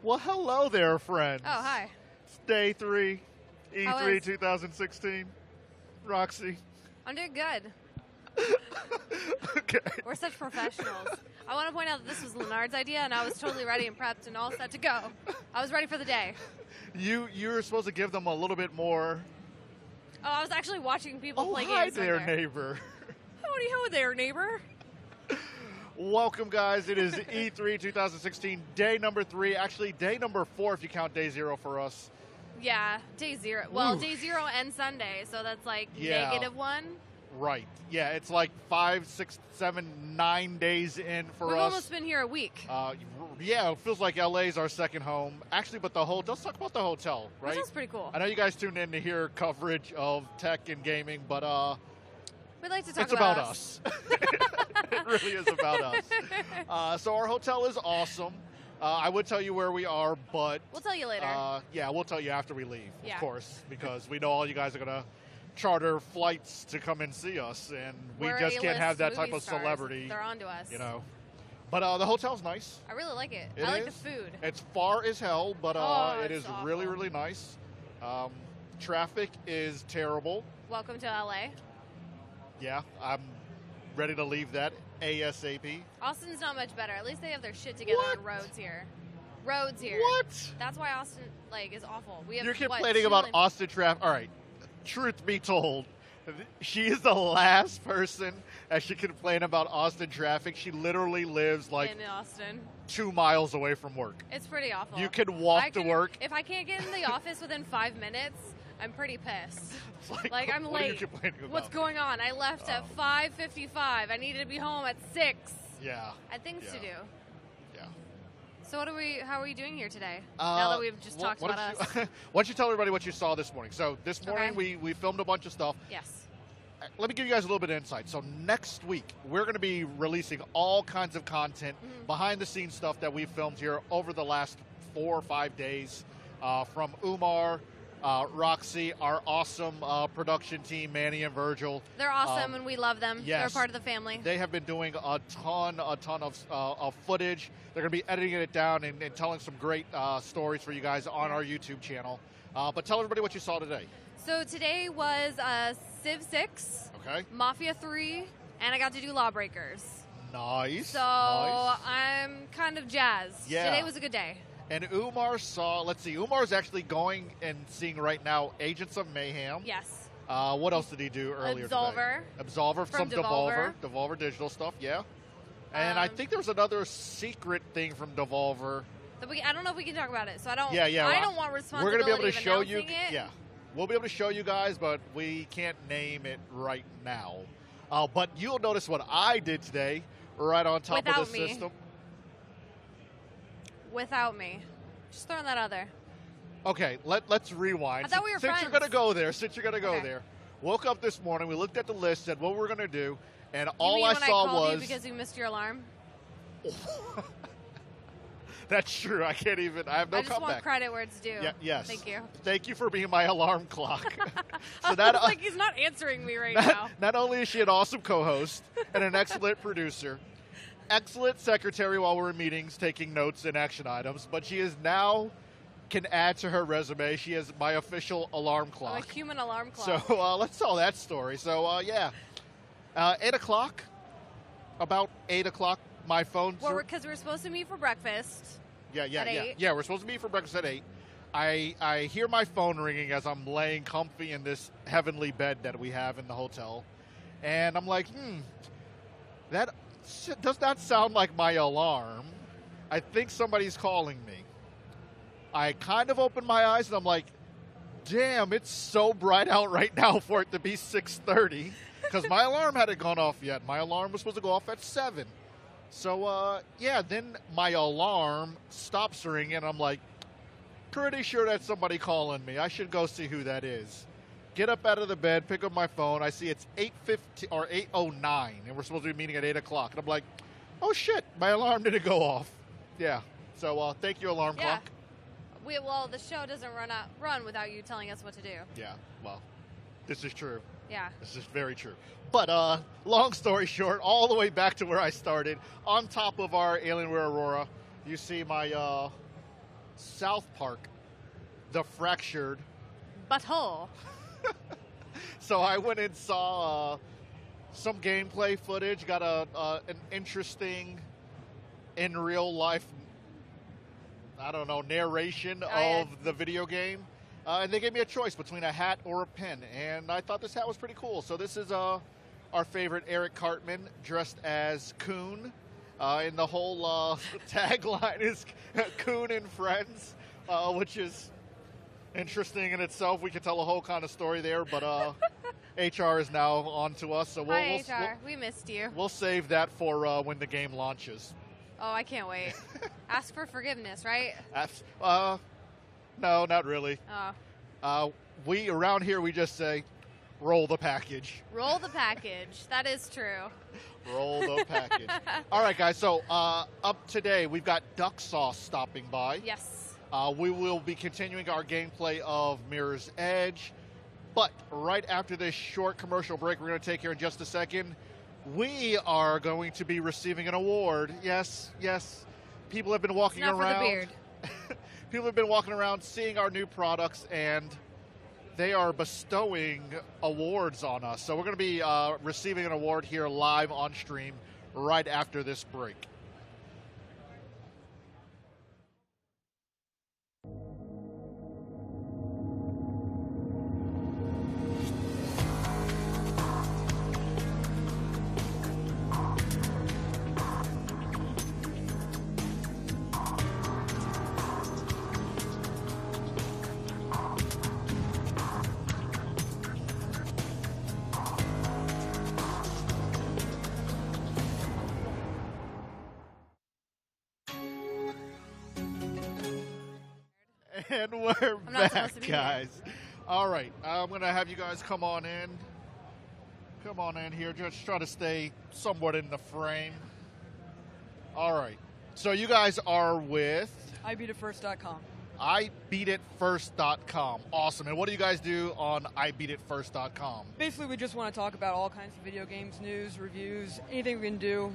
Well, hello there, friends. Oh, hi. It's day 3, How E3 is- 2016. Roxy. I'm doing good. Okay. We're such professionals. I want to point out that this was Leonard's idea, and I was totally ready and prepped and all set to go. I was ready for the day. You were supposed to give them a little bit more. Oh, I was actually watching people Oh, play hi games. there, right there. neighbor. Howdy ho there, neighbor. Welcome, guys. It is E3 2016, day number 3. Actually, day number 4 if you count day 0 for us. Yeah, day 0. Well, Ooh. day 0 and Sunday, so that's like Yeah. -1. Right. Yeah, it's like 5, 6, 7, 9 days in for We've us. almost been here a week. Yeah, it feels like LA's our second home. Actually, but let's talk about the hotel, right? Which is pretty cool. I know you guys tuned in to hear coverage of tech and gaming, but We'd like to talk it's about us. It really is about us. So our hotel is awesome. I would tell you where we are, but We'll tell you later. yeah, we'll tell you after we leave, Yeah. of course, because we know all you guys are gonna charter flights to come and see us, and we We're just can't A-list have that type movie of stars. celebrity, They're on to us. you know. But the hotel's nice. I really like it. It I like the is. food. It's far as hell, but Oh, it it's is really, awful. really nice. Traffic is terrible. Welcome to LA. Yeah, I'm ready to leave that ASAP. Austin's not much better. At least they have their shit together on What? roads here. Roads here. What? That's why Austin is awful. We have You're what, complaining 2 about million- Austin traffic. All right, truth be told, she is the last person that should complain about Austin traffic. She literally lives like in Austin. 2 miles away from work. It's pretty awful. You can walk to work. If I can't get in the office within 5 minutes, I'm pretty pissed. It's Like, I'm what are you late. complaining about? What's going on? I left at 5:55. I needed to be home at 6. Yeah. I had things to Yeah. do. Yeah. So how are we doing here today? Now that we've just talked why about don't us. you- why don't you tell everybody what you saw this morning? So this morning Okay. we filmed a bunch of stuff. Yes. Let me give you guys a little bit of insight. So next week, we're going to be releasing all kinds of content, behind-the-scenes stuff that we filmed here over the last 4 or 5 days from Umar, Roxy, our awesome production team, Manny and Virgil. They're awesome and we love them. yes. They're part of the family. They have been doing a ton of footage. They're going to be editing it down and telling some great stories for you guys on our YouTube channel. But tell everybody what you saw today. So today was Civ 6, Okay? Mafia 3, and I got to do Lawbreakers. Nice. So nice. I'm kind of jazzed. Yeah. Today was a good day. And Umar saw, let's see, Umar's actually going and seeing right now Agents of Mayhem. Yes. What else did he do earlier Absolver. today? Absolver. From Some Devolver. Devolver Digital stuff, yeah. And I think there was another secret thing from Devolver. I don't know if we can talk about it, so I don't. Yeah, yeah. I don't want responsibility. We're going to be able to of show you. announcing it. Yeah. We'll be able to show you guys, but we can't name it right now. But you'll notice what I did today right on top Without of the me. system. Without me. Just throwing that out there. Okay, let's rewind. I thought we were Since friends. you're going to go there, since you're going to go Okay. there, woke up this morning, we looked at the list, said what we're going to do, and You all mean I when saw I called was... you because you missed your alarm? That's true. I can't even... I have no I just want comeback. credit where it's due. Yeah, yes. Thank you. Thank you for being my alarm clock. I so that, was like, he's not answering me right now. not only is she an awesome co-host and an excellent producer, excellent secretary while we're in meetings taking notes and action items, but she is now can add to her resume. She is my official alarm I'm clock. a human alarm clock. So let's tell that story. So yeah, 8 o'clock, about 8 o'clock, my phone. Because we're supposed to meet for breakfast. Yeah, at 8. yeah. We're supposed to meet for breakfast at 8. I hear my phone ringing as I'm laying comfy in this heavenly bed that we have in the hotel, and I'm like, that does not sound like my alarm. I think somebody's calling me. I kind of open my eyes and I'm like, damn, it's so bright out right now for it to be 6:30 because my alarm hadn't gone off yet. My alarm was supposed to go off at 7. So, yeah, then my alarm stops ringing, and I'm like, pretty sure that's somebody calling me. I should go see who that is. Get up out of the bed, pick up my phone. I see it's 8:50 or 8:09, and we're supposed to be meeting at 8 o'clock. And I'm like, oh, shit, my alarm didn't go off. Yeah. So, thank you, alarm Yeah. clock. Well, the show doesn't run without you telling us what to do. Yeah, well, this is true. Yeah. This is very true. But long story short, all the way back to where I started, on top of our Alienware Aurora, you see my South Park, The Fractured Butthole. So I went and saw some gameplay footage, got an interesting, in real life, I don't know, narration of the video game. And they gave me a choice between a hat or a pin, and I thought this hat was pretty cool. So this is our favorite Eric Cartman dressed as Coon, and the whole tagline is Coon and Friends, which is interesting in itself. We could tell a whole kind of story there, but HR is now on to us, so Hi, HR. We missed you. We'll save that for when the game launches. Oh, I can't wait. Ask for forgiveness, right? No, not really. Oh. We around here we just say, roll the package. Roll the package. That is true. Roll the package. All right, guys. So up today we've got Duck Sauce stopping by. Yes. We will be continuing our gameplay of Mirror's Edge, but right after this short commercial break we're going to take here in just a second, we are going to be receiving an award. Yes. People have been walking Not around. For the beard. People have been walking around seeing our new products, and they are bestowing awards on us. So we're going to be receiving an award here live on stream right after this break. And we're back, guys. All right, I'm going to have you guys come on in. Come on in here. Just try to stay somewhat in the frame. All right. So you guys are with Ibeatfirst.com. Ibeatfirst.com. Awesome. And what do you guys do on Ibeatfirst.com? Basically, we just want to talk about all kinds of video games, news, reviews, anything we can do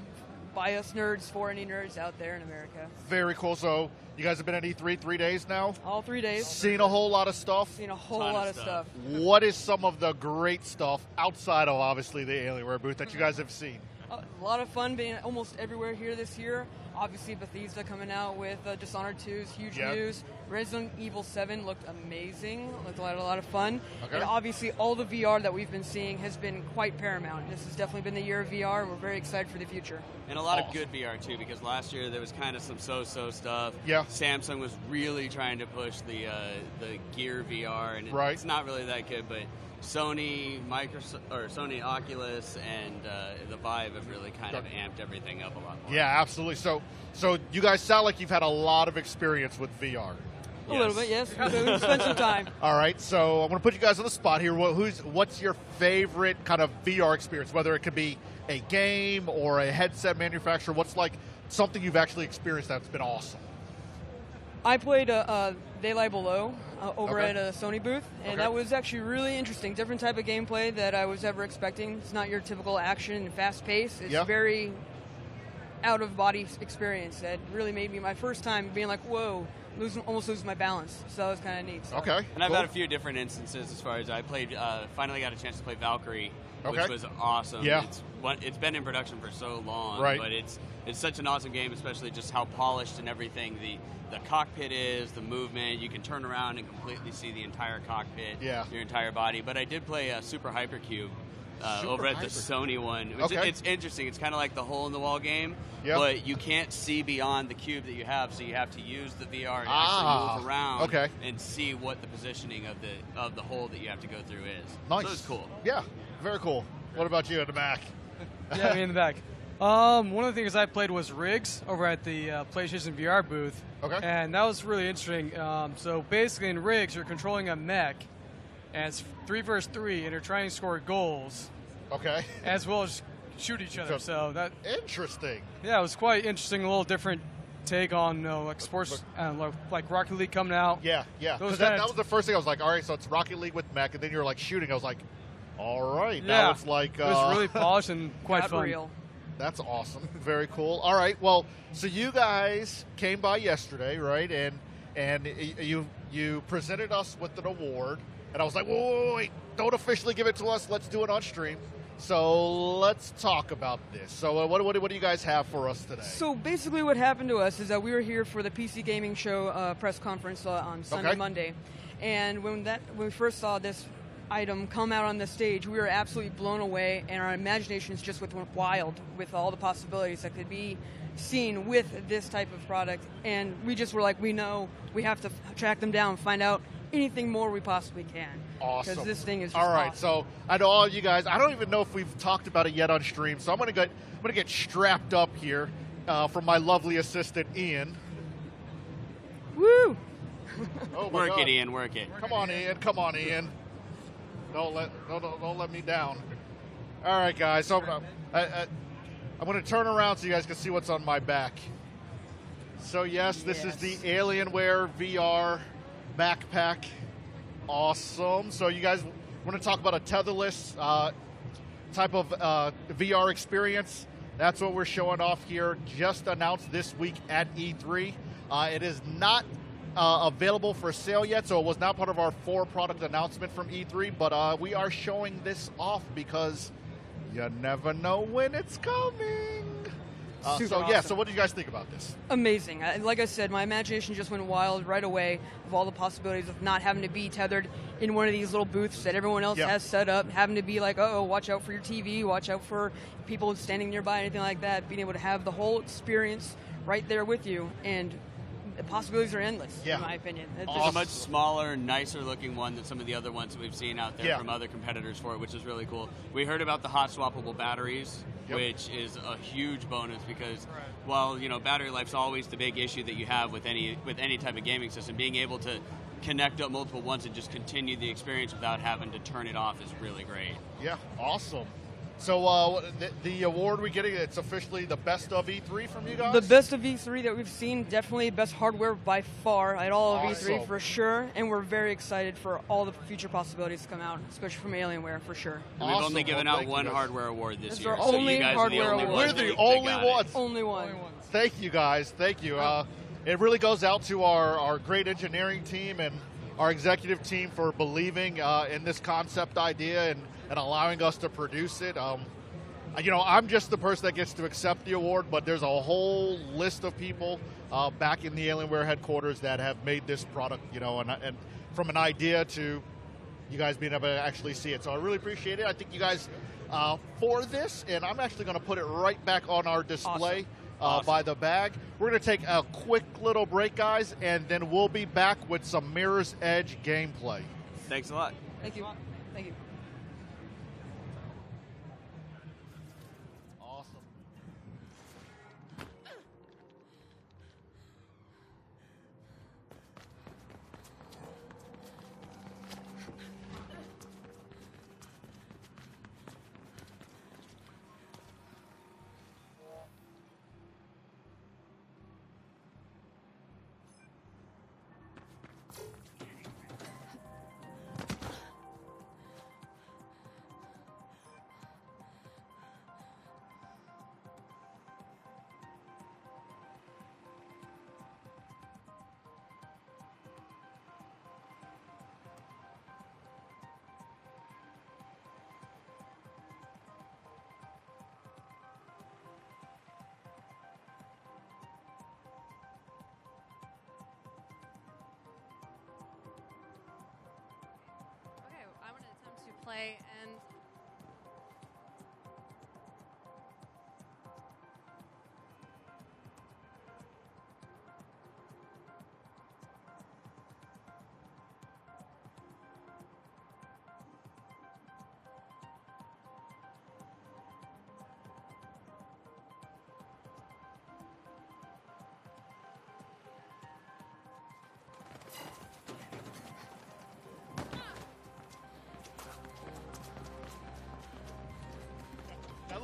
by us nerds, for any nerds out there in America. Very cool. So you guys have been at E3 3 days now? All 3 days. Seen a whole lot of stuff? Seen a whole lot of stuff. What is some of the great stuff outside of, obviously, the Alienware booth that you guys have seen? A lot of fun being almost everywhere here this year. Obviously, Bethesda coming out with Dishonored 2's huge news. Resident Evil 7 looked amazing. Looked a lot of fun. Okay. And obviously, all the VR that we've been seeing has been quite paramount. This has definitely been the year of VR. We're very excited for the future. And a lot of good VR, too, because last year there was kind of some so-so stuff. Yeah. Samsung was really trying to push the Gear VR, and it's not really that good, but Sony, Sony Oculus, and the Vive have really kind of amped everything up a lot more. Yeah, absolutely. So you guys sound like you've had a lot of experience with VR. A little bit, yes. We spent some time. All right, so I'm going to put you guys on the spot here. What's your favorite kind of VR experience, whether it could be a game or a headset manufacturer? What's like something you've actually experienced that's been awesome? I played They Lie Below over at a Sony booth, and that was actually really interesting. Different type of gameplay that I was ever expecting. It's not your typical action and fast pace. It's very out-of-body experience that really made me, my first time being like, whoa, almost losing my balance. So that was kind of neat. So. Okay. And I've had a few different instances as far as I played, finally got a chance to play Valkyrie, which was awesome. Yeah. It's been in production for so long, but it's such an awesome game, especially just how polished and everything the cockpit is, the movement. You can turn around and completely see the entire cockpit, your entire body. But I did play Super Hypercube over at the Sony one. Which it's interesting. It's kind of like the hole-in-the-wall game, but you can't see beyond the cube that you have, so you have to use the VR and actually move around and see what the positioning of the hole that you have to go through is. Nice. So it's cool. Yeah, very cool. What about you at the back? Yeah, me in the back. One of the things I played was Rigs over at the PlayStation VR booth. And that was really interesting. So basically in Rigs, you're controlling a mech, and it's 3 versus 3, and you're trying to score goals. As well as shoot each other. So that interesting. Yeah, it was quite interesting. A little different take on like sports, like Rocket League coming out. Yeah. Because that was the first thing I was like, all right, so it's Rocket League with mech, and then you're like shooting. I was like, all right, now it's like it was really polished and quite fun. Real. That's awesome. Very cool. All right. Well, so you guys came by yesterday, right? And and you presented us with an award, and I was like, whoa, wait, don't officially give it to us. Let's do it on stream. So let's talk about this. So what do you guys have for us today? So basically what happened to us is that we were here for the PC Gaming Show press conference on Sunday, Monday. And when we first saw this item come out on the stage, we were absolutely blown away, and our imaginations just went wild with all the possibilities that could be seen with this type of product. And we just were like, we know we have to track them down and find out anything more we possibly can. Awesome. Because this thing is just all right. awesome. So I know all you guys. I don't even know if we've talked about it yet on stream. So I'm gonna get strapped up here from my lovely assistant Ian. Woo! Oh my work God. it, Ian. Work it. Come on, Ian. Come on, Ian. Don't let me down. All right, guys. So I'm going to turn around so you guys can see what's on my back. So yes, this is the Alienware VR backpack. Awesome. So you guys want to talk about a tetherless type of VR experience? That's what we're showing off here. Just announced this week at E3. It is not available for sale yet, so it was not part of our 4 product announcement from E3, but we are showing this off because you never know when it's coming. So awesome. So what do you guys think about this? Amazing. Like I said, my imagination just went wild right away of all the possibilities of not having to be tethered in one of these little booths that everyone else has set up, having to be like, oh, watch out for your TV, watch out for people standing nearby, anything like that, being able to have the whole experience right there with you, and the possibilities are endless, in my opinion. It's a much smaller, nicer looking one than some of the other ones that we've seen out there from other competitors for it, which is really cool. We heard about the hot swappable batteries, which is a huge bonus because while battery life's always the big issue that you have with any type of gaming system, being able to connect up multiple ones and just continue the experience without having to turn it off is really great. Yeah, awesome. So the award we're getting, it's officially the best of E3 from you guys? The best of E3 that we've seen, definitely best hardware by far at all of E3 for sure, and we're very excited for all the future possibilities to come out, especially from Alienware for sure. Awesome. We've only given out one hardware award this year. Our only hardware award. We're the only ones. Only one. Thank you guys, thank you. It really goes out to our great engineering team and our executive team for believing in this concept idea and allowing us to produce it. I'm just the person that gets to accept the award, but there's a whole list of people back in the Alienware headquarters that have made this product, and from an idea to you guys being able to actually see it. So I really appreciate it. I think you guys for this, and I'm actually going to put it right back on our display by the bag. We're going to take a quick little break, guys, and then we'll be back with some Mirror's Edge gameplay. Thanks a lot. Thank you. Thank you. Play and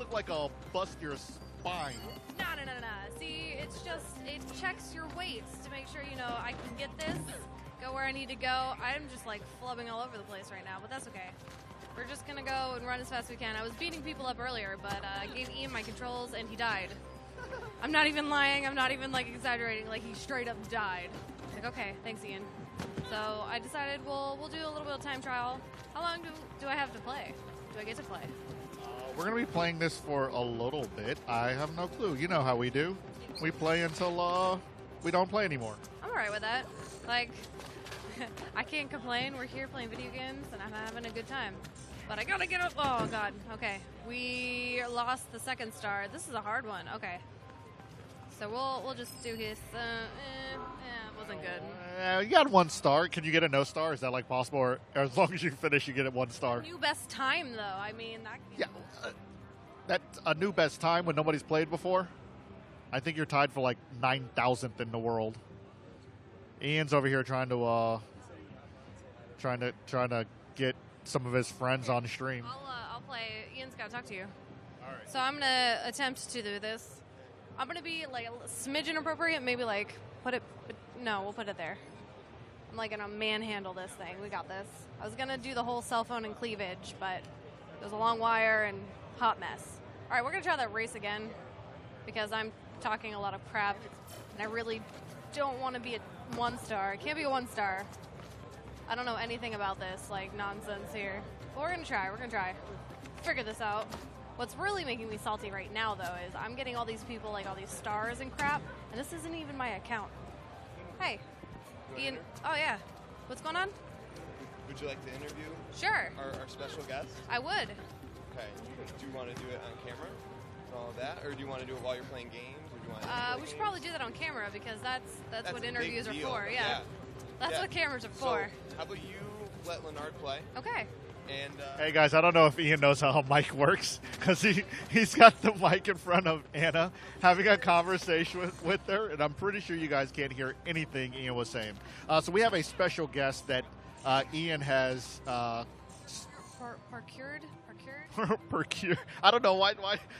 look like I'll bust your spine. No. See, it's just, it checks your weights to make sure, I can get this, go where I need to go. I'm just like flubbing all over the place right now, but that's okay. We're just gonna go and run as fast as we can. I was beating people up earlier, but I gave Ian my controls and he died. I'm not even lying, I'm not even exaggerating, he straight up died. like, okay, thanks, Ian. So I decided we'll do a little bit of time trial. How long do I have to play? Do I get to play? We're going to be playing this for a little bit. I have no clue. You know how we do. We play until we don't play anymore. I'm all right with that. Like, I can't complain. We're here playing video games, and I'm having a good time. But I got to get up. Oh, God. Okay. We lost the second star. This is a hard one. Okay. So we'll just do his. It wasn't good. You got 1 star. Can you get a no star? Is that like possible? Or as long as you finish, you get it 1 star. New best time, though. I mean, that. Yeah. That's a new best time when nobody's played before. I think you're tied for like 9,000th in the world. Ian's over here trying to get some of his friends on stream. I'll play. Ian's got to talk to you. All right. So I'm gonna attempt to do this. I'm gonna be like a smidgen appropriate. Maybe like put it. No, we'll put it there. I'm like gonna manhandle this thing. We got this. I was gonna do the whole cell phone and cleavage, but there's a long wire and hot mess. All right, we're gonna try that race again because I'm talking a lot of crap, and I really don't want to be a 1 star. It can't be a 1 star. I don't know anything about this like nonsense here. But we're gonna try. We're gonna try. Figure this out. What's really making me salty right now, though, is I'm getting all these people, like all these stars and crap, and this isn't even my account. Hey, Ian. Oh yeah. What's going on? Would you like to interview? Sure. Our special guest? I would. Okay. Do you want to do it on camera and all of that, or do you want to do it while you're playing games? Or do you want we should probably do that on camera because that's what interviews are for. Yeah. That's what cameras are for. So, how about you let Leonard play? Okay. And hey guys, I don't know if Ian knows how a mic works because he's got the mic in front of Anna having a conversation with her, and I'm pretty sure you guys can't hear anything Ian was saying. So we have a special guest that Ian has procured. Procured. I don't know why.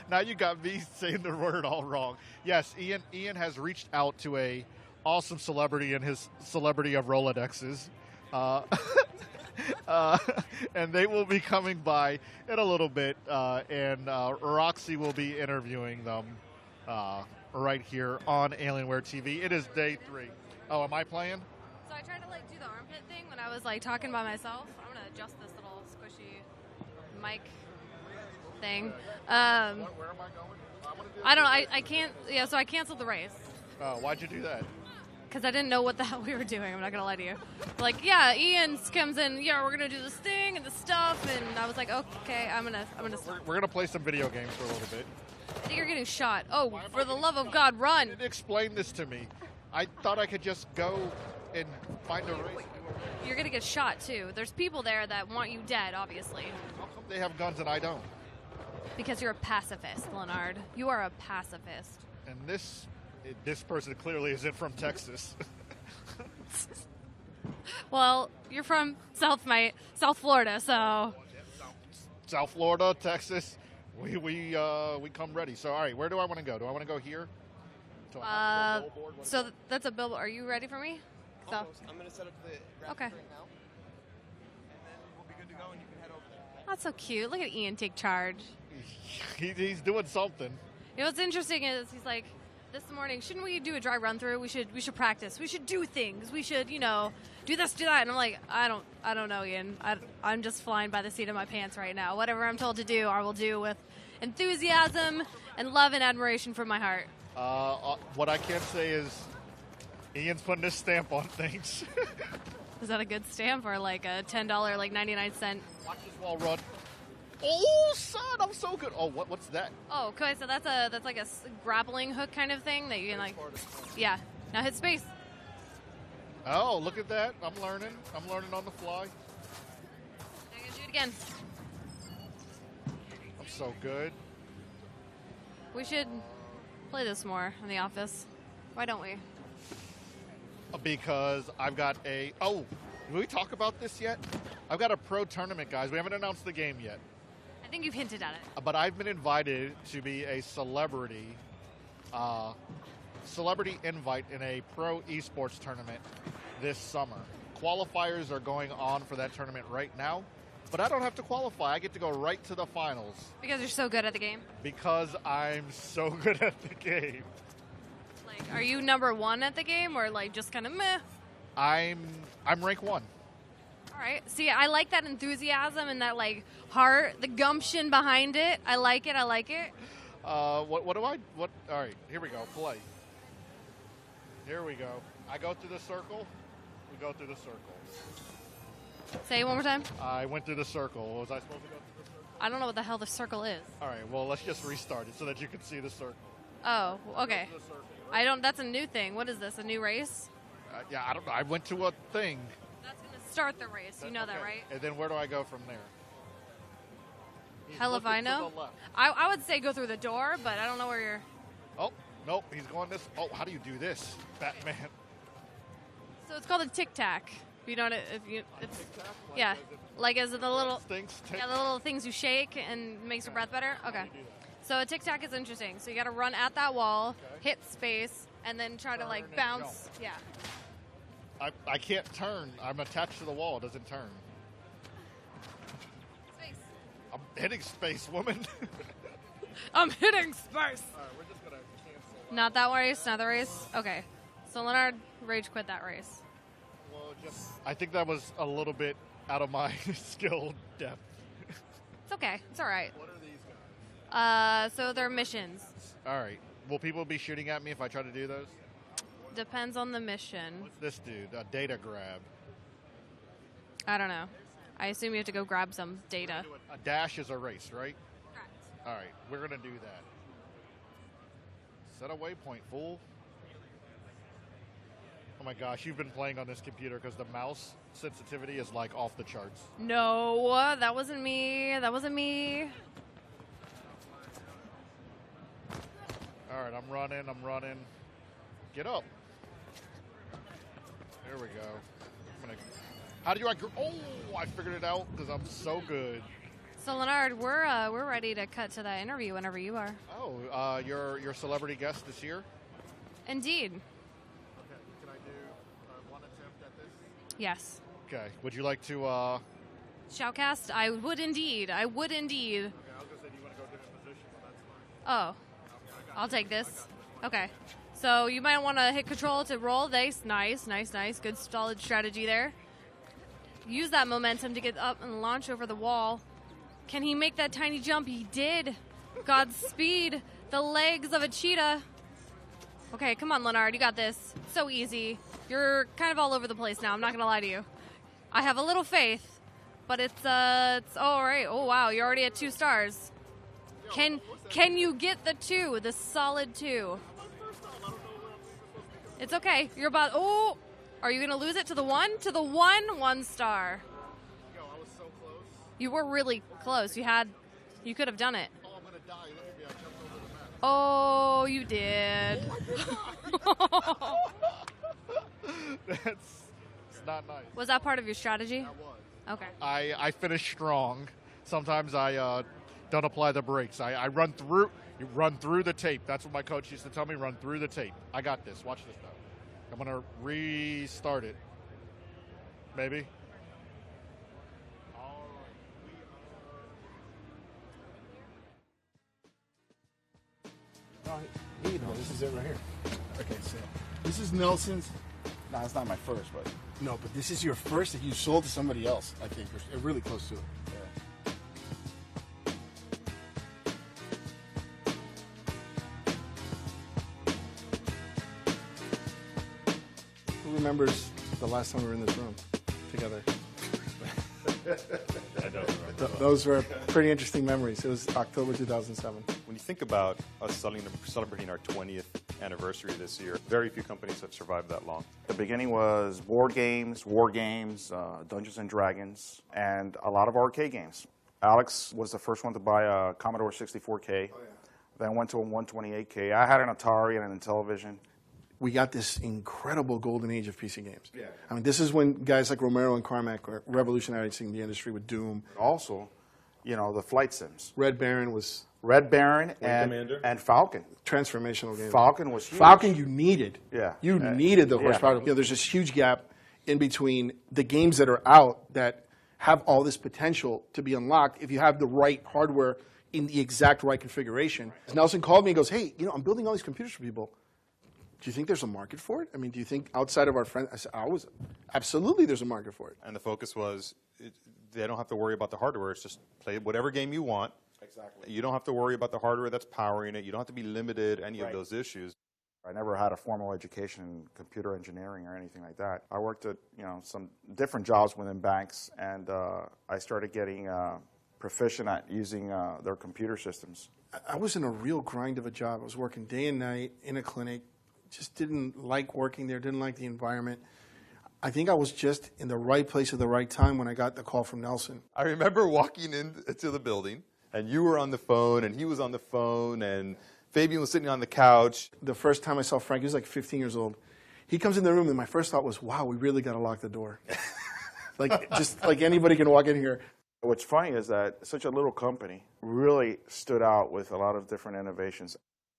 Now you got me saying the word all wrong. Yes, Ian has reached out to a awesome celebrity in his celebrity of Rolodexes. And they will be coming by in a little bit, and Roxy will be interviewing them right here on Alienware TV. It is day 3. Oh, am I playing? So I tried to like do the armpit thing when I was like talking by myself. I'm gonna adjust this little squishy mic thing. Where am I going? I don't know. I can't. Yeah, so I canceled the race. Why'd you do that? Because I didn't know what the hell we were doing. I'm not gonna lie to you. Like, yeah, Ian comes in. Yeah, we're gonna do this thing and this stuff, and I was like, okay, I'm gonna. We're gonna play some video games for a little bit. I think you're getting shot. Oh, for the love of God, run! Explain this to me. I thought I could just go and find a race. You're gonna get shot too. There's people there that want you dead, obviously. How come they have guns and I don't? Because you're a pacifist, Leonard. You are a pacifist. And this person clearly isn't from Texas. Well, you're from South Florida, so. South Florida, Texas. We come ready. So, all right, where do I want to go? Do I want to go here? So that's a billboard. Are you ready for me? So. Almost. I'm going to set up the graphics right now. And then we'll be good to go and you can head over there. That's so cute. Look at Ian take charge. He's doing something. You know, what's interesting is he's like, this morning, shouldn't we do a dry run through? We should practice. We should do things. We should, do this, do that. And I'm like, I don't know, Ian. I'm just flying by the seat of my pants right now. Whatever I'm told to do, I will do with enthusiasm and love and admiration from my heart. What I can say is Ian's putting his stamp on things. Is that a good stamp or like a $10, like 99-cent? Watch this wall run. Oh, son, I'm so good. Oh, what's that? Oh, okay, so that's like a grappling hook kind of thing that you can like. Yeah. Now hit space. Oh, look at that. I'm learning on the fly. I'm gonna do it again. I'm so good. We should play this more in the office. Why don't we? Because I've got a... Oh, did we talk about this yet? I've got a pro tournament, guys. We haven't announced the game yet. I think you've hinted at it. But I've been invited to be a celebrity invite in a pro esports tournament this summer. Qualifiers are going on for that tournament right now, but I don't have to qualify. I get to go right to the finals. Because you're so good at the game? Because I'm so good at the game. Like, are you number 1 at the game or like just kind of meh? I'm rank 1. All right. See, I like that enthusiasm and that like heart, the gumption behind it. I like it. I like it. What do I? What? All right. Here we go. Play. Here we go. I go through the circle. We go through the circle. Say it one more time. I went through the circle. Was I supposed to go through the circle? I don't know what the hell the circle is. All right. Well, let's just restart it so that you can see the circle. Oh, okay. Go through the circle, right? I don't. That's a new thing. What is this? A new race? Yeah, I don't know. I went to a thing. That's gonna start the race. You know that, right? And then where do I go from there? Hell if I know. I would say go through the door, but I don't know where you're. Oh, nope. He's going this. Oh, how do you do this, Batman? So it's called a tic tac. You know what it's yeah, like as the little the little things you shake and makes your breath better. Okay. So a tic tac is interesting. So you got to run at that wall, hit space, and then try to like bounce. Yeah. I can't turn. I'm attached to the wall. It doesn't turn. Space. I'm hitting space, woman. I'm hitting space. All right, we're just gonna cancel. Not that race. Not the race. Okay. So Leonard rage quit that race. Well, I think that was a little bit out of my skill depth. It's okay. It's all right. What are these guys? So they're missions. All right. Will people be shooting at me if I try to do those? Depends on the mission. What's this dude? A data grab. I don't know. I assume you have to go grab some data. A dash is a race, right? Correct. All right. We're going to do that. Set a waypoint, fool. Oh my gosh, you've been playing on this computer because the mouse sensitivity is like off the charts. No, that wasn't me. That wasn't me. All right, I'm running. Get up. There we go. How do you? Oh, I figured it out because I'm so good. So Leonard, we're ready to cut to that interview whenever you are. Oh, your celebrity guest is here? Indeed. Okay, can I do one attempt at this? Yes. Okay. Would you like to? Shoutcast? I would indeed. Okay, I was gonna say, do you want to go to a position? Well, that's fine. Oh, Okay, I'll take this. Okay. So you might want to hit control to roll. Nice. Good solid strategy there. Use that momentum to get up and launch over the wall. Can he make that tiny jump? He did. Godspeed. The legs of a cheetah. Okay, come on, Leonard. You got this. So easy. You're kind of all over the place now. I'm not going to lie to you. I have a little faith, but it's all right. Oh, wow. You're already at 2 stars. Can you get the 2, the solid 2? It's okay. You're about, oh, are you going to lose it to the 1? To the 1 star. Yo, I was so close. You were really close. You could have done it. Oh, I'm going to die. Look at me. I jumped over the map. Oh, you did. It's not nice. Was that part of your strategy? That was. Okay. I finish strong. Sometimes I don't apply the brakes. I run through. You run through the tape. That's what my coach used to tell me. Run through the tape. I got this. Watch this now. I'm gonna restart it. Maybe. All right. Here you go. This is it right here. Okay, so this is Nelson's. No, it's not my first, but no, but this is your first that you sold to somebody else. I think you're really close to it. Who remembers the last time we were in this room together? I don't remember. Those were pretty interesting memories. It was October 2007. When you think about us celebrating our 20th anniversary this year, very few companies have survived that long. The beginning was board games, war games, Dungeons and Dragons, and a lot of arcade games. Alex was the first one to buy a Commodore 64K, then went to a 128K. I had an Atari and an Intellivision. We got this incredible golden age of PC games. Yeah. I mean, this is when guys like Romero and Carmack were revolutionizing the industry with Doom. Also, you know, the flight sims. Red Baron was... Red Baron and Falcon. Transformational game. Falcon was huge. Falcon you needed. Yeah. You needed the horsepower. You know, there's this huge gap in between the games that are out that have all this potential to be unlocked if you have the right hardware in the exact right configuration. Nelson called me and goes, hey, you know, I'm building all these computers for people. Do you think there's a market for it? I mean, do you think outside of our friends, absolutely there's a market for it. And the focus was, they don't have to worry about the hardware. It's just play whatever game you want. Exactly. You don't have to worry about the hardware that's powering it. You don't have to be limited, any of those issues. I never had a formal education in computer engineering or anything like that. I worked at some different jobs within banks, and I started getting proficient at using their computer systems. I was in a real grind of a job. I was working day and night in a clinic. Just didn't like working there, didn't like the environment. I think I was just in the right place at the right time when I got the call from Nelson. I remember walking into the building, and you were on the phone, and he was on the phone, and Fabian was sitting on the couch. The first time I saw Frank, he was like 15 years old. He comes in the room, and my first thought was, wow, we really got to lock the door. Just like anybody can walk in here. What's funny is that such a little company really stood out with a lot of different innovations.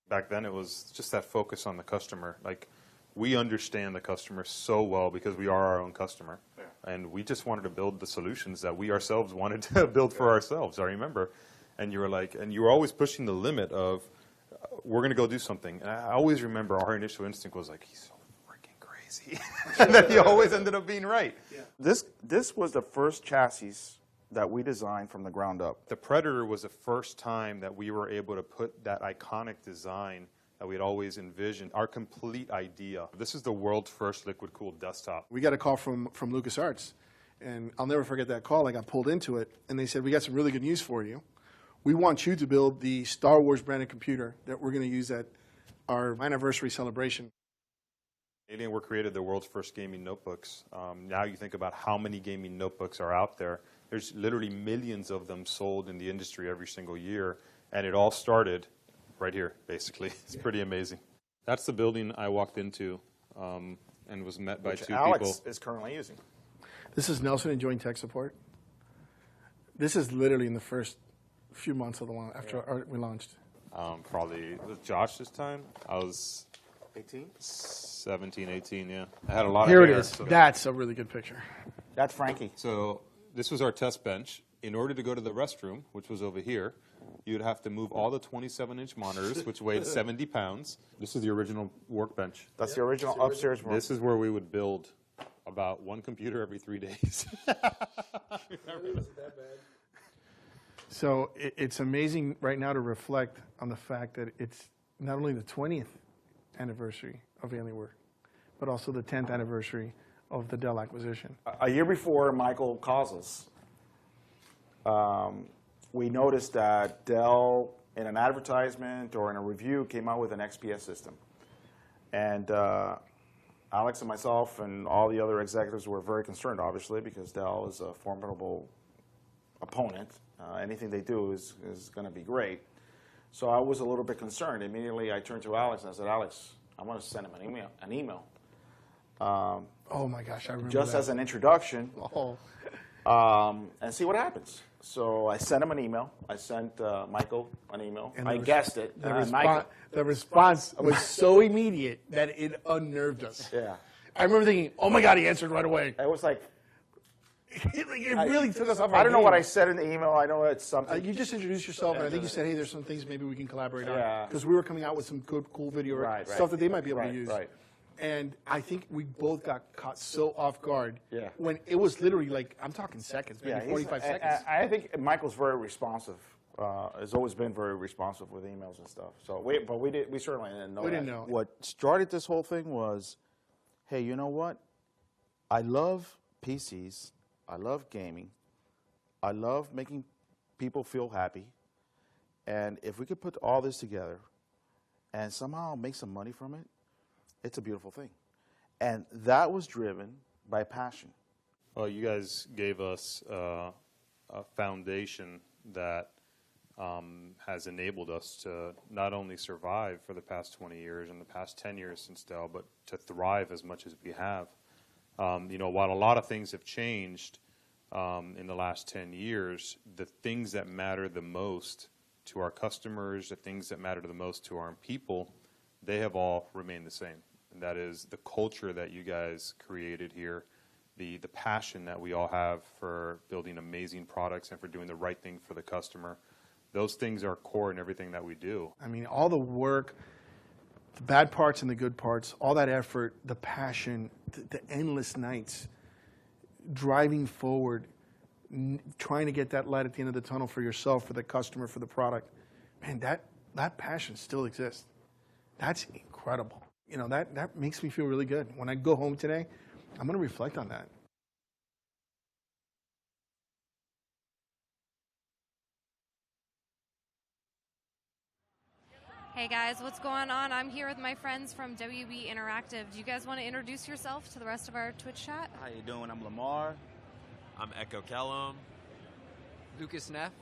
Back then, it was just that focus on the customer. Like, we understand the customer so well because we are our own customer. Yeah. And we just wanted to build the solutions that we ourselves wanted to build for ourselves, I remember. And you were always pushing the limit of, we're going to go do something. And I always remember our initial instinct was like, he's so freaking crazy. And then he always ended up being right. Yeah. This was the first chassis that we designed from the ground up. The Predator was the first time that we were able to put that iconic design that we'd always envisioned, our complete idea. This is the world's first liquid-cooled desktop. We got a call from LucasArts, and I'll never forget that call. I got pulled into it, and they said, we got some really good news for you. We want you to build the Star Wars branded computer that we're going to use at our anniversary celebration. Alienware created the world's first gaming notebooks. Now you think about how many gaming notebooks are out there. There's literally millions of them sold in the industry every single year, and it all started right here, basically. It's pretty amazing. That's the building I walked into and was met by two people. Alex is currently using. This is Nelson enjoying tech support. This is literally in the first few months of the launch, after we launched. Probably with Josh this time. I was 18? 17, 18, yeah. I had a lot Here of hair. Here it is. So that's a really good picture. That's Frankie. So this was our test bench. In order to go to the restroom, which was over here, you'd have to move all the 27-inch monitors, which weighed 70 pounds. This is the original workbench. That's the original upstairs room. This is where we would build about one computer every 3 days. So it's amazing right now to reflect on the fact that it's not only the 20th anniversary of Alienware, but also the 10th anniversary of the Dell acquisition. A year before Michael calls us, we noticed that Dell, in an advertisement or in a review, came out with an XPS system. And Alex and myself and all the other executives were very concerned, obviously, because Dell is a formidable opponent. Anything they do is going to be great. So I was a little bit concerned. Immediately, I turned to Alex and I said, Alex, I want to send him an email. Oh my gosh, I remember just that. as an introduction, and see what happens. So I sent him an email. I sent Michael an email. And I guessed it. The response was so immediate that it unnerved us. Yeah. I remember thinking, oh my God, he answered right away. It was like, it really took us off our I don't know game. what I said in the email. I know it's something. You just introduced yourself, and I think you said, hey, there's some things maybe we can collaborate on. Because we were coming out with some good, cool video stuff that they might be able to use. Right. And I think we both got caught so off guard when it was literally like, I'm talking seconds, maybe 45 seconds. I think Michael's very responsive. Has always been very responsive with emails and stuff. So, we certainly didn't know. We didn't know. What started this whole thing was, hey, you know what? I love PCs. I love gaming. I love making people feel happy. And if we could put all this together and somehow make some money from it, it's a beautiful thing. And that was driven by passion. Well, you guys gave us a foundation that has enabled us to not only survive for the past 20 years and the past 10 years since Dell, but to thrive as much as we have. While a lot of things have changed in the last 10 years, the things that matter the most to our customers, the things that matter the most to our people, they have all remained the same. And that is the culture that you guys created here, the passion that we all have for building amazing products and for doing the right thing for the customer. Those things are core in everything that we do. I mean, all the work the bad parts and the good parts, all that effort, the passion, the endless nights, driving forward, trying to get that light at the end of the tunnel for yourself, for the customer, for the product. Man, that passion still exists. That's incredible. You know, that makes me feel really good. When I go home today, I'm going to reflect on that. Hey guys, what's going on? I'm here with my friends from WB Interactive. Do you guys want to introduce yourself to the rest of our Twitch chat? How you doing? I'm Lamar. I'm Echo Kellum. Lucas Neff.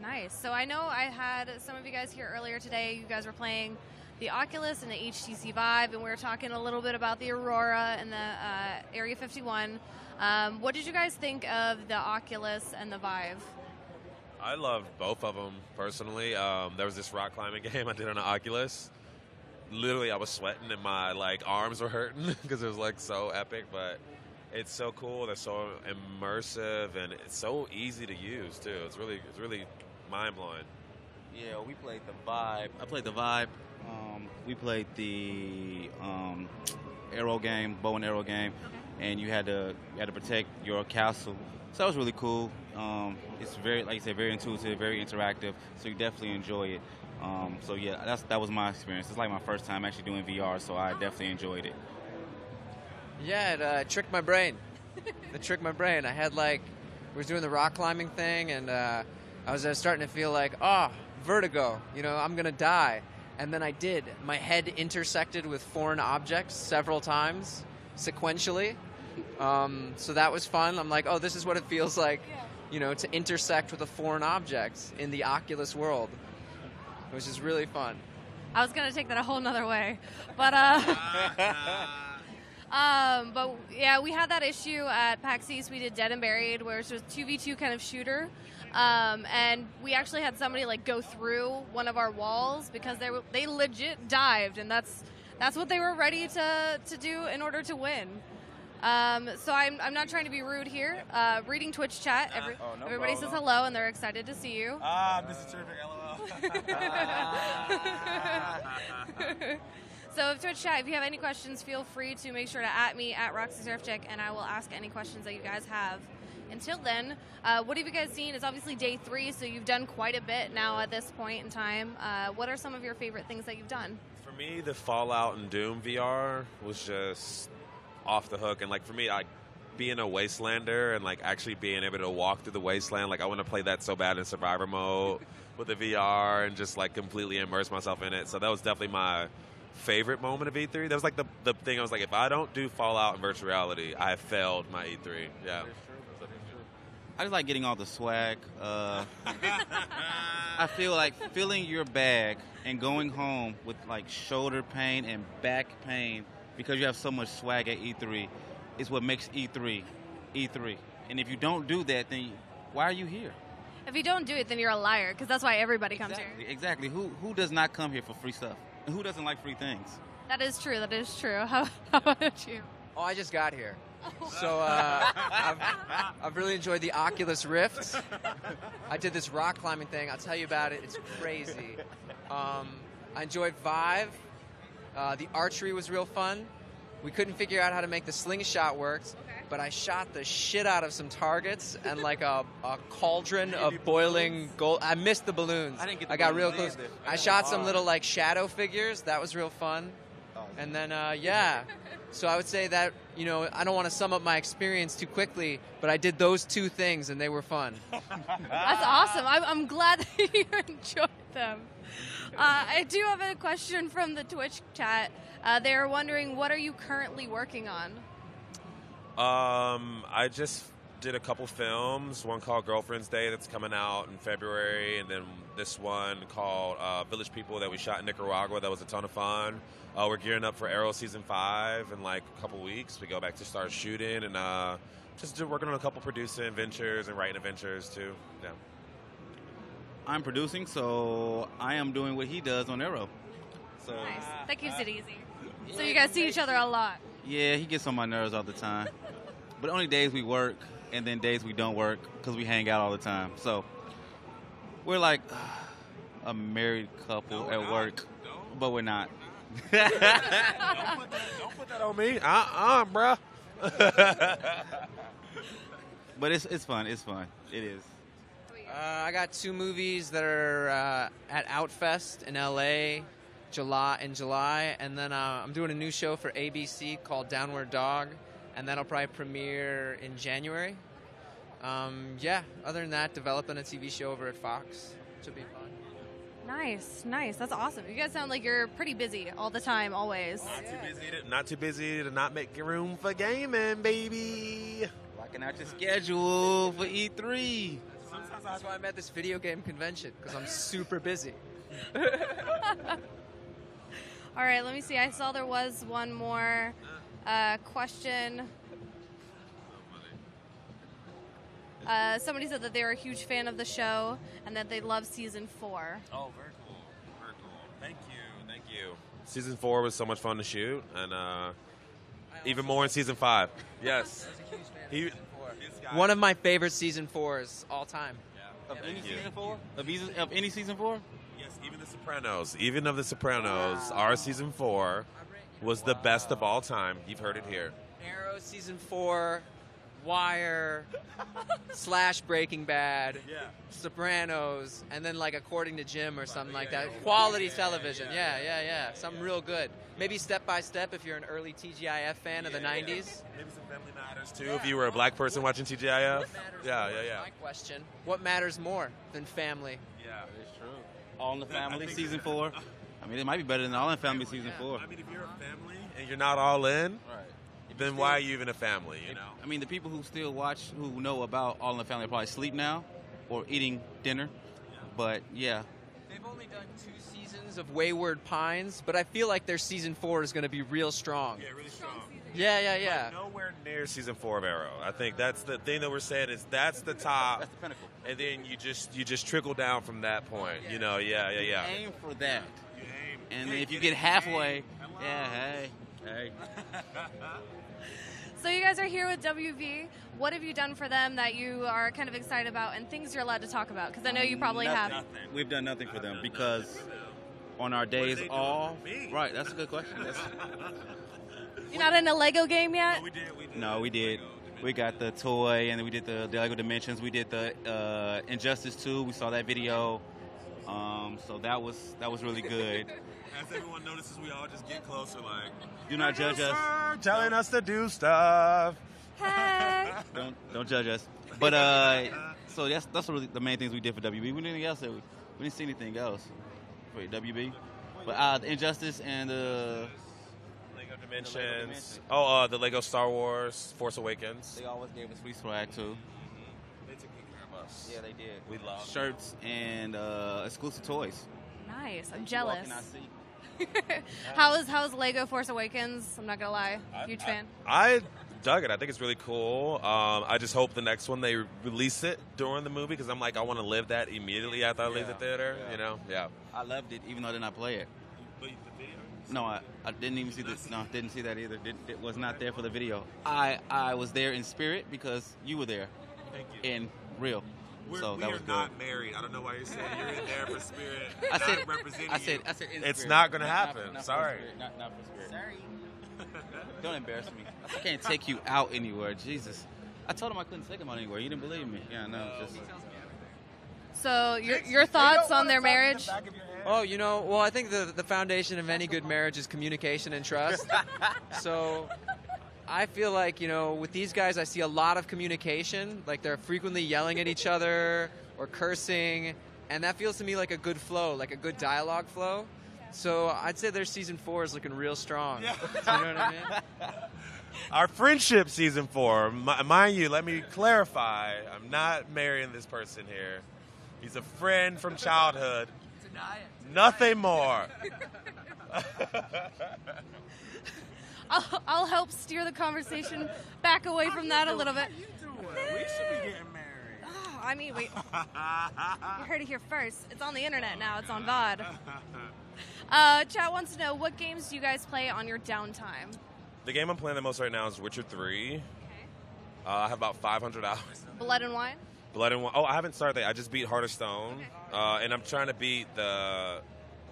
Nice. So I know I had some of you guys here earlier today. You guys were playing the Oculus and the HTC Vive, and we were talking a little bit about the Aurora and the Area 51. What did you guys think of the Oculus and the Vive? I loved both of them, personally. There was this rock climbing game I did on the Oculus. Literally, I was sweating and my arms were hurting because it was so epic, but it's so cool. They're so immersive, and it's so easy to use, too. It's really mind-blowing. Yeah, we played the Vive. I played the Vive. We played the arrow game, bow and arrow game, and you had to protect your castle. So that was really cool. It's very, like you said, very intuitive, very interactive. So you definitely enjoy it. So yeah, that was my experience. It's like my first time actually doing VR, so I definitely enjoyed it. Yeah, it tricked my brain. It tricked my brain. I had was doing the rock climbing thing, and I was starting to feel vertigo. You know, I'm gonna die. And then I did. My head intersected with foreign objects several times, sequentially. So that was fun. I'm like, oh, this is what it feels like, to intersect with a foreign object in the Oculus world, which is really fun. I was going to take that a whole nother way. But yeah, we had that issue at PAX East. We did Dead and Buried, where it was a 2v2 kind of shooter. And we actually had somebody go through one of our walls because they legit dived, and that's what they were ready to do in order to win. So I'm not trying to be rude here. Reading Twitch chat, everybody says hello, and they're excited to see you. This is terrific, LOL. So Twitch chat, if you have any questions, feel free to make sure to @ me at RoxySurfChick, and I will ask any questions that you guys have. Until then, what have you guys seen? It's obviously day 3, so you've done quite a bit now at this point in time. What are some of your favorite things that you've done? For me, the Fallout and Doom VR was just off the hook. And for me, being a wastelander and actually being able to walk through the wasteland, I want to play that so bad in survivor mode with the VR and just completely immerse myself in it. So that was definitely my favorite moment of E3. That was the thing I was if I don't do Fallout and virtual reality, I have failed my E3. Yeah. I just like getting all the swag. I feel like filling your bag and going home with shoulder pain and back pain because you have so much swag at E3 is what makes E3 E3. And if you don't do that, then why are you here? If you don't do it, then you're a liar, because that's why everybody comes here. Exactly. Who does not come here for free stuff? And who doesn't like free things? That is true. That is true. How about you? Oh, I just got here. So I've really enjoyed the Oculus Rift. I did this rock climbing thing. I'll tell you about it. It's crazy. I enjoyed Vive. The archery was real fun. We couldn't figure out how to make the slingshot work, but I shot the shit out of some targets and a cauldron of boiling gold. I missed the balloons. I got real close. I shot some little shadow figures. That was real fun. And then, yeah. So I would say that, I don't want to sum up my experience too quickly, but I did those 2 things, and they were fun. That's awesome. I'm glad that you enjoyed them. I do have a question from the Twitch chat. They're wondering, what are you currently working on? I just did a couple films, one called Girlfriend's Day that's coming out in February, and then this one called Village People that we shot in Nicaragua that was a ton of fun. We're gearing up for Arrow Season 5 in a couple weeks. We go back to start shooting and just working on a couple producing ventures and writing adventures too. Yeah. I'm producing, so I am doing what he does on Arrow. So nice. That keeps it easy. So you guys see each other a lot. Yeah, he gets on my nerves all the time. But only days we work, and then days we don't work because we hang out all the time. So we're like a married couple at work. but we're not. Don't put that on me. Bruh. But it's fun. It's fun. It is. I got 2 movies that are at Outfest in LA, in July, and then I'm doing a new show for ABC called Downward Dog, and that'll probably premiere in January. Yeah. Other than that, developing a TV show over at Fox, which will be fun. Nice. That's awesome. You guys sound like you're pretty busy all the time, always. Not too busy to not make room for gaming, baby. Blocking out your schedule for E3. That's why I'm at this video game convention, because I'm super busy. All right, let me see. I saw there was one more question. Somebody said that they were a huge fan of the show and that they love season 4. Oh, very cool. Very cool. Thank you. Season 4 was so much fun to shoot, and even more in season 5. Yes. I was a huge fan of season 4. One of my favorite season 4s all time. Of any season 4? Of any season 4? Yes, even The Sopranos. Even of The Sopranos, our season 4 was the best of all time. You've heard it here. Arrow season 4, Wire, / Breaking Bad, Sopranos, and then like According to Jim or something like that. Quality television. Yeah. Something real good. Maybe Step by Step if you're an early TGIF fan of the 90s. Maybe some Family Matters too if you were a black person watching TGIF. Yeah. My question: what matters more than family? Yeah, it's true. All in the Family season 4. I mean, it might be better than All in Family season 4. I mean, if you're a family and you're not all in, then why are you even a family? You know. I mean, the people who still watch, who know about All in the Family, probably sleep now or eating dinner. But yeah. They've only done 2 seasons of Wayward Pines, but I feel like their season 4 is going to be real strong. Yeah, really strong. Yeah. But nowhere near season 4 of Arrow. I think that's the thing that we're saying is that's the top. That's the pinnacle. And then you just trickle down from that point. You know, yeah. You aim for that. You aim. And then if you get halfway, hey. So you guys are here with WV. What have you done for them that you are kind of excited about and things you're allowed to talk about? Because I know you probably have. We've done nothing for them because on our days off. Right, that's a good question. You're not in a Lego game yet? No, we did. We got the toy and we did the Lego Dimensions. We did the Injustice 2. We saw that video. So that was really good. As everyone notices, we all just get closer, like, do not judge us. Telling us to do stuff. Hey. Don't judge us. But so that's really the main things we did for WB. We didn't anything else. We didn't see anything else for WB. But the Injustice and the Lego Dimensions. The Lego Star Wars Force Awakens. They always gave us free swag too. They took good care of us. Yeah, they did. We love shirts and exclusive toys. Nice. I'm jealous. How's Lego Force Awakens? I'm not gonna lie, huge fan. I dug it. I think it's really cool. I just hope the next one they release it during the movie because I'm like I want to live that immediately after I leave the theater. Yeah. You know, I loved it even though I did not play it. No, I didn't even see this. No, didn't see that either. It was not there for the video. I was there in spirit because you were there. Thank you. In real. So we that are was good. not married. I don't know why you're saying you're in there for spirit. I said in it's spirit. not going to happen. Not Sorry. Not for spirit. Sorry. Don't embarrass me. I can't take you out anywhere. Jesus. I told him I couldn't take him out anywhere. You didn't believe me. Yeah, no. So your thoughts on their marriage? Oh, well, I think the foundation of any good marriage is communication and trust. So I feel like, with these guys, I see a lot of communication. Like they're frequently yelling at each other or cursing. And that feels to me like a good flow, like a good dialogue flow. So I'd say their season 4 is looking real strong. Yeah. You know what I mean? Our friendship season 4, mind you, let me clarify. I'm not marrying this person here. He's a friend from childhood. Nothing more. I'll help steer the conversation back away from that a little bit. We should be getting married. Oh, I mean, you heard it here first. It's on the internet now. It's on VOD. Chat wants to know, what games do you guys play on your downtime? The game I'm playing the most right now is Witcher 3. Okay. I have about 500 hours. Blood and Wine? Blood and Wine. Oh, I haven't started that. I just beat Heart of Stone. Okay. And I'm trying to beat the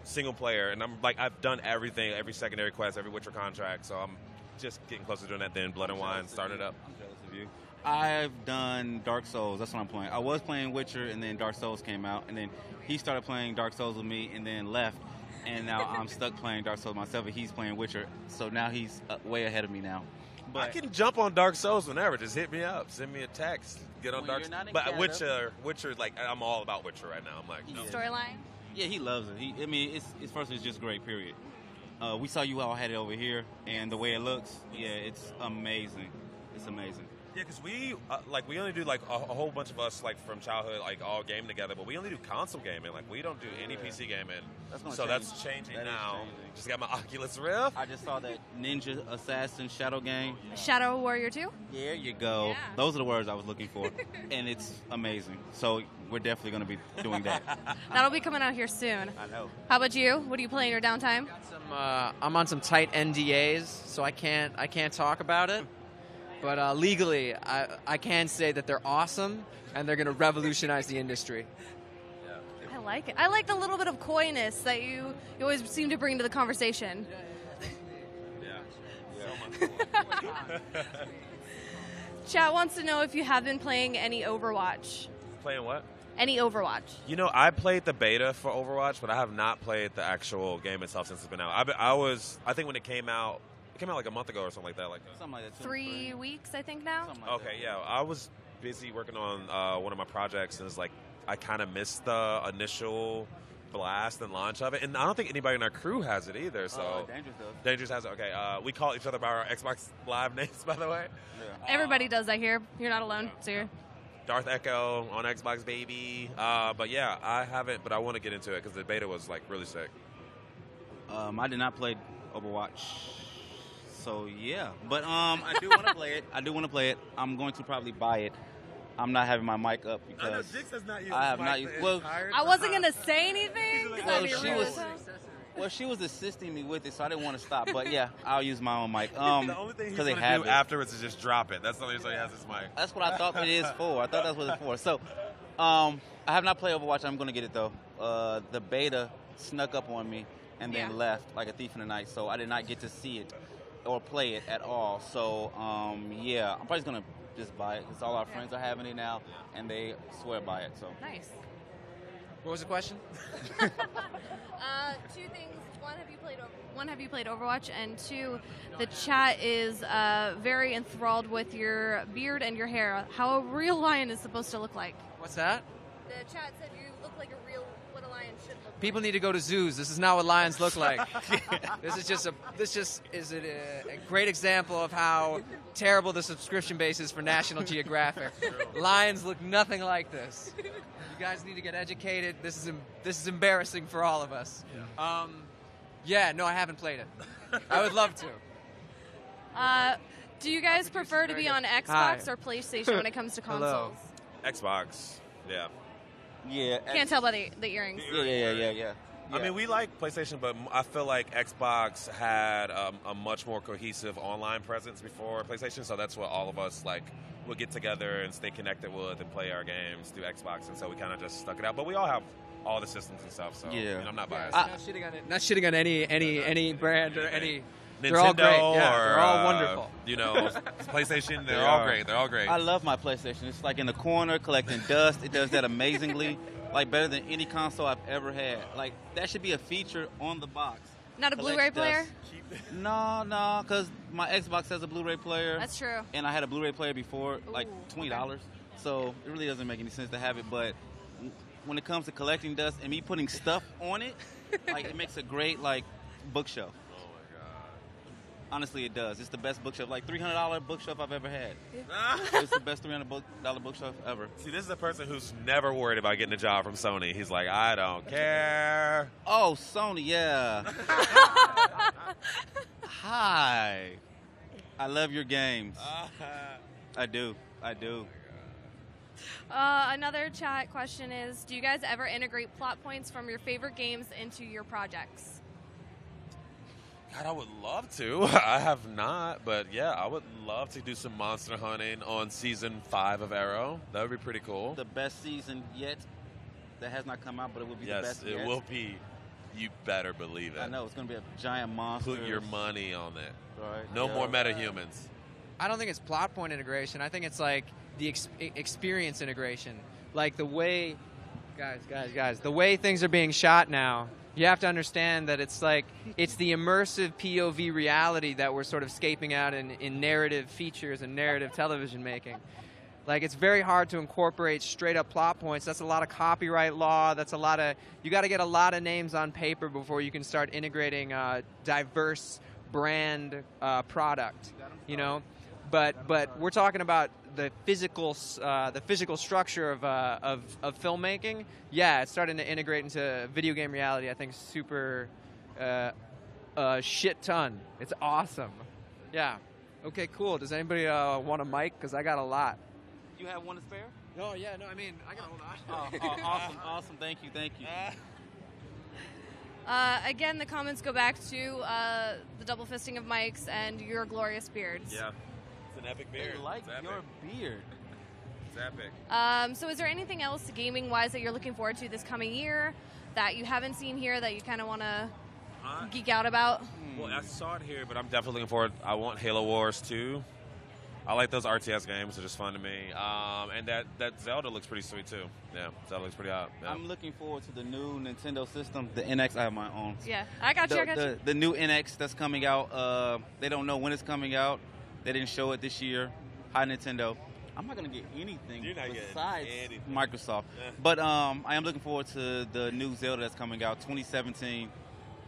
single player, and I've done everything, every secondary quest, every Witcher contract, so I'm just getting closer to doing that than Blood and Wine, starting it up. I'm jealous of you. I've done Dark Souls. That's what I'm playing. I was playing Witcher, and then Dark Souls came out, and then he started playing Dark Souls with me, and then left, and now I'm stuck playing Dark Souls myself, and he's playing Witcher, so now he's way ahead of me now. But I can jump on Dark Souls whenever. Just hit me up, send me a text, get on Dark Souls. But Witcher, like I'm all about Witcher right now. I'm like, no. Storyline? Yeah, he loves it. It's first, it's just great, period. We saw you all had it over here, and the way it looks, yeah, it's amazing. It's amazing. Yeah, because we only do like a whole bunch of us like from childhood like all game together, but we only do console gaming. Like we don't do any PC gaming. That's changing now. Just got my Oculus Rift. I just saw that Ninja Assassin Shadow game. Shadow Warrior 2? There you go. Yeah. Those are the words I was looking for, and it's amazing. So we're definitely going to be doing that. That'll be coming out here soon. I know. How about you? What do you play in your downtime? I'm on some tight NDAs, so I can't talk about it. But legally, I can say that they're awesome, and they're going to revolutionize the industry. I like it. I like the little bit of coyness that you always seem to bring to the conversation. Chat wants to know if you have been playing any Overwatch. Playing what? Any Overwatch. You know, I played the beta for Overwatch, but I have not played the actual game itself since it's been out. I think when it came out like a month ago or something like that. Something like that. 3 weeks, I think now. Okay, yeah. I was busy working on one of my projects, and it's like I kind of missed the initial blast and launch of it. And I don't think anybody in our crew has it either. So Dangerous does. Dangerous has it. Okay. We call each other by our Xbox Live names, by the way. Yeah. Everybody does that here. You're not alone. So you're... Darth Echo on Xbox, baby. But yeah, I haven't, but I want to get into it because the beta was like really sick. I did not play Overwatch. So yeah, but I do want to play it. I'm going to probably buy it. I'm not having my mic up because I have not used. Well, I wasn't gonna say anything. Well, she was assisting me with it, so I didn't want to stop. But yeah, I'll use my own mic. The only thing he's going to do afterwards is just drop it. That's the only reason he has his mic. That's what I thought it is for. I thought that's what it's for. So, I have not played Overwatch. I'm going to get it though. The beta snuck up on me and then left like a thief in the night. So I did not get to see it or play it at all. So yeah, I'm probably going to just buy it because all our friends are having it now and they swear by it. So nice. What was the question? 2 things. One, have you played Overwatch? And 2, the chat is very enthralled with your beard and your hair. How a real lion is supposed to look like. What's that? The chat said you look like what a lion should look like. People need to go to zoos. This is not what lions look like. This is a great example of how terrible the subscription base is for National Geographic. Lions look nothing like this. You guys need to get educated. This is embarrassing for all of us. No, I haven't played it. I would love to. Do you guys prefer to be on Xbox or PlayStation when it comes to consoles? Xbox, yeah. Yeah. Can't tell by the earrings. Yeah. I mean, we like PlayStation, but I feel like Xbox had a much more cohesive online presence before PlayStation, so that's what all of us would get together and stay connected with and play our games through Xbox, and so we kind of just stuck it out. But we all have all the systems and stuff, so I'm not biased. Not shitting on any brand or any. Nintendo, they're all great. Yeah, they're all wonderful. PlayStation, they're all great. They're all great. I love my PlayStation. It's like in the corner collecting dust. It does that amazingly, better than any console I've ever had. That should be a feature on the box. Not a Blu-ray player? No, because my Xbox has a Blu-ray player. That's true. And I had a Blu-ray player before, $20. Okay. So it really doesn't make any sense to have it. But when it comes to collecting dust and me putting stuff on it, it makes a great bookshelf. Honestly, it does. It's the best bookshelf, $300 bookshelf I've ever had. It's the best $300 bookshelf ever. See, this is a person who's never worried about getting a job from Sony. He's like, I don't care. Oh, Sony, yeah. Hi. I love your games. I do. Another chat question is, do you guys ever integrate plot points from your favorite games into your projects? God, I would love to. I have not, but yeah, I would love to do some monster hunting on Season 5 of Arrow. That would be pretty cool. The best season yet that has not come out, but it will be the best yet. Yes, it will be. You better believe it. I know it's going to be a giant monster. Put your money on it. Right. No more metahumans. I don't think it's plot point integration. I think it's like the experience integration. Like the way, guys, the way things are being shot now, you have to understand that it's like, it's the immersive POV reality that we're sort of scaping out in narrative features and narrative television making. Like, it's very hard to incorporate straight up plot points. That's a lot of copyright law. That's a lot of, you got to get a lot of names on paper before you can start integrating diverse brand product, you know? But we're talking about the physical structure of filmmaking. Yeah, it's starting to integrate into video game reality. I think super shit ton. It's awesome. Yeah. Okay, cool. Does anybody want a mic? Because I got a lot. You have one to spare? Oh yeah, no. I mean, I got Awesome. Thank you. Again, the comments go back to the double fisting of mics and your glorious beards. Yeah. It's an epic beard. I like your beard. It's epic. So is there anything else gaming-wise that you're looking forward to this coming year that you haven't seen here that you kind of want to geek out about? Well, I saw it here, but I'm definitely looking forward. I want Halo Wars 2. I like those RTS games. They're just fun to me. And that Zelda looks pretty sweet, too. Yeah, Zelda looks pretty hot. Yeah. I'm looking forward to the new Nintendo system, the NX. I have my own. Yeah, I got you. The new NX that's coming out, they don't know when it's coming out. They didn't show it this year. Hi, Nintendo. I'm not going to get anything besides Microsoft. Yeah. But I am looking forward to the new Zelda that's coming out, 2017.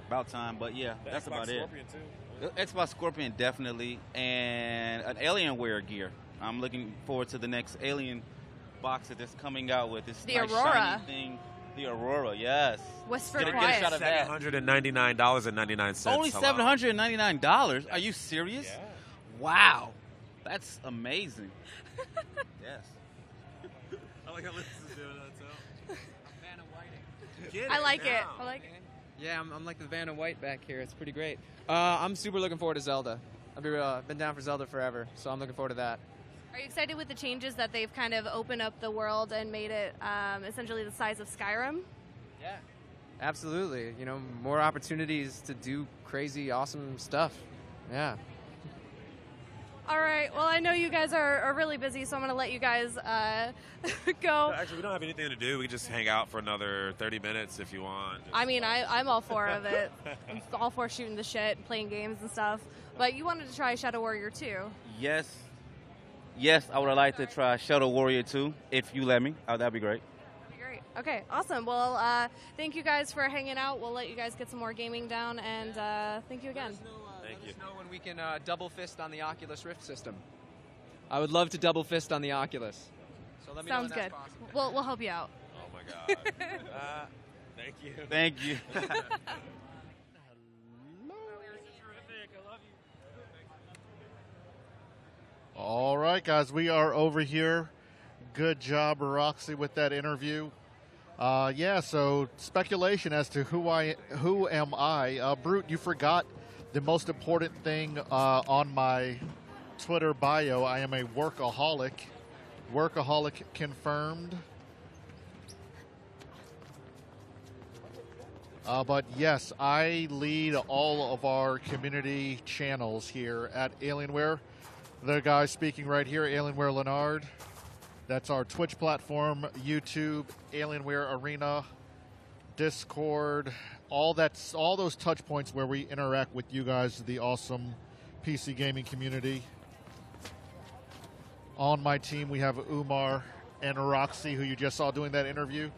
About time, but yeah, that's about Scorpion it. Too. Xbox Scorpion, definitely, and an Alienware gear. I'm looking forward to the next Alien box that it's coming out with. This the nice Aurora shiny thing. The Aurora, yes. Whisper Get a quiet. shot of that. $799.99. Only $799? Are you serious? Yeah. Wow, that's amazing. Yes. I like how Liz is doing that too. I like it. I like it. Yeah, I'm like the Vanna White back here. It's pretty great. I'm super looking forward to Zelda. I've been down for Zelda forever, so I'm looking forward to that. Are you excited with the changes that they've kind of opened up the world and made it essentially the size of Skyrim? Yeah. Absolutely. You know, more opportunities to do crazy, awesome stuff. Yeah. All right. Well, I know you guys are really busy, so I'm going to let you guys go. Actually, we don't have anything to do. We can just hang out for another 30 minutes if you want. I mean, I'm all for it. I'm all for shooting the shit and playing games and stuff. But you wanted to try Shadow Warrior 2. Yes. Yes, I would like to try Shadow Warrior 2, if you let me. That'd be great. Great. Okay, awesome. Well, thank you guys for hanging out. We'll let you guys get some more gaming down, and thank you again. Let us know when we can double fist on the Oculus Rift system. I would love to double fist on the Oculus. So let me Sounds know when good. That's possible. We'll help you out. Oh my God. Thank you. Thank you. All right, guys, we are over here. Good job, Roxy, with that interview. Yeah, so speculation as to who am I. Brute, you forgot the most important thing on my Twitter bio. I am a workaholic. Workaholic confirmed. But yes, I lead all of our community channels here at Alienware. The guy speaking right here, Alienware Leonard. That's our Twitch platform, YouTube, Alienware Arena, Discord, all those touch points where we interact with you guys, the awesome PC gaming community. On my team, we have Umar and Roxy, who you just saw doing that interview.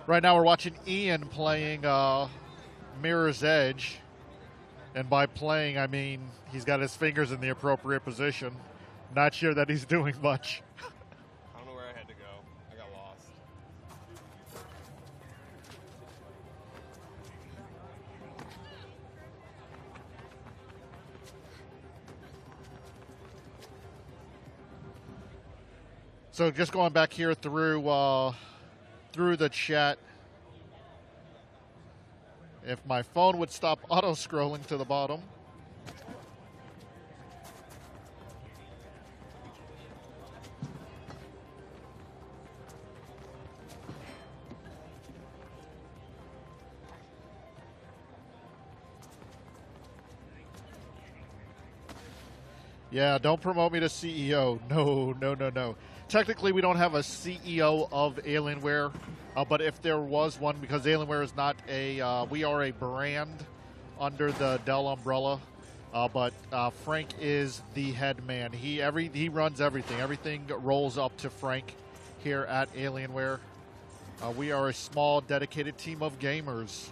Right now we're watching Ian playing Mirror's Edge. And by playing, I mean he's got his fingers in the appropriate position. Not sure that he's doing much. I don't know where I had to go. I got lost. So just going back here through the chat. If my phone would stop auto-scrolling to the bottom. Yeah, don't promote me to CEO. No. Technically, we don't have a CEO of Alienware, but if there was one, because Alienware is not we are a brand under the Dell umbrella, but Frank is the head man. He runs everything. Everything rolls up to Frank here at Alienware. We are a small, dedicated team of gamers,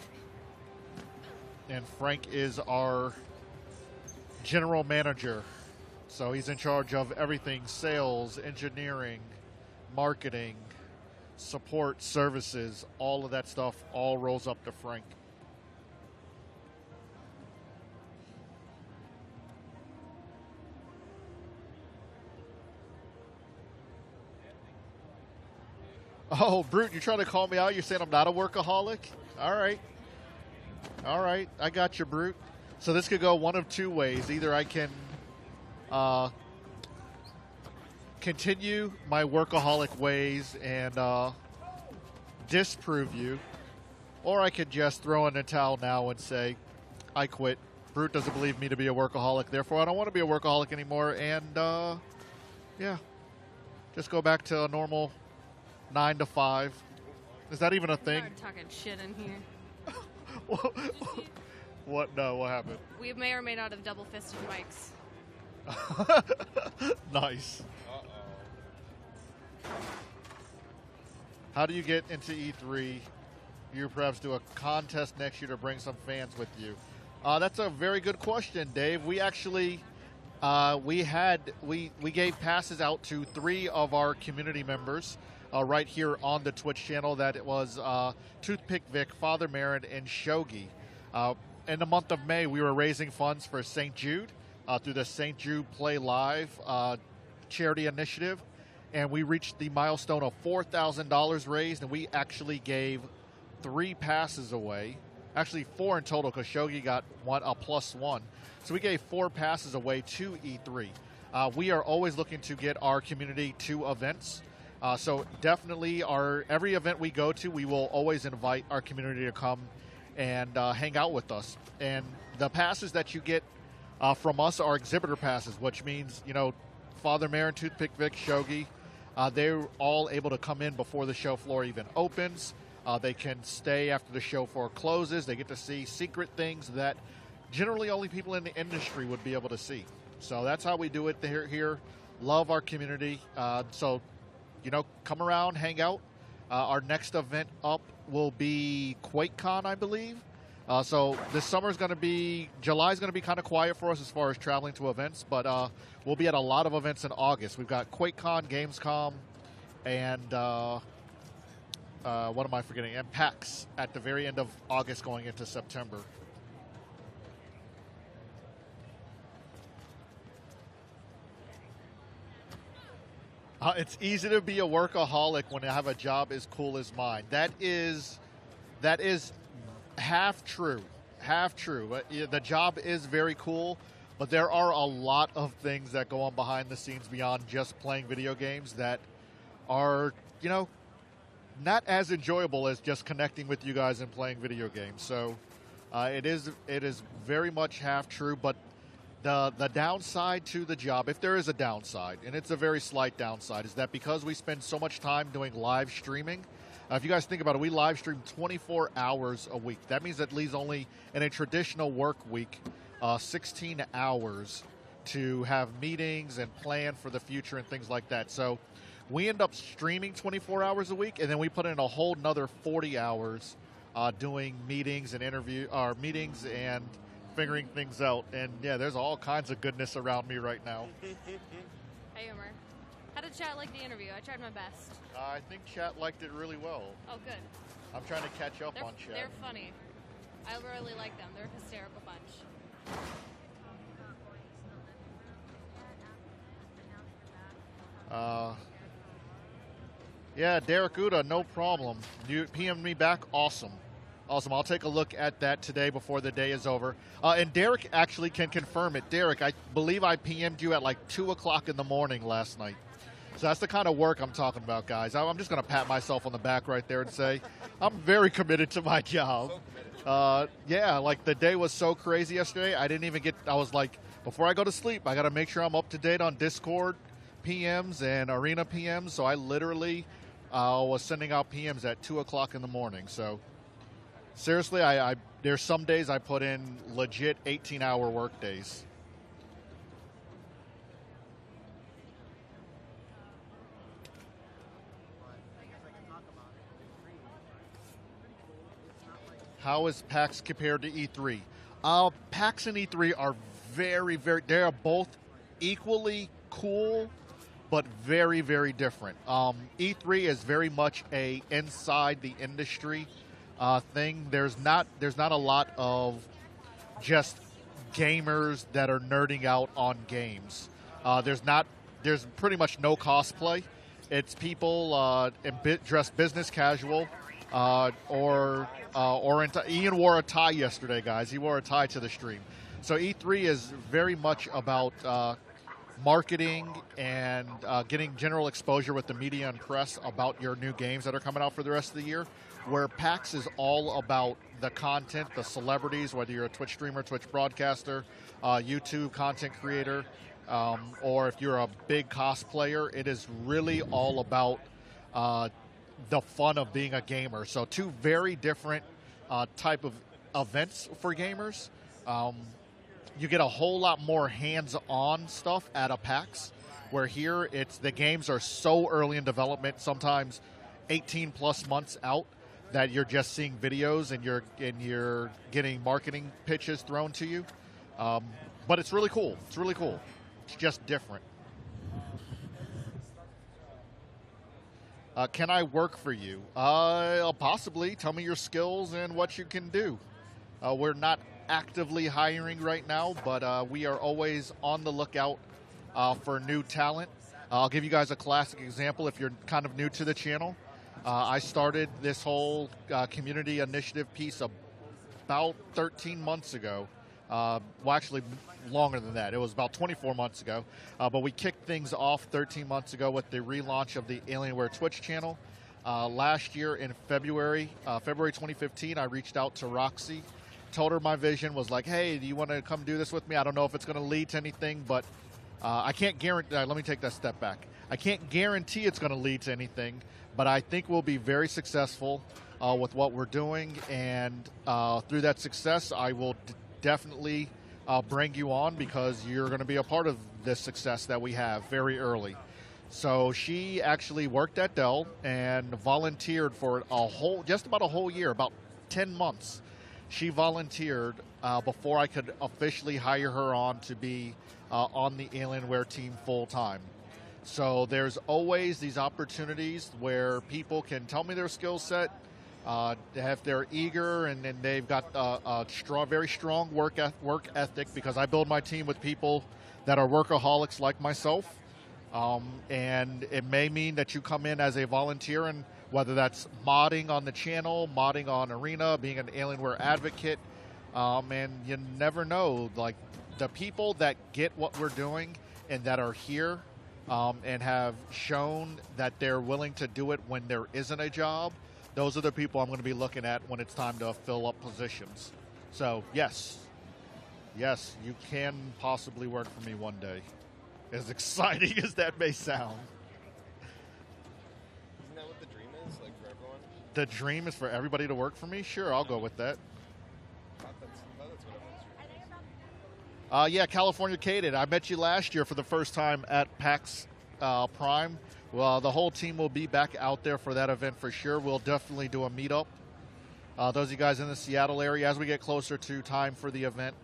and Frank is our general manager. So he's in charge of everything: sales, engineering, marketing, support, services, all of that stuff all rolls up to Frank. Oh, Brute, you're trying to call me out? You're saying I'm not a workaholic? All right, I got you, Brute. So this could go one of two ways. Either I can continue my workaholic ways and disprove you, or I could just throw in a towel now and say, I quit. Brute doesn't believe me to be a workaholic, therefore I don't want to be a workaholic anymore, and yeah, just go back to a normal 9 to 5. Is that even a thing? We're talking shit in here. What? No, what happened? We may or may not have double-fisted mics. Nice. How do you get into E3? You perhaps do a contest next year to bring some fans with you. That's a very good question, Dave. We actually we gave passes out to 3 of our community members right here on the Twitch channel. That it was Toothpick Vic, Father Marin, and Shogi. In the month of May, we were raising funds for St. Jude through the St. Jude Play Live charity initiative, and we reached the milestone of $4,000 raised, and we actually gave 3 passes away. Actually, 4 in total, because Shogi got a +1. So we gave 4 passes away to E3. We are always looking to get our community to events. So definitely every event we go to, we will always invite our community to come and hang out with us. And the passes that you get from us are exhibitor passes, which means, Father Marin, Toothpick Vic, Shogi, they're all able to come in before the show floor even opens. They can stay after the show floor closes. They get to see secret things that generally only people in the industry would be able to see. So that's how we do it here. Love our community. So, come around, hang out. Our next event up will be QuakeCon, I believe. So this summer's going to be, July's going to be kind of quiet for us as far as traveling to events, but we'll be at a lot of events in August. We've got QuakeCon, Gamescom, and what am I forgetting? And PAX at the very end of August going into September. It's easy to be a workaholic when I have a job as cool as mine. That is half true. The job is very cool, but there are a lot of things that go on behind the scenes beyond just playing video games that are, not as enjoyable as just connecting with you guys and playing video games. So it is very much half true, but the downside to the job, if there is a downside, and it's a very slight downside, is that because we spend so much time doing live streaming, if you guys think about it, we live stream 24 hours a week. That means that leaves only, in a traditional work week, 16 hours to have meetings and plan for the future and things like that. So we end up streaming 24 hours a week, and then we put in a whole nother 40 hours doing meetings and meetings and figuring things out. And yeah, there's all kinds of goodness around me right now. Hey, Omar. How did chat like the interview? I tried my best. I think chat liked it really well. Oh, good. I'm trying to catch up on chat. They're funny. I really like them. They're a hysterical bunch. Yeah, Derek Uda, no problem. You PM'd me back? Awesome. I'll take a look at that today before the day is over. And Derek actually can confirm it. Derek, I believe I PM'd you at like 2 o'clock in the morning last night. So that's the kind of work I'm talking about, guys. I'm just going to pat myself on the back right there and say I'm very committed to my job. Yeah, like the day was so crazy yesterday. I was like before I go to sleep, I got to make sure I'm up to date on Discord PMs and Arena PMs. So I literally was sending out PMs at 2 o'clock in the morning. So seriously, there's some days I put in legit 18-hour work days. How is PAX compared to E3? PAX and E3 are very, they are both equally cool, but very, very different. E3 is very much a inside the industry thing. There's not a lot of just gamers that are nerding out on games. There's pretty much no cosplay. It's people dressed business casual. Ian wore a tie yesterday, guys. He wore a tie to the stream. So E3 is very much about marketing and getting general exposure with the media and press about your new games that are coming out for the rest of the year, where PAX is all about the content, the celebrities, whether you're a Twitch streamer, Twitch broadcaster, YouTube content creator, or if you're a big cosplayer. It is really all about the fun of being a gamer. So two very different type of events for gamers. You get a whole lot more hands-on stuff at a PAX, where here the games are so early in development, sometimes 18 plus months out, that you're just seeing videos and you're getting marketing pitches thrown to you. But it's really cool. It's really cool. It's just different. Can I work for you? Possibly. Tell me your skills and what you can do. We're not actively hiring right now, but we are always on the lookout for new talent. I'll give you guys a classic example if you're kind of new to the channel. I started this whole community initiative piece about 13 months ago. Well, actually, longer than that. It was about 24 months ago. But we kicked things off 13 months ago with the relaunch of the Alienware Twitch channel. Last year in February 2015, I reached out to Roxy, told her my vision, was like, hey, do you want to come do this with me? I don't know if it's going to lead to anything, but I can't guarantee. Let me take that step back. I can't guarantee it's going to lead to anything, but I think we'll be very successful with what we're doing. And through that success, I will definitely bring you on, because you're going to be a part of this success that we have very early. So she actually worked at Dell and volunteered for just about a whole year, about 10 months. She volunteered before I could officially hire her on to be on the Alienware team full time. So there's always these opportunities where people can tell me their skill set, if they're eager and then they've got a very strong work ethic, because I build my team with people that are workaholics like myself. And it may mean that you come in as a volunteer, and whether that's modding on the channel, modding on Arena, being an Alienware advocate, and you never know, like the people that get what we're doing and that are here and have shown that they're willing to do it when there isn't a job, those are the people I'm going to be looking at when it's time to fill up positions. So, yes, you can possibly work for me one day. As exciting as that may sound. Isn't that what the dream is, like, for everyone? The dream is for everybody to work for me? Sure, I'll go with that. I thought that's what everyone's dream is. Yeah, California Cated. I met you last year for the first time at PAX Prime. Well, the whole team will be back out there for that event for sure. We'll definitely do a meetup. Those of you guys in the Seattle area, as we get closer to time for the event,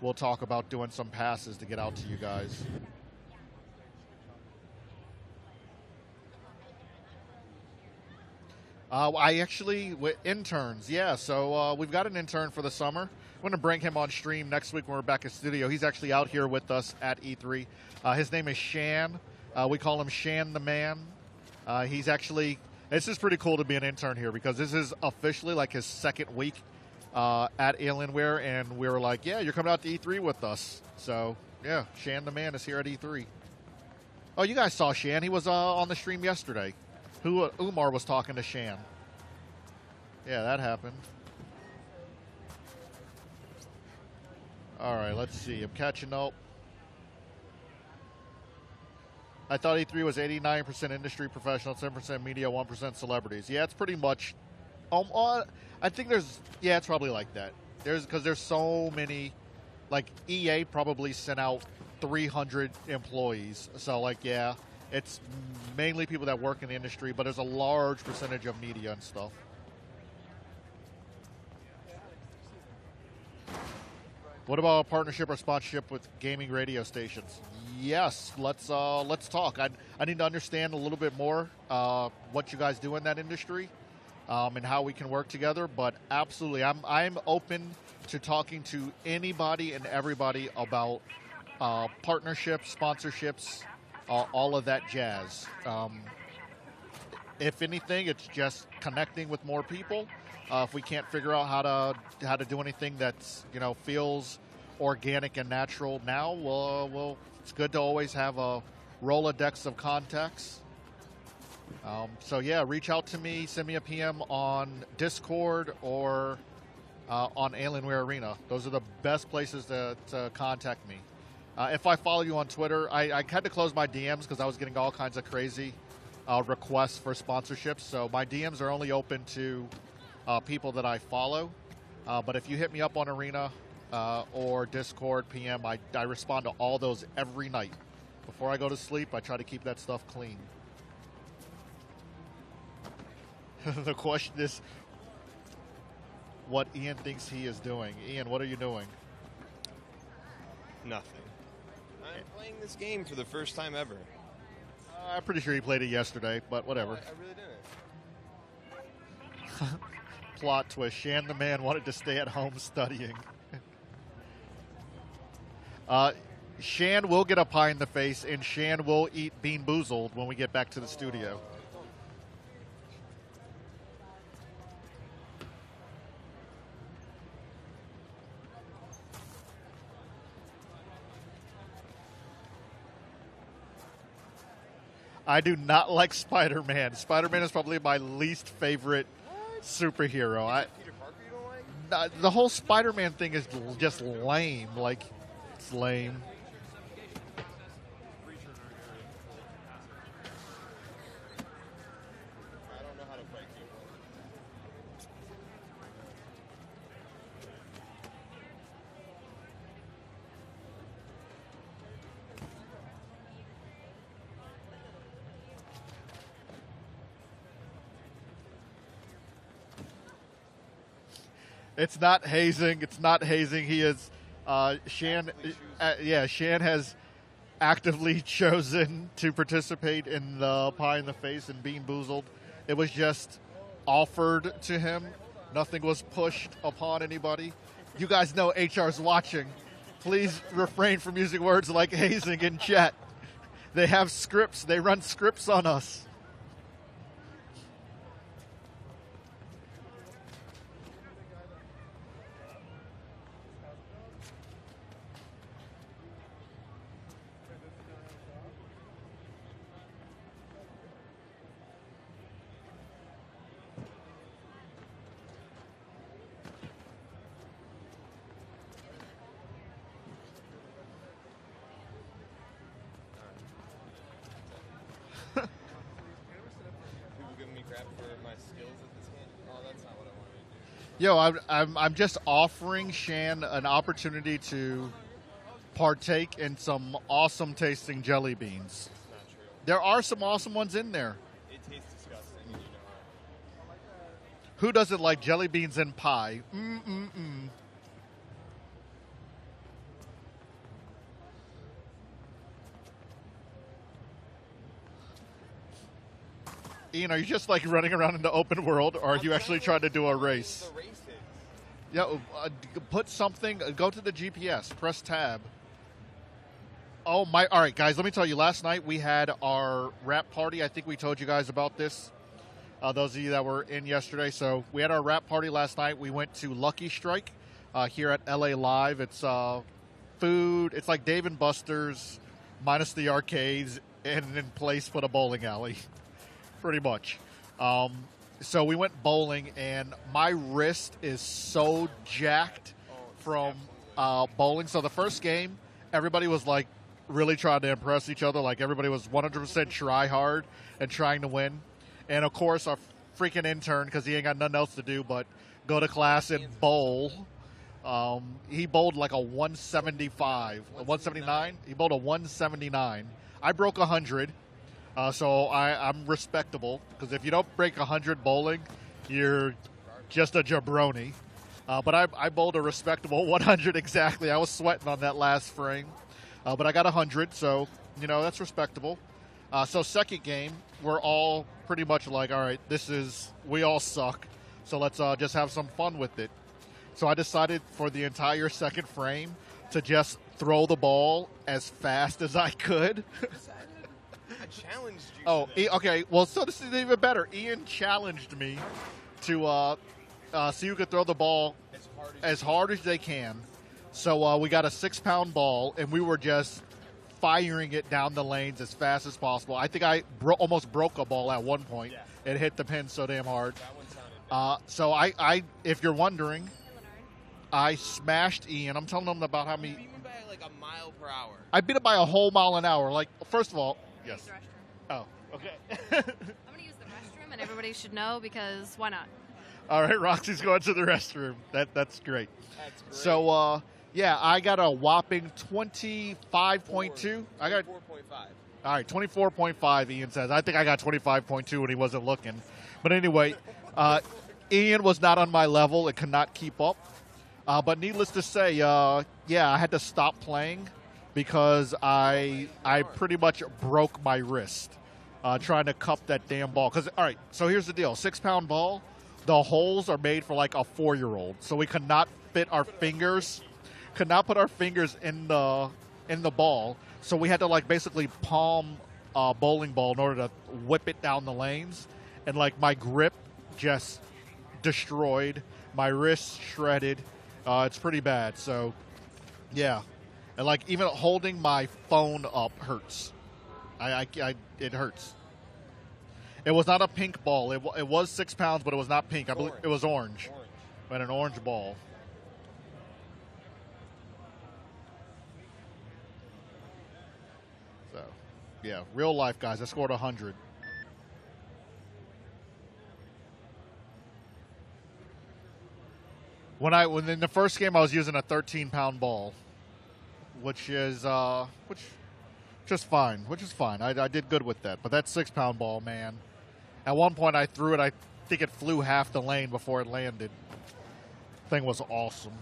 we'll talk about doing some passes to get out to you guys. Interns, yeah. So we've got an intern for the summer. I'm going to bring him on stream next week when we're back in studio. He's actually out here with us at E3. His name is Shan. We call him Shan the Man. This is pretty cool to be an intern here, because this is officially like his second week at Alienware, and we were like, yeah, you're coming out to E3 with us. So, yeah, Shan the Man is here at E3. Oh, you guys saw Shan. He was on the stream yesterday. Umar was talking to Shan. Yeah, that happened. All right, let's see. I'm catching up. I thought E3 was 89% industry professional, 10% media, 1% celebrities. Yeah, it's pretty much. I think it's probably like that. Because there's so many, like EA probably sent out 300 employees. So like, yeah, it's mainly people that work in the industry, but there's a large percentage of media and stuff. What about a partnership or sponsorship with gaming radio stations? Yes, let's talk. I need to understand a little bit more what you guys do in that industry and how we can work together. But absolutely, I'm open to talking to anybody and everybody about partnerships, sponsorships, all of that jazz. If anything, it's just connecting with more people. If we can't figure out how to do anything that's feels organic and natural now, well, it's good to always have a Rolodex of contacts. So yeah, reach out to me, send me a PM on Discord or on Alienware Arena. Those are the best places to contact me. If I follow you on Twitter, I had to close my DMs because I was getting all kinds of crazy requests for sponsorships. So my DMs are only open to people that I follow. But if you hit me up on Arena or Discord PM, I respond to all those every night. Before I go to sleep, I try to keep that stuff clean. The question is what Ian thinks he is doing. Ian, what are you doing? Nothing. I'm playing this game for the first time ever. I'm pretty sure he played it yesterday, but whatever. I really didn't. Plot twist. Shan the man wanted to stay at home studying. Shan will get a pie in the face, and Shan will eat Bean Boozled when we get back to the studio. I do not like Spider-Man. Spider-Man is probably my least favorite superhero. Peter Parker you don't like? The whole Spider-Man thing is just lame. Like, it's lame. I don't know how to play keyboard. It's not hazing. It's not hazing. He is, Shan. Shan has actively chosen to participate in the pie in the face and Bean Boozled. It was just offered to him. Nothing was pushed upon anybody. You guys know HR's watching. Please refrain from using words like hazing in chat. They have scripts. They run scripts on us. Yo, I'm just offering Shan an opportunity to partake in some awesome tasting jelly beans. Not true. There are some awesome ones in there. It tastes disgusting. You know. Who doesn't like jelly beans and pie? Ian, are you just like running around in the open world, or are you actually trying to do a race? The race is. Yeah, put something, go to the GPS, press tab. Oh my, all right, guys, let me tell you, last night we had our rap party. I think we told you guys about this, those of you that were in yesterday. So we had our rap party last night. We went to Lucky Strike here at LA Live. It's food, it's like Dave & Buster's minus the arcades and in place put a bowling alley. Pretty much. So we went bowling, and my wrist is so jacked from bowling. So the first game, everybody was like really tried to impress each other. Like, everybody was 100% try hard and trying to win. And, of course, our freaking intern, because he ain't got nothing else to do but go to class and bowl. He bowled like a 175, a 179. He bowled a 179. I broke 100, so I'm respectable, because if you don't break 100 bowling, you're just a jabroni. But I bowled a respectable 100 exactly. I was sweating on that last frame, but I got 100, so, that's respectable. So second game, we're all pretty much like, all right, we all suck, so let's just have some fun with it. So I decided for the entire second frame to just throw the ball as fast as I could. I challenged you. Oh, okay. Well, so this is even better. Ian challenged me to see who could throw the ball as hard as they can. So we got a 6-pound ball, and we were just firing it down the lanes as fast as possible. I think I almost broke a ball at one point. Yeah. It hit the pin so damn hard. So I, if you're wondering, I smashed Ian. I'm telling him about how many. You beat me by like a mile per hour. I beat it by a whole mile an hour. Like, first of all, yes. Oh, okay. I'm going to use the restroom, and everybody should know, because why not? All right, Roxy's going to the restroom. That's great. That's great. So, yeah, I got a whopping 25.2. I got 24.5. All right, 24.5, Ian says. I think I got 25.2 when he wasn't looking. But anyway, Ian was not on my level. It could not keep up. But needless to say, yeah, I had to stop playing because I pretty much broke my wrist trying to cup that damn ball. Because, all right, so here's the deal. 6-pound ball, the holes are made for like a 4-year-old. So we could not fit our fingers, could not put our fingers in the ball. So we had to like basically palm a bowling ball in order to whip it down the lanes. And like my grip just destroyed, my wrist shredded. It's pretty bad. So, yeah. And like even holding my phone up hurts. It hurts. It was not a pink ball. It was 6 pounds, but it was not pink. I believe it was orange. But an orange ball. So, yeah, real life, guys. I scored 100. When in the first game I was using a 13-pound ball, which is fine. I did good with that. But that 6-pound ball, man. At one point I threw it. I think it flew half the lane before it landed. Thing was awesome.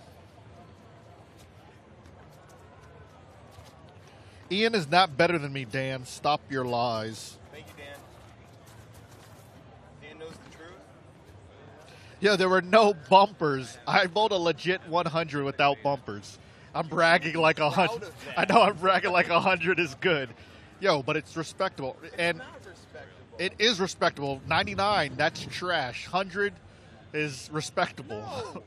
Ian is not better than me, Dan. Stop your lies. Thank you, Dan. Dan knows the truth. Yeah, there were no bumpers. I bowled a legit 100 without bumpers. I'm bragging like 100. I know I'm bragging like 100 is good. Yo, but it's respectable. And it is respectable. 99, that's trash. 100 is respectable. No,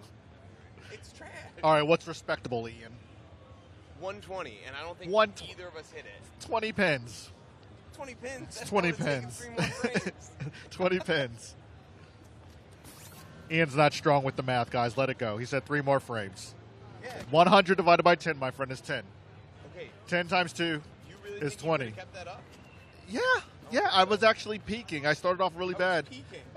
it's trash. All right, what's respectable, Ian? 120, and I don't think either of us hit it. 20 pins. 20 pins? That's 20 pins. 20 pins. Ian's not strong with the math, guys. Let it go. He said 3 more frames. Yeah. 100 divided by 10, my friend, is 10. Okay. 10 times 2 really is 20. You kept that up? Yeah, I was actually peaking. I started off really bad.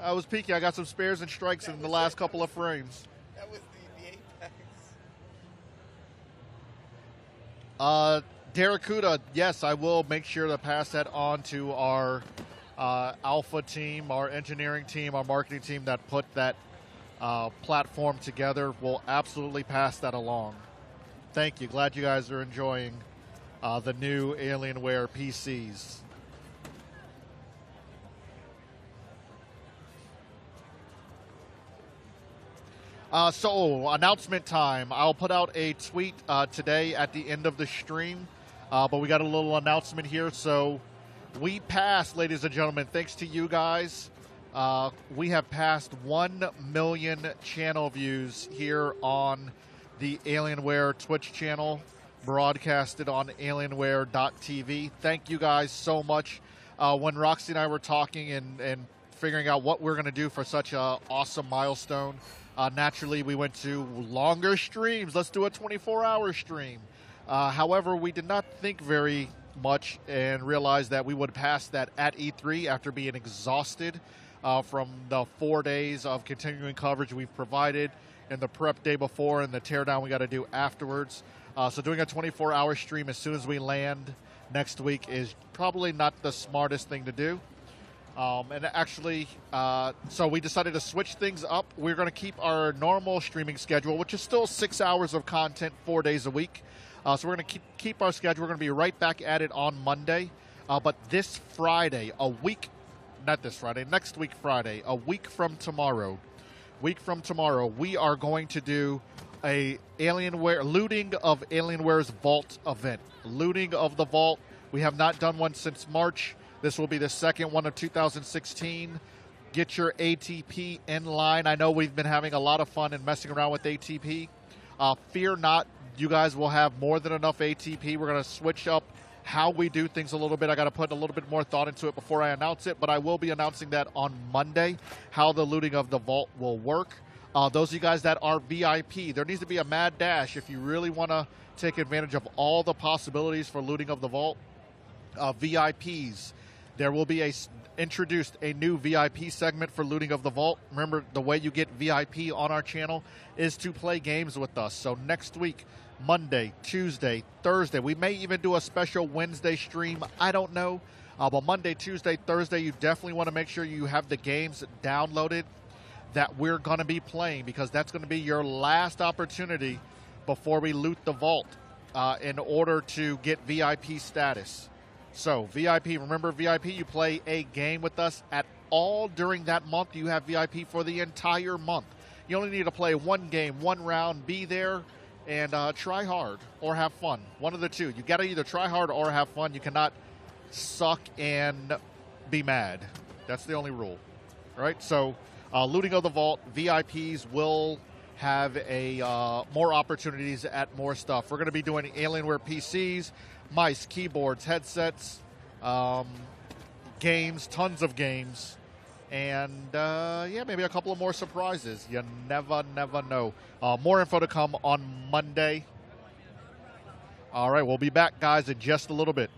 I was peaking. I got some spares and strikes in the last couple of frames. That was the apex. Derek Kuda, yes, I will make sure to pass that on to our alpha team, our engineering team, our marketing team that put that platform together. We'll absolutely pass that along. Thank you. Glad you guys are enjoying the new Alienware PCs. So, announcement time. I'll put out a tweet today at the end of the stream, but we got a little announcement here. So, we passed, ladies and gentlemen, thanks to you guys, we have passed 1 million channel views here on the Alienware Twitch channel, broadcasted on Alienware.tv. Thank you guys so much. When Roxy and I were talking and figuring out what we're going to do for such an awesome milestone, naturally, we went to longer streams. Let's do a 24-hour stream. However, we did not think very much and realized that we would pass that at E3 after being exhausted from the 4 days of continuing coverage we've provided and the prep day before and the teardown we got to do afterwards. So doing a 24-hour stream as soon as we land next week is probably not the smartest thing to do. And actually, so we decided to switch things up. We're going to keep our normal streaming schedule, which is still 6 hours of content 4 days a week. So we're going to keep our schedule. We're going to be right back at it on Monday. But this Friday, next week Friday, a week from tomorrow, we are going to do a looting of Alienware's Vault event. Looting of the Vault. We have not done one since March. This will be the second one of 2016. Get your ATP in line. I know we've been having a lot of fun and messing around with ATP. Fear not, you guys will have more than enough ATP. We're going to switch up how we do things a little bit. I got to put a little bit more thought into it before I announce it, but I will be announcing that on Monday, how the looting of the vault will work. Those of you guys that are VIP, there needs to be a mad dash if you really want to take advantage of all the possibilities for looting of the vault. VIPs, there will be introduced a new VIP segment for looting of the vault. Remember, the way you get VIP on our channel is to play games with us. So next week, Monday, Tuesday, Thursday, we may even do a special Wednesday stream. I don't know. But Monday, Tuesday, Thursday, you definitely want to make sure you have the games downloaded that we're going to be playing, because that's going to be your last opportunity before we loot the vault in order to get VIP status. So VIP, remember VIP, you play a game with us at all during that month. You have VIP for the entire month. You only need to play one game, one round, be there, and try hard or have fun. One of the two. You got to either try hard or have fun. You cannot suck and be mad. That's the only rule. All right? So looting of the vault, VIPs will have more opportunities at more stuff. We're going to be doing Alienware PCs, mice, keyboards, headsets, games, tons of games, and maybe a couple of more surprises. You never know. More info to come on Monday. All right, we'll be back, guys, in just a little bit.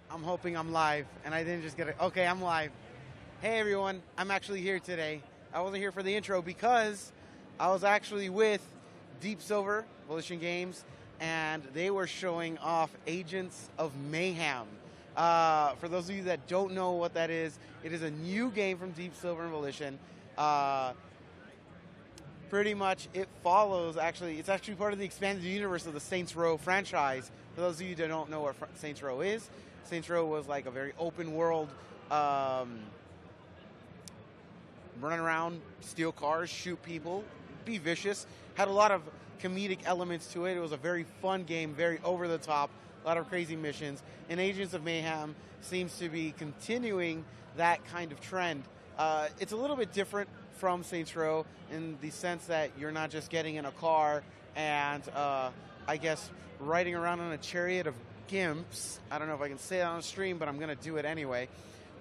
I'm hoping I'm live, and I didn't just get it. Okay, I'm live. Hey, everyone. I'm actually here today. I wasn't here for the intro because I was actually with Deep Silver, Volition Games, and they were showing off Agents of Mayhem. For those of you that don't know what that is, it is a new game from Deep Silver and Volition. Pretty much it follows, it's actually part of the expanded universe of the Saints Row franchise. For those of you that don't know what Saints Row is, Saints Row was like a very open world, run around, steal cars, shoot people, be vicious. Had a lot of comedic elements to it. It was a very fun game, very over the top, a lot of crazy missions. And Agents of Mayhem seems to be continuing that kind of trend. It's a little bit different from Saints Row in the sense that you're not just getting in a car and, I guess, riding around on a chariot of gimps. I don't know if I can say that on stream, but I'm going to do it anyway.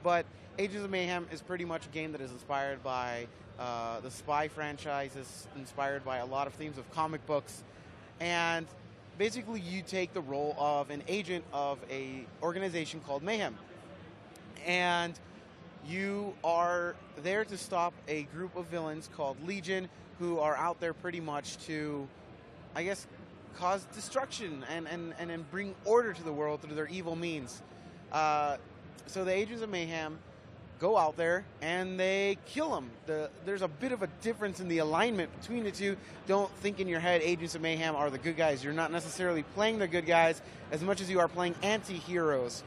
but Agents of Mayhem is pretty much a game that is inspired by the Spy franchise, is inspired by a lot of themes of comic books, and basically you take the role of an agent of a organization called Mayhem, and you are there to stop a group of villains called Legion who are out there pretty much to, I guess, cause destruction and bring order to the world through their evil means. So the Agents of Mayhem go out there and they kill them. There's a bit of a difference in the alignment between the two. Don't think in your head Agents of Mayhem are the good guys. You're not necessarily playing the good guys as much as you are playing anti-heroes.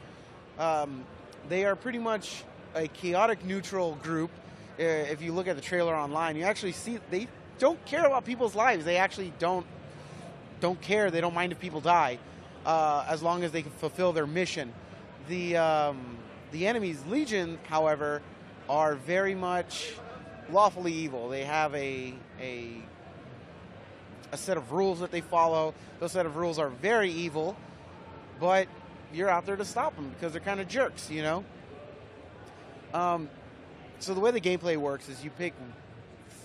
They are pretty much a chaotic neutral group. If you look at the trailer online, you actually see they don't care about people's lives. They actually don't care. They don't mind if people die, as long as they can fulfill their mission. The enemies, Legion, however, are very much lawfully evil. They have a set of rules that they follow. Those set of rules are very evil, but you're out there to stop them because they're kind of jerks, you know? So the way the gameplay works is you pick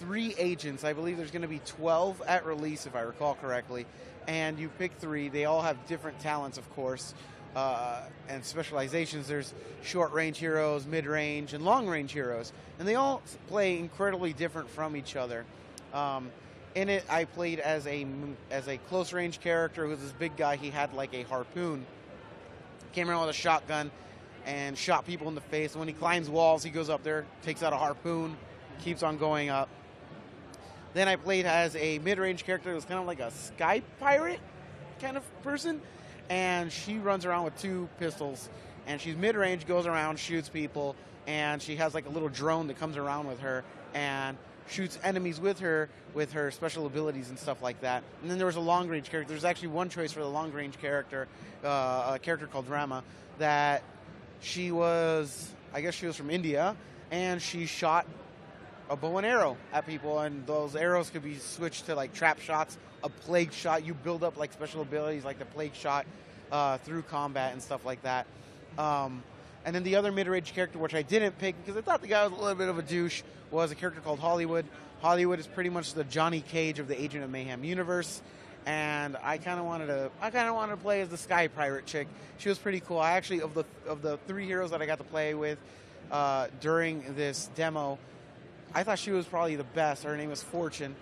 3 agents. I believe there's going to be 12 at release, if I recall correctly. And you pick 3. They all have different talents, of course, and specializations. There's short-range heroes, mid-range, and long-range heroes. And they all play incredibly different from each other. In it, I played as a close-range character who was this big guy. He had like a harpoon. Came around with a shotgun and shot people in the face. And when he climbs walls, he goes up there, takes out a harpoon, keeps on going up. Then I played as a mid-range character who was kind of like a sky pirate kind of person. And she runs around with 2 pistols. And she's mid-range, goes around, shoots people. And she has like a little drone that comes around with her and shoots enemies with her special abilities and stuff like that. And then there was a long-range character. There's actually one choice for the long-range character, a character called Rama, that she was from India, and she shot a bow and arrow at people, and those arrows could be switched to like trap shots, a plague shot. You build up like special abilities like the plague shot through combat and stuff like that. And then the other mid-range character, which I didn't pick because I thought the guy was a little bit of a douche, was a character called Hollywood. Hollywood is pretty much the Johnny Cage of the Agent of Mayhem universe, and I kind of wanted to play as the Sky Pirate chick. She was pretty cool. I actually, of the 3 heroes that I got to play with during this demo, I thought she was probably the best. Her name was Fortune.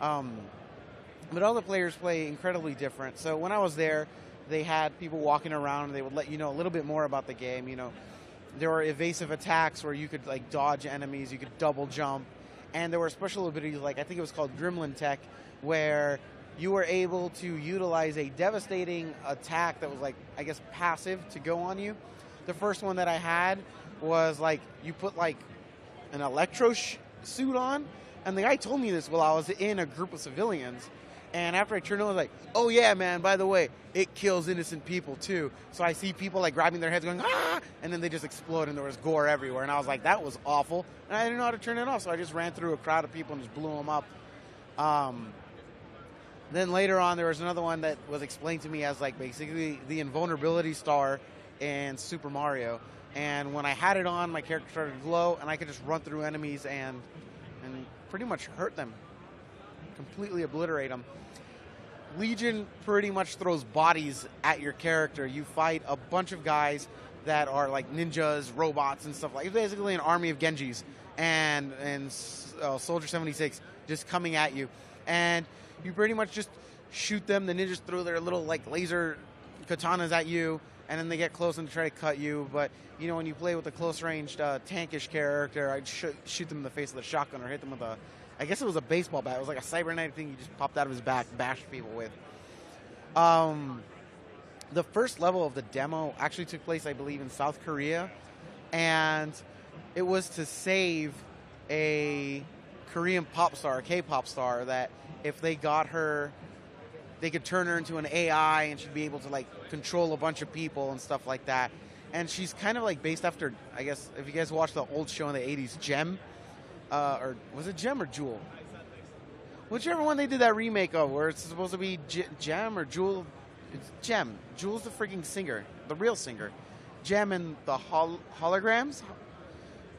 But all the players play incredibly different. So when I was there, they had people walking around, and they would let you know a little bit more about the game. You know, there were evasive attacks where you could like dodge enemies, you could double jump, and there were special abilities like I think it was called Gremlin Tech, where you were able to utilize a devastating attack that was like I guess passive to go on you. The first one that I had was like you put like an electro suit on, and the guy told me this while I was in a group of civilians. And after I turned on, I was like, oh, yeah, man, by the way, it kills innocent people, too. So I see people, like, grabbing their heads going, ah! And then they just explode, and there was gore everywhere. And I was like, that was awful. And I didn't know how to turn it off, so I just ran through a crowd of people and just blew them up. Then later on, there was another one that was explained to me as, like, basically the invulnerability star in Super Mario. And when I had it on, my character started to glow, and I could just run through enemies and pretty much hurt them. Completely obliterate them. Legion pretty much throws bodies at your character. You fight a bunch of guys that are like ninjas, robots, and stuff like. It's basically an army of Genjis and Soldier 76 just coming at you, and you pretty much just shoot them. The ninjas throw their little like laser katanas at you, and then they get close and try to cut you. But you know, when you play with a close-ranged tankish character, I'd shoot them in the face with a shotgun or hit them with a. I guess it was a baseball bat. It was like a cybernetic thing you just popped out of his back, bashed people with. The first level of the demo actually took place, I believe, in South Korea. And it was to save a Korean pop star, a K-pop star, that if they got her, they could turn her into an AI and she'd be able to, like, control a bunch of people and stuff like that. And she's kind of, like, based after, I guess, if you guys watched the old show in the 80s, Gem. Or was it Gem or Jewel? Whichever one they did that remake of, where it's supposed to be Gem or Jewel. It's Gem. Jewel's the freaking singer, the real singer. Gem and the holograms.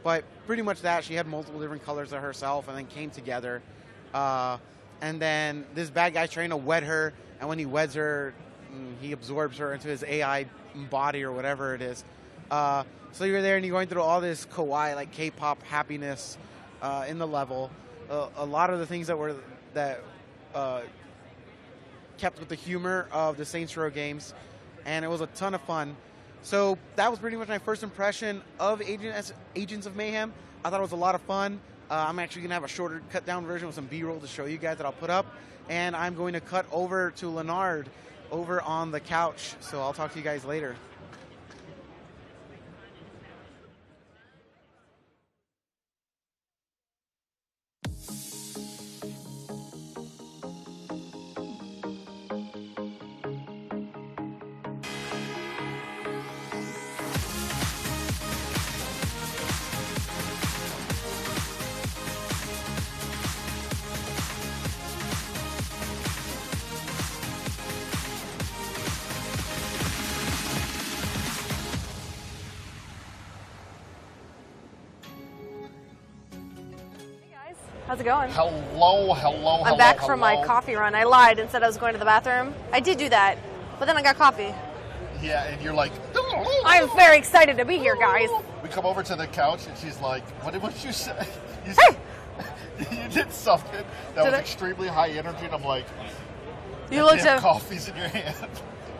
But pretty much that. She had multiple different colors of herself and then came together. And then this bad guy's trying to wed her, and when he weds her, he absorbs her into his AI body or whatever it is. So you're there and you're going through all this kawaii, like K-pop happiness in the level. A lot of the things that kept with the humor of the Saints Row games, and it was a ton of fun. So that was pretty much my first impression of Agents of Mayhem. I thought it was a lot of fun. I'm actually going to have a shorter cut-down version with some B-roll to show you guys that I'll put up. And I'm going to cut over to Leonard over on the couch. So I'll talk to you guys later. How's it going? Hello. I'm back from my coffee run. I lied and said I was going to the bathroom. I did do that, but then I got coffee. Yeah, and you're like, I'm very excited to be here, guys. We come over to the couch, and she's like, what did you say? Hey! You did something that was extremely high energy, and I'm like, you looked at coffee's in your hand.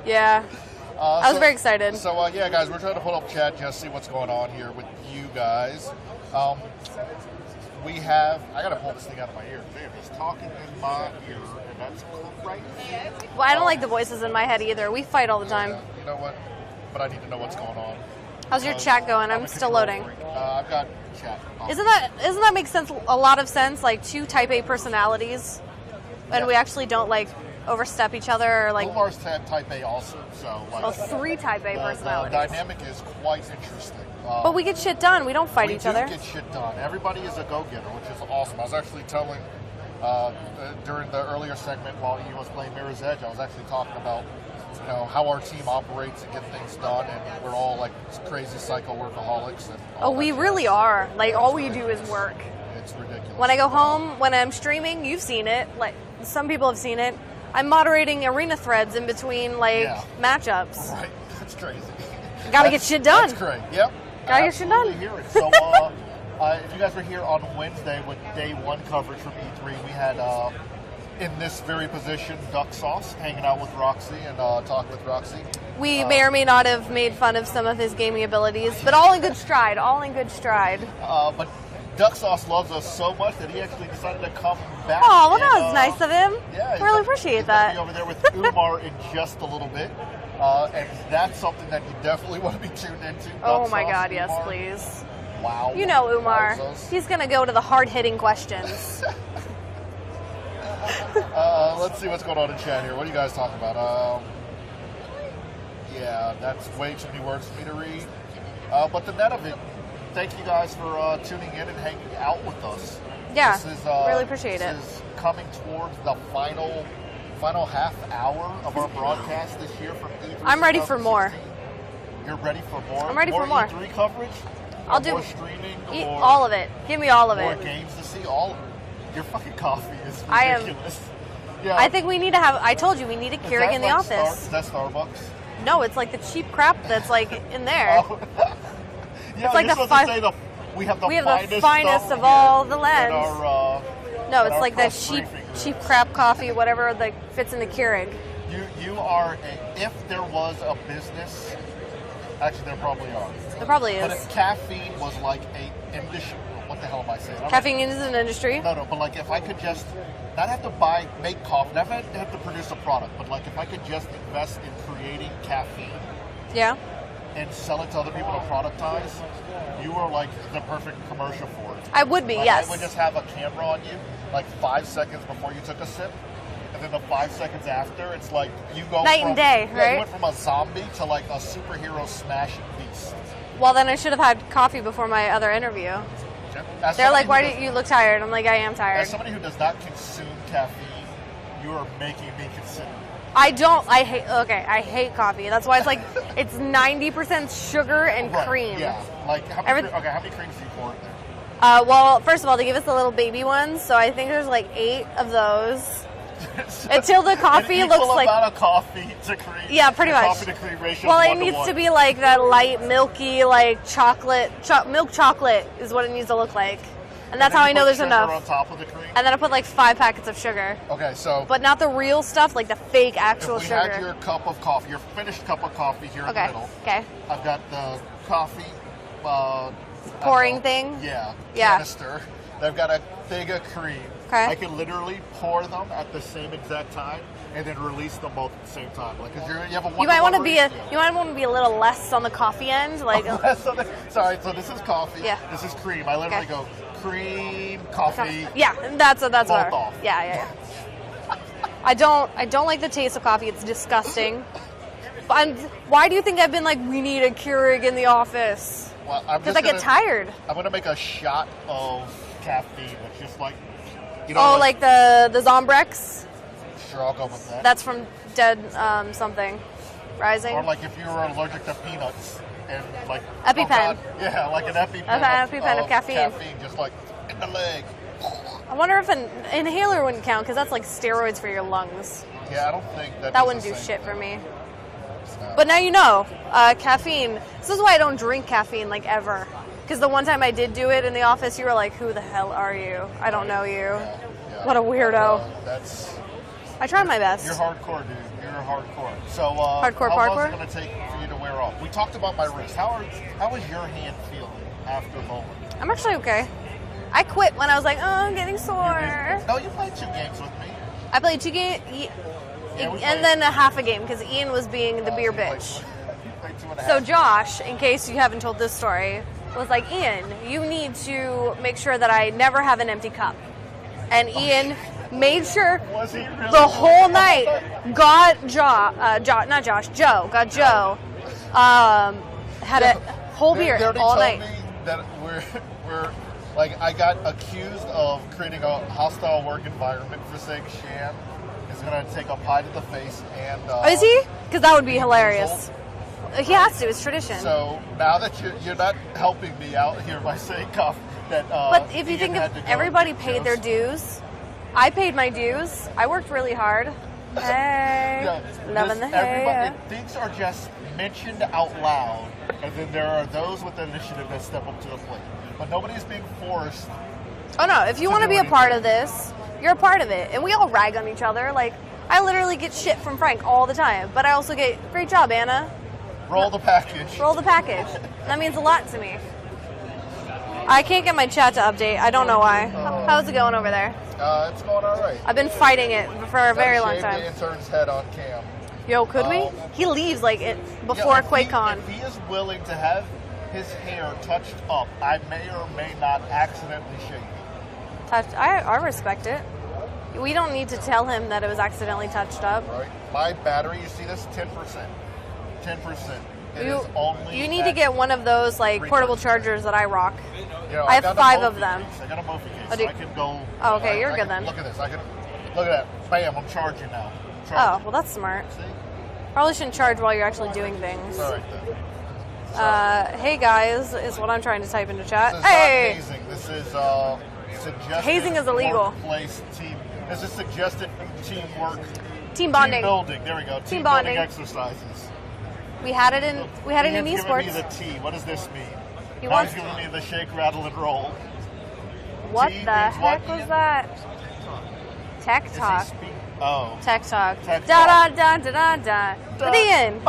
Yeah. I was very excited. So, yeah, guys, we're trying to pull up chat just to see what's going on here with you guys. I gotta pull this thing out of my ear. Damn, he's talking in my ear, and that's crazy. Well, I don't like the voices in my head either. We fight all the time. Yeah, you know what? But I need to know what's going on. How's your chat going? I'm still loading. I've got chat. Doesn't that make sense? A lot of sense? Like two Type A personalities, and we actually don't like overstep each other. Or, like Umar's Type A also, so like. Three Type A personalities. The dynamic is quite interesting. But we get shit done. We don't fight each other. We do get shit done. Everybody is a go-getter, which is awesome. I was actually telling during the earlier segment while Ian was playing Mirror's Edge, I was actually talking about how our team operates and get things done, and we're all like crazy psycho workaholics. And we really are. Like all we do is work. It's ridiculous. When I go home, when I'm streaming, you've seen it. Like some people have seen it. I'm moderating arena threads in between matchups. Right, that's crazy. Gotta get shit done. That's great. Yep. Gotta get shit done. So, if you guys were here on Wednesday with day one coverage from E3, we had in this very position Duck Sauce hanging out with Roxy and talking with Roxy. We may or may not have made fun of some of his gaming abilities, but all in good stride. All in good stride. But Duck Sauce loves us so much that he actually decided to come back. Oh, well, that was nice of him. Yeah, I really appreciate that. He's going to be over there with Umar in just a little bit. And that's something that you definitely want to be tuned into. Oh my God, yes, please. Wow. You know Umar. He's going to go to the hard-hitting questions. Let's see what's going on in chat here. What are you guys talking about? Yeah, that's way too many words for me to read. But the net of it, thank you guys for tuning in and hanging out with us. Yeah, this is, really appreciate it. This is coming towards the final half hour of our broadcast this year from E3. I'm ready for more. You're ready for more? I'm ready for more. E3 coverage? I'll do more streaming? all of it. Give me all of it. More games to see? All of it. Your fucking coffee is ridiculous. I am. Yeah. I think we need to have. I told you we need a Keurig in the office. Is that Starbucks? No, it's like the cheap crap that's like in there. Yeah, it's like we have the finest of all the lens. No, it's like that cheap crap coffee, whatever that fits in the Keurig. You are if there was a business, actually there probably are. There probably is. But if caffeine was like a industry, what the hell am I saying? Caffeine is an industry. No, but like if I could just not have to make coffee, not have to produce a product, but like if I could just invest in creating caffeine. Yeah. And sell it to other people to productize, you are like the perfect commercial for it. I would be, yes. I would just have a camera on you, like 5 seconds before you took a sip, and then the 5 seconds after, it's like you go night and day, right? You went from a zombie to like a superhero smashing beast. Well, then I should have had coffee before my other interview. They're like, why do you look tired? I'm like, I am tired. As somebody who does not consume caffeine, you are making me consider. I hate coffee. That's why it's like, it's 90% sugar and cream. Yeah. Like, how many creams do you pour in there? Well, first of all, they give us the little baby ones, so I think there's like 8 of those. Until the coffee looks like amount of coffee to cream. Yeah, pretty much. Coffee to cream ratio. Well, it needs to be like that light, milky, like chocolate, milk chocolate is what it needs to look like, and that's how I know there's enough. On top of the cream. And then I put like 5 packets of sugar. Okay, so. But not the real stuff, like the fake actual sugar. If we had your cup of coffee, your finished cup of coffee here in the middle. Okay. I've got the coffee. Pouring thing. Yeah. Yeah. Canister. I've got a thing of cream. Okay. I can literally pour them at the same exact time and then release them both at the same time. Like, cause you have a 1-to-1 You might want to be ratio. a little less on the coffee end, like. Sorry, so this is coffee. Yeah. This is cream. I literally go cream, coffee. Yeah, that's what. off. Yeah. I don't like the taste of coffee. It's disgusting. And why do you think I've been like, we need a Keurig in the office? Well, because I get tired. I'm gonna make a shot of caffeine. It's just like, like the Zombrex. Sure, I'll go with that. That's from Dead something Rising. Or like if you were allergic to peanuts and like EpiPen. Yeah, like an EpiPen. EpiPen of caffeine. Just like in the leg. I wonder if an inhaler wouldn't count because that's like steroids for your lungs. Yeah, I don't think that wouldn't do shit for me. But now you know, caffeine. This is why I don't drink caffeine like ever. Because the one time I did do it in the office, you were like, "Who the hell are you? I don't know you. Yeah. What a weirdo." I tried my best. You're hardcore, dude. You're hardcore. So hardcore how parkour? long is it going to take for you to wear off? We talked about my wrist. How is your hand feeling after bowling? I'm actually okay. I quit when I was like, "Oh, I'm getting sore." No, you played 2 games with me. I played 2 games, and then a half a game because Ian was being the beer bitch. So Josh, in case you haven't told this story, was like, "Ian, you need to make sure that I never have an empty cup." And Ian made sure the whole night got Joe, got Joe, had a whole beer all night. Me that we're like, I got accused of creating a hostile work environment for saying Shan is going to take a pie to the face and. Is he? Because that would be hilarious. He has to. It's tradition. So now that you're not helping me out here by saying that. But if you think of everybody paid their dues, I paid my dues. I worked really hard. Hey, loving the hay. Things are just mentioned out loud, and then there are those with the initiative that step up to the plate. But nobody's being forced. Oh no! If you want to be a part of this, you're a part of it, and we all rag on each other. Like, I literally get shit from Frank all the time, but I also get great job, Anna. Roll the package. Roll the package. That means a lot to me. I can't get my chat to update. I don't know why. How's it going over there? It's going all right. I've been fighting it for a very long time. The intern's head on cam. Yo, could we? He leaves like it before QuakeCon. If he is willing to have his hair touched up, I may or may not accidentally shave it. I respect it. We don't need to tell him that it was accidentally touched up. Right. My battery, you see this? 10%. 10%. You need to get one of those like portable chargers that I rock. I have 5 of them. I got a Mophie case. Oh, I can go. Oh, okay, you're good then. Look at this. Look at that. Bam! I'm charging now. Oh, well, that's smart. See? Probably shouldn't charge while you're actually doing things. All right then. Hey guys, is what I'm trying to type into chat. This is hey. Not hazing. This is suggested. Hazing is illegal. Workplace team. This is suggested teamwork. Team bonding. Team building. There we go. Team bonding exercises. We had it in esports. Giving me the T. What does this mean? He's giving me the shake, rattle, and roll. What T the heck was that? Tech Talk. Oh. Tech Talk. Da da da da da da. Ian.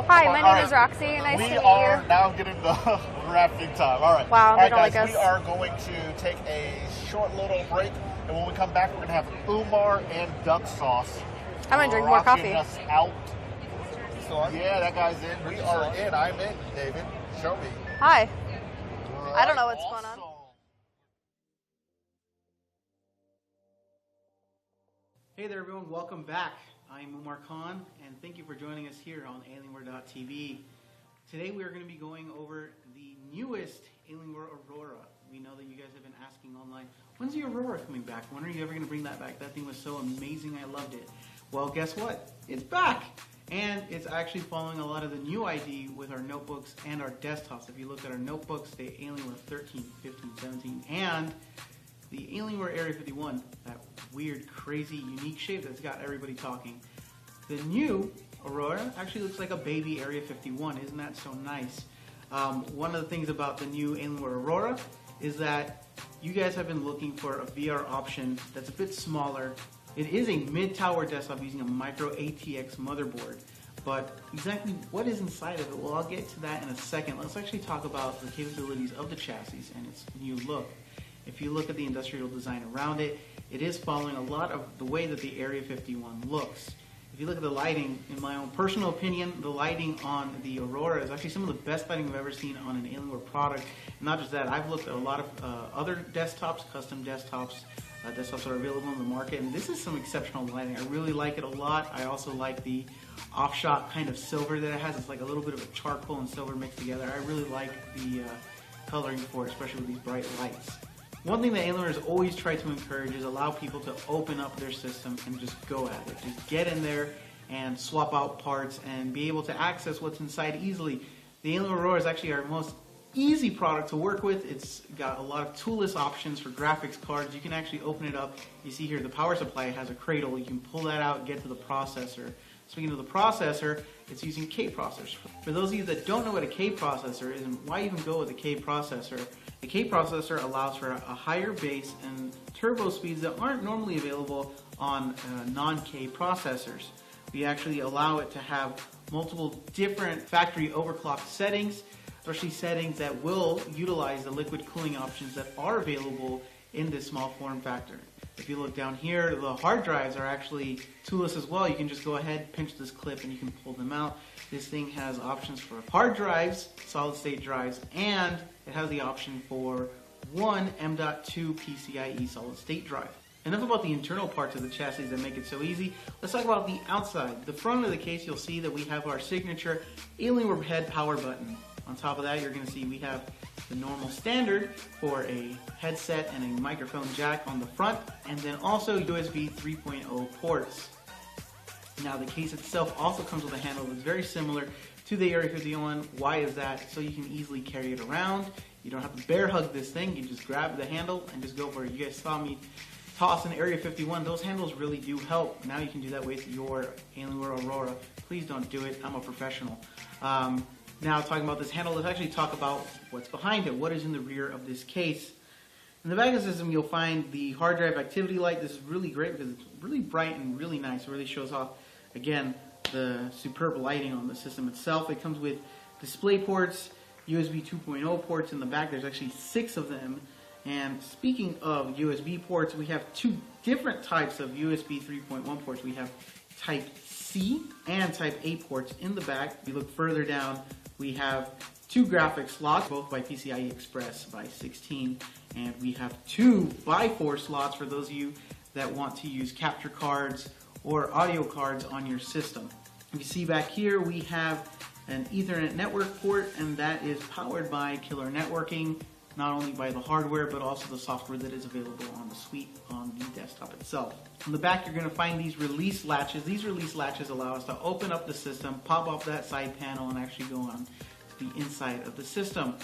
Hi, my name is Roxy. Nice to meet you. We are now getting the rapping time. All right. Wow, they don't guys, like us. We are going to take a short little break, and when we come back, we're going to have Umar and duck sauce. I'm going to drink more coffee. Us out. Yeah, that guy's in. We are in. I'm in, David. Show me. Hi. I don't know what's going on. Hey there, everyone. Welcome back. I'm Umar Khan, and thank you for joining us here on Alienware.tv. Today we are going to be going over the newest Alienware Aurora. We know that you guys have been asking online, when's the Aurora coming back? When are you ever going to bring that back? That thing was so amazing. I loved it. Well, guess what? It's back. And it's actually following a lot of the new ID with our notebooks and our desktops. If you look at our notebooks, the Alienware 13, 15, 17, and the Alienware Area 51, that weird, crazy, unique shape that's got everybody talking. The new Aurora actually looks like a baby Area 51. Isn't that so nice? One of the things about the new Alienware Aurora is that you guys have been looking for a VR option that's a bit smaller. It is a mid-tower desktop using a micro ATX motherboard, but exactly what is inside of it, well, I'll get to that in a second. Let's actually talk about the capabilities of the chassis and its new look. If you look at the industrial design around it, it is following a lot of the way that the Area 51 looks. If you look at the lighting, in my own personal opinion, the lighting on the Aurora is actually some of the best lighting I've ever seen on an Alienware product. And not just that, I've looked at a lot of other desktops, custom desktops, desktops that are available in the market, and this is some exceptional lighting. I really like it a lot. I also like the off-shot kind of silver that it has. It's like a little bit of a charcoal and silver mixed together. I really like the coloring for it, especially with these bright lights. One thing that Alienware has always tried to encourage is allow people to open up their system and just go at it. Just get in there and swap out parts and be able to access what's inside easily. The Alienware Aurora is actually our most easy product to work with. It's got a lot of toolless options for graphics cards. You can actually open it up. You see here the power supply has a cradle. You can pull that out and get to the processor. Speaking of the processor, it's using K processors. For those of you that don't know what a K processor is and why even go with a K processor, the K processor allows for a higher base and turbo speeds that aren't normally available on non-K processors. We actually allow it to have multiple different factory overclock settings, especially settings that will utilize the liquid cooling options that are available in this small form factor. If you look down here, the hard drives are actually toolless as well. You can just go ahead, pinch this clip, and you can pull them out. This thing has options for hard drives, solid state drives, and it has the option for one M.2 PCIe solid state drive. Enough about the internal parts of the chassis that make it so easy. Let's talk about the outside. The front of the case, you'll see that we have our signature Alienware head power button. On top of that, you're going to see we have the normal standard for a headset and a microphone jack on the front, and then also USB 3.0 ports. Now the case itself also comes with a handle that's very similar to the Area 51. Why is that? So you can easily carry it around. You don't have to bear hug this thing. You just grab the handle and just go for it. You guys saw me toss an Area 51. Those handles really do help. Now you can do that with your Alienware Aurora. Please don't do it. I'm a professional. Now talking about this handle, let's actually talk about what's behind it. What is in the rear of this case? In the back of the system, you'll find the hard drive activity light. This is really great because it's really bright and really nice. It really shows off, again, the superb lighting on the system itself. It comes with display ports, USB 2.0 ports in the back. There's actually 6 of them. And speaking of USB ports, we have 2 different types of USB 3.1 ports. We have Type C and Type A ports in the back. If you look further down, we have 2 graphics slots, both by PCI Express by 16, and we have 2 by 4 slots for those of you that want to use capture cards or audio cards on your system. You see back here we have an Ethernet network port, and that is powered by Killer Networking, not only by the hardware but also the software that is available on the suite on the desktop itself. On the back you're going to find these release latches. These release latches allow us to open up the system, pop off that side panel, and actually go on to the inside of the system.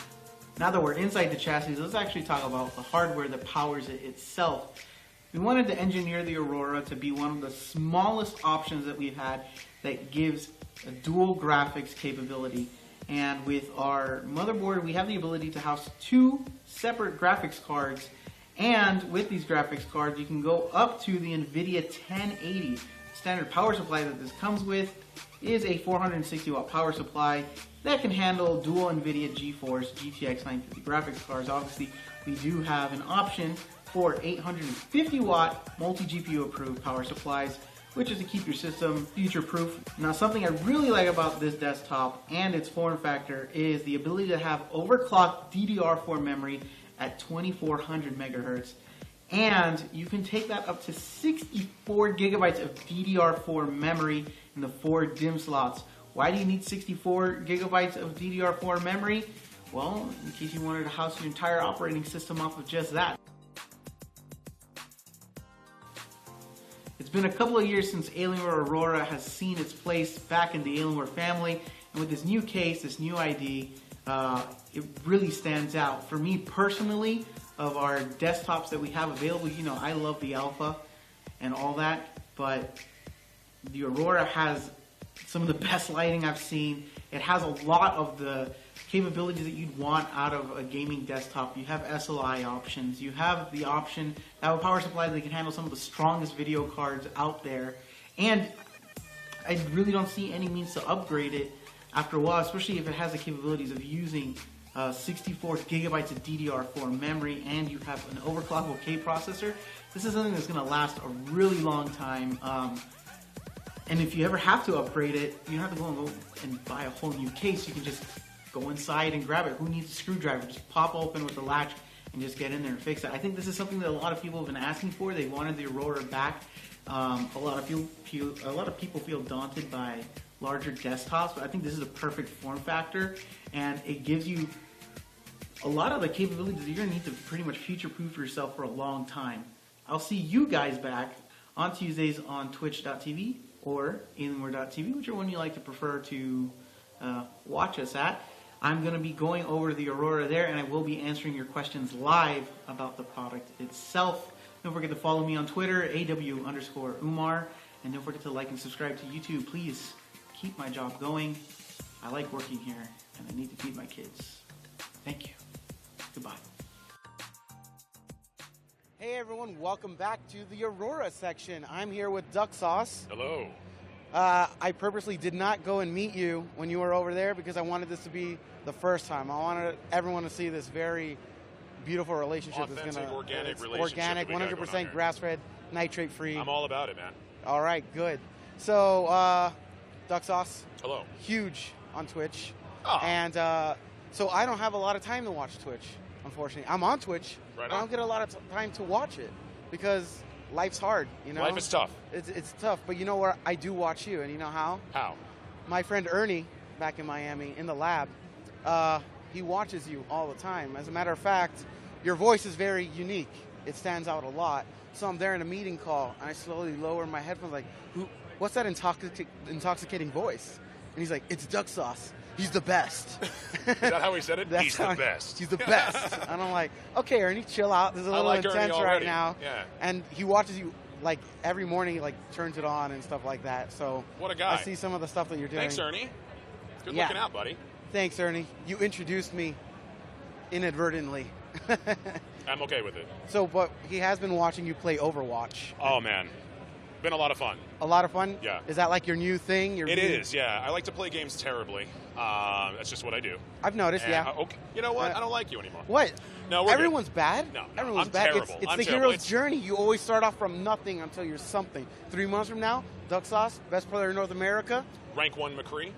Now that we're inside the chassis, let's actually talk about the hardware that powers it itself. We wanted to engineer the Aurora to be one of the smallest options that we've had that gives a dual graphics capability. And with our motherboard, we have the ability to house 2 separate graphics cards. And with these graphics cards, you can go up to the NVIDIA 1080. Standard power supply that this comes with is a 460 watt power supply that can handle dual NVIDIA GeForce GTX 950 graphics cards. Obviously, we do have an option for 850 watt multi-GPU approved power supplies, which is to keep your system future-proof. Now, something I really like about this desktop and its form factor is the ability to have overclocked DDR4 memory at 2400 megahertz. And you can take that up to 64 gigabytes of DDR4 memory in the 4 DIMM slots. Why do you need 64 gigabytes of DDR4 memory? Well, in case you wanted to house your entire operating system off of just that. It's been a couple of years since Alienware Aurora has seen its place back in the Alienware family, and with this new case, this new ID, it really stands out. For me personally, of our desktops that we have available, you know, I love the Alpha and all that, but the Aurora has some of the best lighting I've seen. It has a lot of the capabilities that you'd want out of a gaming desktop. You have SLI options. You have the option to have a power supply that can handle some of the strongest video cards out there. And I really don't see any means to upgrade it after a while, especially if it has the capabilities of using 64 gigabytes of DDR4 memory, and you have an overclockable K processor. This is something that's going to last a really long time. And if you ever have to upgrade it, you don't have to go and buy a whole new case. You can just go inside and grab it. Who needs a screwdriver? Just pop open with the latch and just get in there and fix it. I think this is something that a lot of people have been asking for. They wanted the Aurora back. A lot of people feel daunted by larger desktops, but I think this is a perfect form factor, and it gives you a lot of the capabilities that you're going to need to pretty much future-proof yourself for a long time. I'll see you guys back on Tuesdays on twitch.tv or alienware.tv, whichever one you like to prefer to watch us at. I'm going to be going over the Aurora there, and I will be answering your questions live about the product itself. Don't forget to follow me on Twitter, AW_Umar, and don't forget to like and subscribe to YouTube. Please keep my job going. I like working here, and I need to feed my kids. Thank you. Goodbye. Hey everyone, welcome back to the Aurora section. I'm here with Duck Sauce. Hello. I purposely did not go and meet you when you were over there because I wanted this to be the first time. I wanted everyone to see this very beautiful relationship. Authentic, organic relationship. Organic, 100% grass-fed, nitrate-free. I'm all about it, man. All right, good. So, Duck Sauce. Hello. Huge on Twitch. Oh. And so I don't have a lot of time to watch Twitch, unfortunately. I'm on Twitch, but I don't get a lot of time to watch it because life's hard, you know? Life is tough. It's tough, but you know where I do watch you, and you know how? How? My friend Ernie, back in Miami, in the lab, he watches you all the time. As a matter of fact, your voice is very unique. It stands out a lot. So I'm there in a meeting call, and I slowly lower my headphones like, what's that intoxicating voice? And he's like, it's Duck Sauce. He's the best. Is that how he said it? He's the best. He's the best. And I'm like, okay, Ernie, chill out. This is a little intense right now. Yeah. And he watches you like every morning. He like turns it on and stuff like that. So what a guy. I see some of the stuff that you're doing. Thanks, Ernie. Good looking out, buddy. Thanks, Ernie. You introduced me inadvertently. I'm okay with it. So, but he has been watching you play Overwatch. Oh man, been a lot of fun. A lot of fun? Yeah. Is that like your new thing? It is, yeah. I like to play games terribly. That's just what I do. I've noticed, and yeah. Okay. You know what? I don't like you anymore. What? No, we're Everyone's good. bad? No, Everyone's I'm bad. terrible. It's I'm the terrible. hero's journey. You always start off from nothing until you're something. 3 months from now, Duck Sauce, best player in North America. Rank 1 McCree.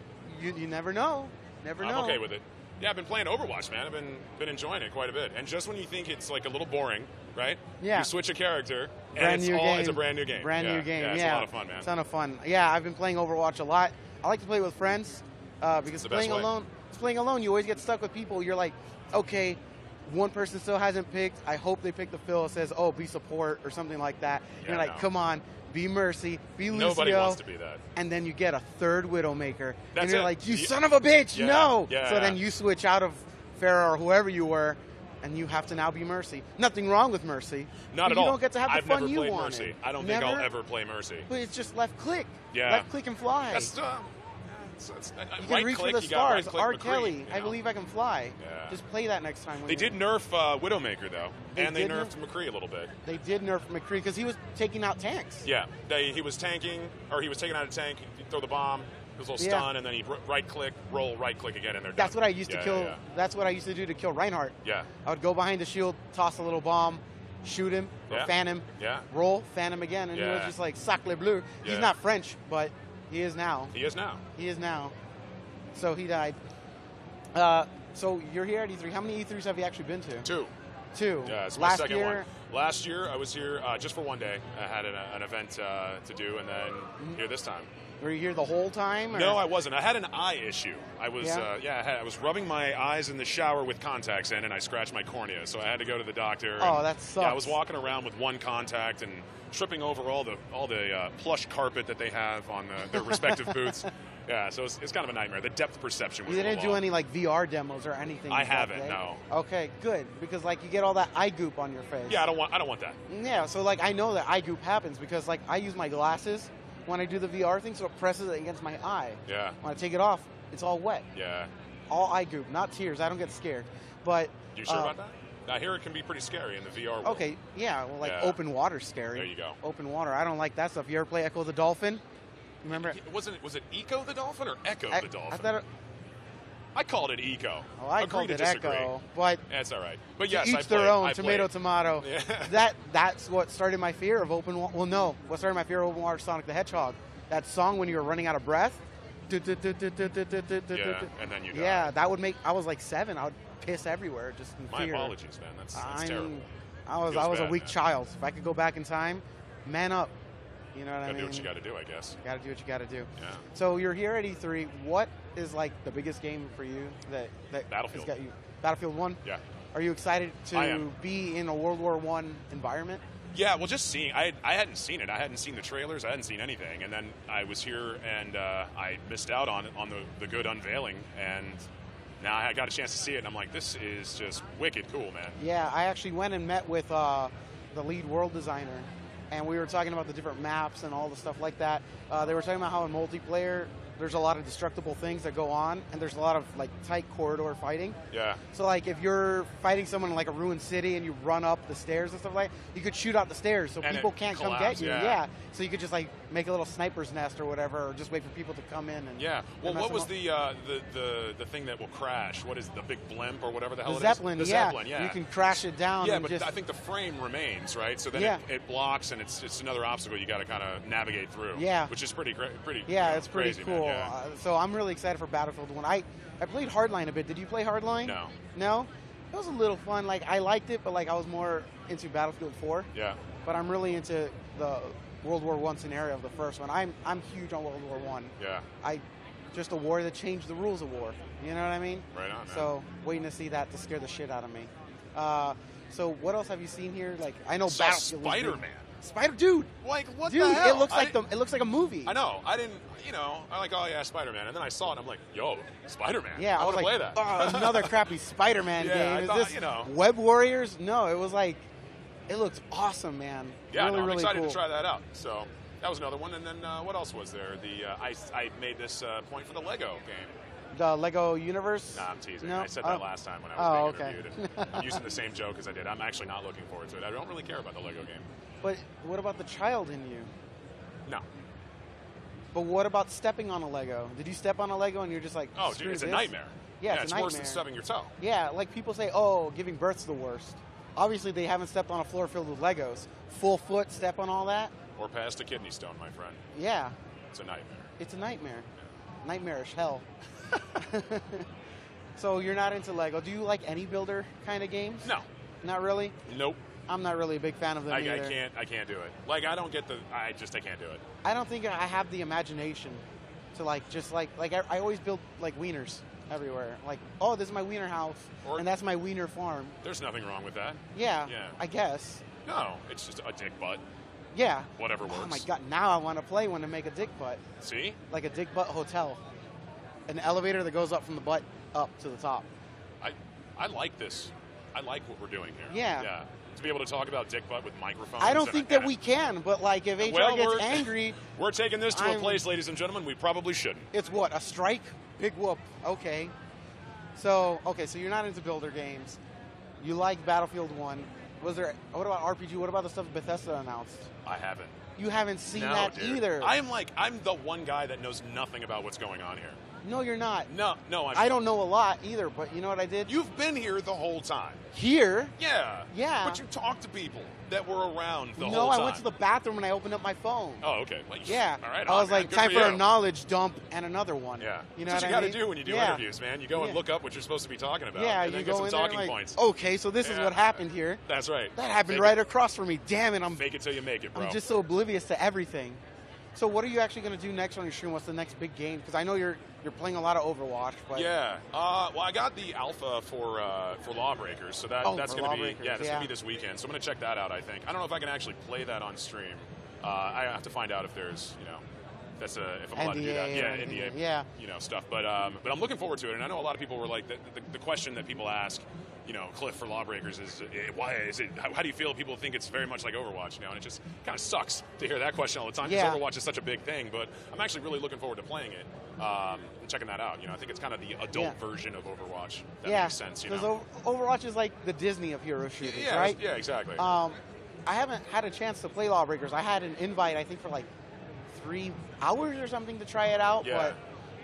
You never know. Never know. I'm okay with it. Yeah, I've been playing Overwatch, man. I've been enjoying it quite a bit. And just when you think it's like a little boring, right? Yeah. You switch a character, and it's a brand new game. Brand new game. Yeah, it's a lot of fun, man. Ton of fun. Yeah, I've been playing Overwatch a lot. I like to play with friends because playing alone, you always get stuck with people. You're like, okay, one person still hasn't picked. I hope they pick the fill. It says, oh, be support or something like that. Yeah, you're like, come on, be Mercy, be Lucio. Nobody wants to be that. And then you get a third Widowmaker. That's and you're it. like, you son of a bitch, Yeah. no! Yeah, so yeah. then you switch out of Pharah or whoever you were, and you have to now be Mercy. Nothing wrong with Mercy. Not at you all. You don't get to have the I've fun never you played wanted. Mercy. I don't think I'll ever play Mercy. But it's just left click. Yeah. Left click and fly. That's, you can reach for the stars. R. Kelly, I believe I can fly. Yeah. Just play that next time. They did nerf Widowmaker, though. And they nerfed McCree a little bit. They did nerf McCree because he was taking out tanks. Yeah. He was tanking, or he was taking out a tank, he'd throw the bomb, it was a little stun, and then he'd right-click, roll, right-click again, and they're done. That's what I used to kill. Yeah. That's what I used to do to kill Reinhardt. Yeah. I would go behind the shield, toss a little bomb, shoot him, or fan him, roll, fan him again, and he was just like sacre bleu. He's not French, but he is now. He is now. He is now. So he died. So you're here at E3. How many E3s have you actually been to? 2. 2. Yeah, it's my second one. Last year, I was here just for one day. I had an event to do, and then here this time. Were you here the whole time? Or? No, I wasn't. I had an eye issue. I was, Yeah? I was rubbing my eyes in the shower with contacts in, and I scratched my cornea, so I had to go to the doctor. Oh, and, that sucks. Yeah, I was walking around with one contact and tripping over all the plush carpet that they have on their respective booths. Yeah, so it's kind of a nightmare. The depth perception was You a didn't little do off. any like VR demos or anything? I like that, haven't, right? no. Okay, good, because like you get all that eye goop on your face. Yeah, I don't want that. Yeah, so like I know that eye goop happens because like I use my glasses when I do the VR thing, so it presses it against my eye. Yeah. When I take it off, it's all wet. Yeah. All eye goop, not tears. I don't get scared. But You sure about that? I hear it can be pretty scary in the VR world. Okay, yeah, well, like Yeah. open water's scary. There you go. Open water. I don't like that stuff. You ever play Echo the Dolphin? Remember? Was it Eco the Dolphin or Echo the Dolphin? I thought I called it Eco. Oh, I Agree called to it disagree. Echo, but That's all right. But to yes, each I their played. own. I Tomato, played. tomato. Yeah. That's what started my fear of open water. Well, no, what started my fear of open water? Sonic the Hedgehog. That song when you were running out of breath. Yeah, and then you die. Yeah, that would make. I was like 7. I would piss everywhere just in My fear. apologies, man. That's I terrible. mean, I was Feels a bad, weak man. child. If I could go back in time, man up. You know what I Gotta mean? do what you got to do, I guess. Got to do what you got to do. Yeah. So you're here at E3. What is like the biggest game for you that Battlefield. has got you? Battlefield 1. Yeah. Are you excited I to am. be in a World War I environment? Yeah, well, just seeing. I hadn't seen it. I hadn't seen the trailers. I hadn't seen anything. And then I was here, and I missed out on the good unveiling. And now I got a chance to see it, and I'm like, this is just wicked cool, man. Yeah, I actually went and met with the lead world designer, and we were talking about the different maps and all the stuff like that. They were talking about how in multiplayer there's a lot of destructible things that go on, and there's a lot of like tight corridor fighting. Yeah. So like if you're fighting someone in like a ruined city and you run up the stairs and stuff like that, you could shoot out the stairs so And people it can't come collapse, get you. yeah. So you could just like make a little sniper's nest or whatever, or just wait for people to come in and Yeah. Well, and mess what them was up. the thing that will crash? What is the big blimp or whatever the hell The it Zeppelin, is? The yeah. Zeppelin, yeah. You can crash it down. Yeah, and but just, I think the frame remains, right? So then Yeah. it blocks, and it's another obstacle you got to kind of navigate through. Yeah. Which is pretty. Yeah, you know, it's pretty crazy, cool. Man, yeah. So I'm really excited for Battlefield 1. I played Hardline a bit. Did you play Hardline? No. No? It was a little fun. Like, I liked it, but like I was more into Battlefield 4. Yeah. But I'm really into the World War I scenario of the first one. I'm huge on World War I. Yeah. Just a war that changed the rules of war. You know what I mean? Right on, man. So waiting to see that to scare the shit out of me. So what else have you seen here? Like, I know Saw Battlefield was big. Spider-Man. Dude. Like, what Dude, the hell? it looks like a movie. I know. I didn't. I'm like, oh yeah, Spider-Man, and then I saw it, and I'm like, yo, Spider-Man. Yeah, I was want to like, play that. Oh, another crappy Spider-Man Yeah, game. I Is thought, this Web Warriors? No, it was like, it looked awesome, man. Yeah, really, no, I'm really excited cool. to try that out. So that was another one, and then what else was there? I made this point for the Lego game. The Lego Universe? Nah, I'm teasing. No? I said that Oh. last time when I was being okay. interviewed. And I'm using the same joke as I did. I'm actually not looking forward to it. I don't really care about the Lego game. But what about the child in you? No. But what about stepping on a Lego? Did you step on a Lego and you're just like, Oh, dude, screw it's a this? nightmare. Yeah, it's a worse nightmare. than stubbing your toe. Yeah, like people say, oh, giving birth's the worst. Obviously, they haven't stepped on a floor filled with Legos. Full foot step on all that? Or past a kidney stone, my friend. Yeah. It's a nightmare. It's a nightmare. Nightmarish hell. So you're not into Lego. Do you like any builder kind of games? No. Not really? Nope. I'm not really a big fan of them either. I can't do it. Like, I don't get I can't do it. I don't think I have the imagination to I always build like wieners everywhere. Like, oh, this is my wiener house, and that's my wiener farm. There's nothing wrong with that. Yeah, Yeah. I guess. No, it's just a dick butt. Yeah. Whatever works. Oh my god, now I want to play one to make a dick butt. See? Like a dick butt hotel. An elevator that goes up from the butt up to the top. I like this. I like what we're doing here. Yeah. Yeah. To be able to talk about dick butt with microphones. I don't and think that we can, but like if HR gets we're- angry, We're taking this to a place, ladies and gentlemen, we probably shouldn't. it's what, a strike? Big whoop. Okay. So you're not into builder games. You like Battlefield 1. What about RPG? What about the stuff Bethesda announced? I haven't. You haven't seen No, that dude. either. I'm the one guy that knows nothing about what's going on here. No, you're not. No, I don't know a lot either, but you know what I did? You've been here the whole time. Here? Yeah. Yeah. But you talked to people that were around the No, whole time. I went to the bathroom and I opened up my phone. Oh, okay. Well, Yeah. All right. I was man. like, Good time for a you. knowledge dump and another one. Yeah. You know That's what what I you got to mean? do when you do Yeah. interviews, man. You go and Yeah. look up what you're supposed to be talking about. Yeah, and you then go get some in there talking like, points. okay, so this is Yeah. what happened here. That's right. That happened Fake right it. across from me. Damn it, I'm Fake it till you make it, bro. just so oblivious to everything. So what are you actually going to do next on your stream? What's the next big game? Because I know you're playing a lot of Overwatch. But Yeah. Well, I got the alpha for Lawbreakers, so that's going to be that's going to be this weekend. So I'm going to check that out. I think I don't know if I can actually play that on stream. I have to find out if there's if I'm allowed to do that. Yeah, NDA. Stuff. But I'm looking forward to it, and I know a lot of people were like the question that people ask. Cliff, for Lawbreakers is why is it? How do you feel? People think it's very much like Overwatch now, and it just kind of sucks to hear that question all the time because Overwatch is such a big thing. But I'm actually really looking forward to playing it and checking that out. I think it's kind of the adult version of Overwatch. That makes sense. Because Overwatch is like the Disney of hero shooters, right? Yeah, exactly. I haven't had a chance to play Lawbreakers. I had an invite, I think, for like 3 hours or something to try it out, but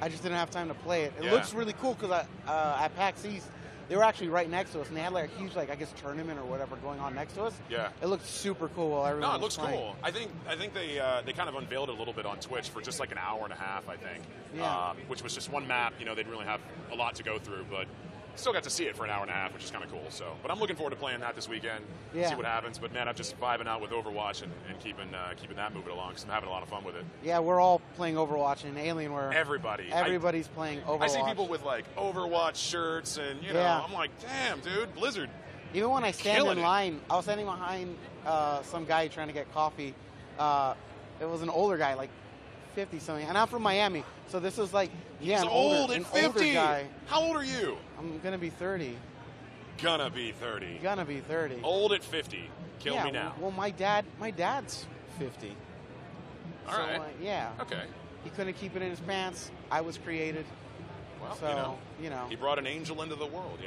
I just didn't have time to play it. It looks really cool because at PAX East, they were actually right next to us, and they had like a huge, tournament or whatever going on next to us. Yeah. It looked super cool while everyone it looks was playing. cool. I think they kind of unveiled it a little bit on Twitch for just like an hour and a half, I think. Yeah. Which was just one map. They didn't really have a lot to go through, but still got to see it for an hour and a half, which is kind of cool. So, but I'm looking forward to playing that this weekend. See what happens. But man, I'm just vibing out with Overwatch and keeping that moving along because I'm having a lot of fun with it. Yeah, we're all playing Overwatch and Alienware. Everybody's playing Overwatch. I see people with like Overwatch shirts, and I'm like, damn, dude, Blizzard. Even when I stand in line, I was standing behind some guy trying to get coffee. It was an older guy, like 50 something, and I'm from Miami, so this was like He's an old older, at 50. older guy. How old are you? I'm gonna be 30. Gonna be 30. Gonna be 30. Old at 50. Kill me now. Well, my dad's 50. All right. Yeah. Okay. He couldn't keep it in his pants. I was created. Well, so, he brought an angel into the world.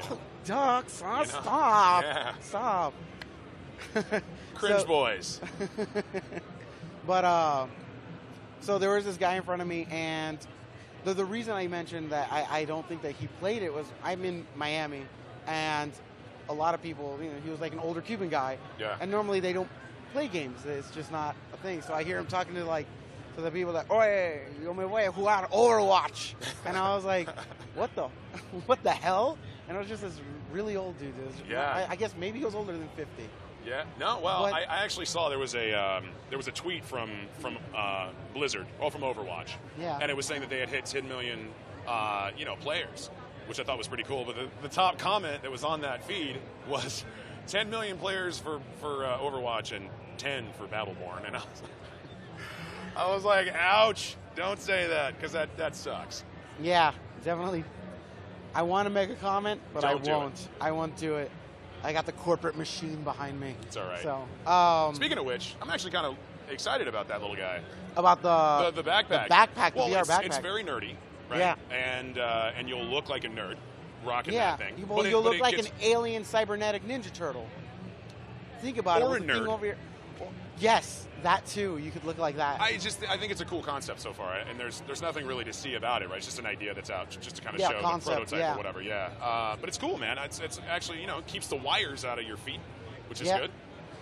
Duck, stop. Yeah. Stop. Cringe boys. But so there was this guy in front of me, and the reason I mentioned that I don't think that he played it was I'm in Miami, and a lot of people, he was like an older Cuban guy, and normally they don't play games. It's just not a thing. So I hear him talking to the people that, oye, yo me voy a jugar Overwatch, and I was like, what the hell? And it was just this really old dude. I guess maybe he was older than 50. Yeah. No. Well, I actually saw there was a tweet from Blizzard, from Overwatch. Yeah. And it was saying that they had hit 10 million, players, which I thought was pretty cool. But the top comment that was on that feed was 10 million players for Overwatch and 10 for Battleborn, and I was like, ouch! Don't say that because that sucks. Yeah, definitely. I want to make a comment, but Don't I won't. I won't do it. I got the corporate machine behind me. It's all right. So, speaking of which, I'm actually kind of excited about that little guy. About the backpack. The backpack, well, the VR backpack. It's very nerdy, right? Yeah. And you'll look like a nerd rocking yeah. that thing. Well, you'll look like an alien cybernetic Ninja Turtle. Think about it. Or a nerd. Thing over here. Yes, that too. You could look like that. I think it's a cool concept so far, and there's nothing really to see about it, right? It's just an idea that's out, just to kind of show the prototype or whatever. Yeah. But it's cool, man. It's actually keeps the wires out of your feet, which is good.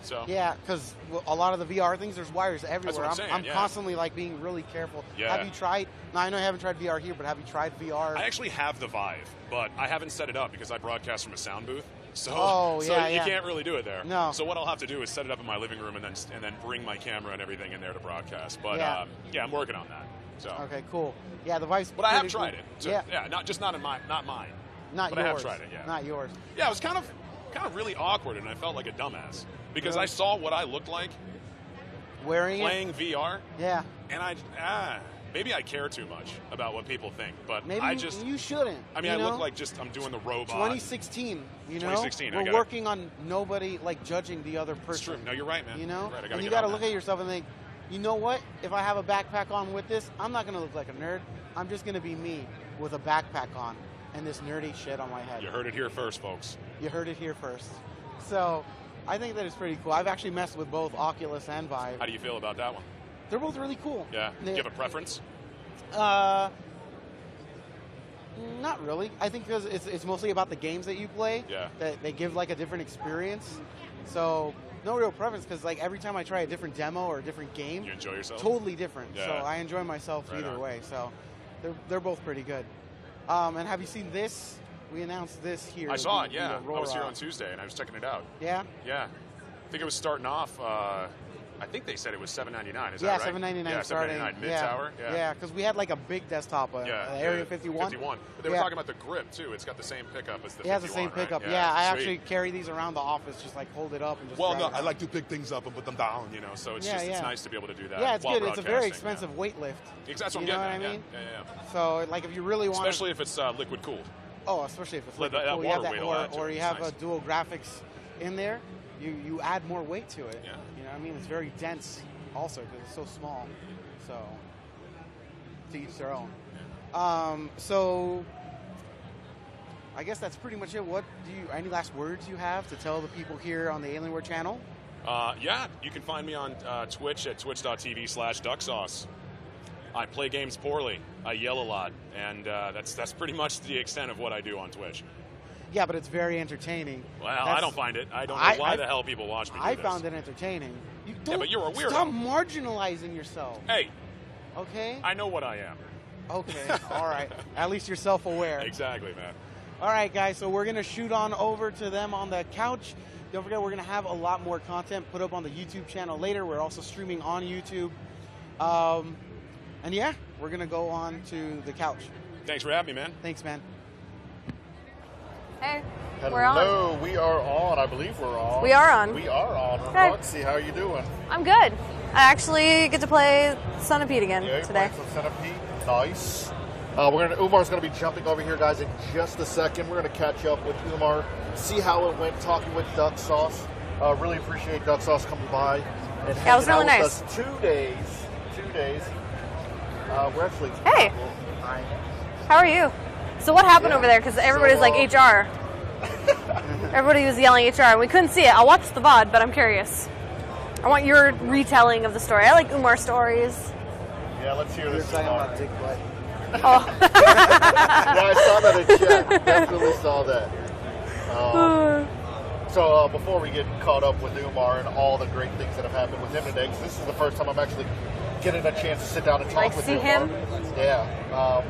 So yeah, because a lot of the VR things, there's wires everywhere. That's what I'm saying, constantly being really careful. Yeah. Have you tried? Now I know you haven't tried VR here, but have you tried VR? I actually have the Vive, but I haven't set it up because I broadcast from a sound booth. So, you can't really do it there. No. So what I'll have to do is set it up in my living room and then bring my camera and everything in there to broadcast. But yeah, I'm working on that. So okay, cool. Yeah, the Vive's. But I have tried it. So, yeah. Not mine. Not but yours. I have tried it. Yeah. Not yours. Yeah, it was kind of really awkward, and I felt like a dumbass because I saw what I looked like playing VR. Yeah. And maybe I care too much about what people think, but maybe you shouldn't. I mean, I look like I'm doing the robot. 2016, 2016. We're working on nobody judging the other person. It's true. No, you're right, man. You're right. And you got to look at yourself and think, you know what? If I have a backpack on with this, I'm not going to look like a nerd. I'm just going to be me with a backpack on and this nerdy shit on my head. You heard it here first, folks. You heard it here first. So I think that is pretty cool. I've actually messed with both Oculus and Vive. How do you feel about that one? They're both really cool. Yeah. Do you have a preference? Not really. I think because it's mostly about the games that you play. Yeah. That they give a different experience. So no real preference because every time I try a different demo or a different game, you enjoy yourself. Totally different. Yeah. So I enjoy myself either way. So they're both pretty good. And have you seen this? We announced this here. I saw it. Yeah. I was here on Tuesday and I was checking it out. Yeah. Yeah. I think it was starting off I think they said it was $799. Is Yeah, that right? $799 Yeah, starting. $799 mid-tower. Yeah, because we had like a big desktop, Area 51. 51. But they were talking about the grip too. It's got the same pickup as the 51. It has the same pickup. Right? Yeah, I sweet. actually carry these around the office, just like hold it up and just. Well, drag no, it I like to pick things up and put them down. You know, so it's it's nice to be able to do that. Yeah, it's while good. It's a very broadcasting, expensive weight lift. That's what I'm you know getting what at. I mean? Yeah. So, like, if you really want, Especially if it's liquid cooled. Oh, especially if it's Let liquid that cooled. water weight add to or it. you It's have nice. a dual graphics in there, you add more weight to it. Yeah. You know what I mean? It's very dense, also because it's so small. So, to each their own. So, I guess that's pretty much it. What do you? Any last words you have to tell the people here on the Alienware channel? Yeah, you can find me on Twitch at twitch.tv/ducksauce. I play games poorly. I yell a lot, and that's pretty much the extent of what I do on Twitch. Yeah, but it's very entertaining. Well, I don't find it. I don't know why the hell people watch me do I this. found it entertaining. You don't, Yeah, but you're a weirdo. Stop marginalizing yourself. Hey. Okay? I know what I am. Okay, all right. At least you're self-aware. Exactly, man. All right, guys, so we're going to shoot on over to them on the couch. Don't forget, we're going to have a lot more content put up on the YouTube channel later. We're also streaming on YouTube. And yeah, we're going to go on to the couch. Thanks for having me, man. Thanks, man. Hey, Hello, we're on. we are on. I believe we're on. We are on. We are on. Okay. Roxy, how are you doing? I'm good. I actually get to play Centipede again today. Some Centipede. Nice. Umar's going to be jumping over here, guys, in just a second. We're going to catch up with Umar, see how it went, talking with Duck Sauce. Really appreciate Duck Sauce coming by and Yeah, it was hanging really out nice. with us 2 days. 2 days. We're actually. Hey. How are you? So what happened over there? Because everybody's like HR. Everybody was yelling HR, and we couldn't see it. I'll watch the VOD, but I'm curious. I want your retelling of the story. I like Umar stories. Yeah, let's hear this. You're talking about dick butt. Oh. Yeah, I saw that in chat. Definitely saw that. So before we get caught up with Umar and all the great things that have happened with him today, because this is the first time I'm actually getting a chance to sit down and talk with see Umar. him? Yeah.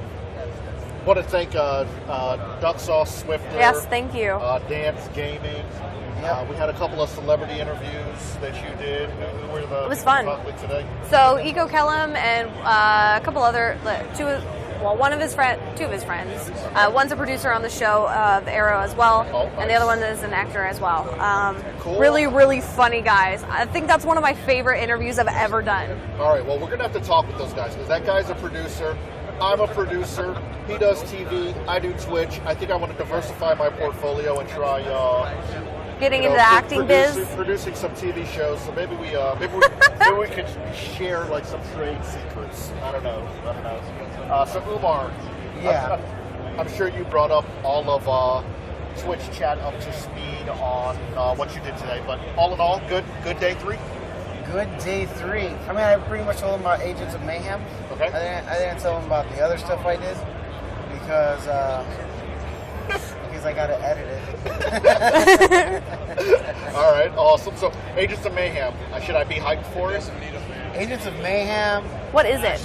Want to thank Duck Sauce Swifter. Yes, thank you. Dance Gaming. We had a couple of celebrity interviews that you did. Who were the It was fun. today? So Eco Kellum and a couple other, two of his friends. One's a producer on the show, The Arrow, as well, and the other one is an actor as well. Cool. Really, really funny guys. I think that's one of my favorite interviews I've ever done. All right, well, we're going to have to talk with those guys because that guy's a producer. I'm a producer. He does TV. I do Twitch. I think I want to diversify my portfolio and try getting into the acting biz. Producing some TV shows. So maybe we could share like some trade secrets. I don't know. So Umar, Yeah. I'm sure you brought up all of Twitch chat up to speed on what you did today. But all in all, good day 3. Good day 3. I mean, I pretty much told him about Agents of Mayhem. Okay. I didn't tell him about the other stuff I did because I got to edit it. All right, awesome. So, Agents of Mayhem. Should I be hyped for it? Agents of Mayhem. What is it?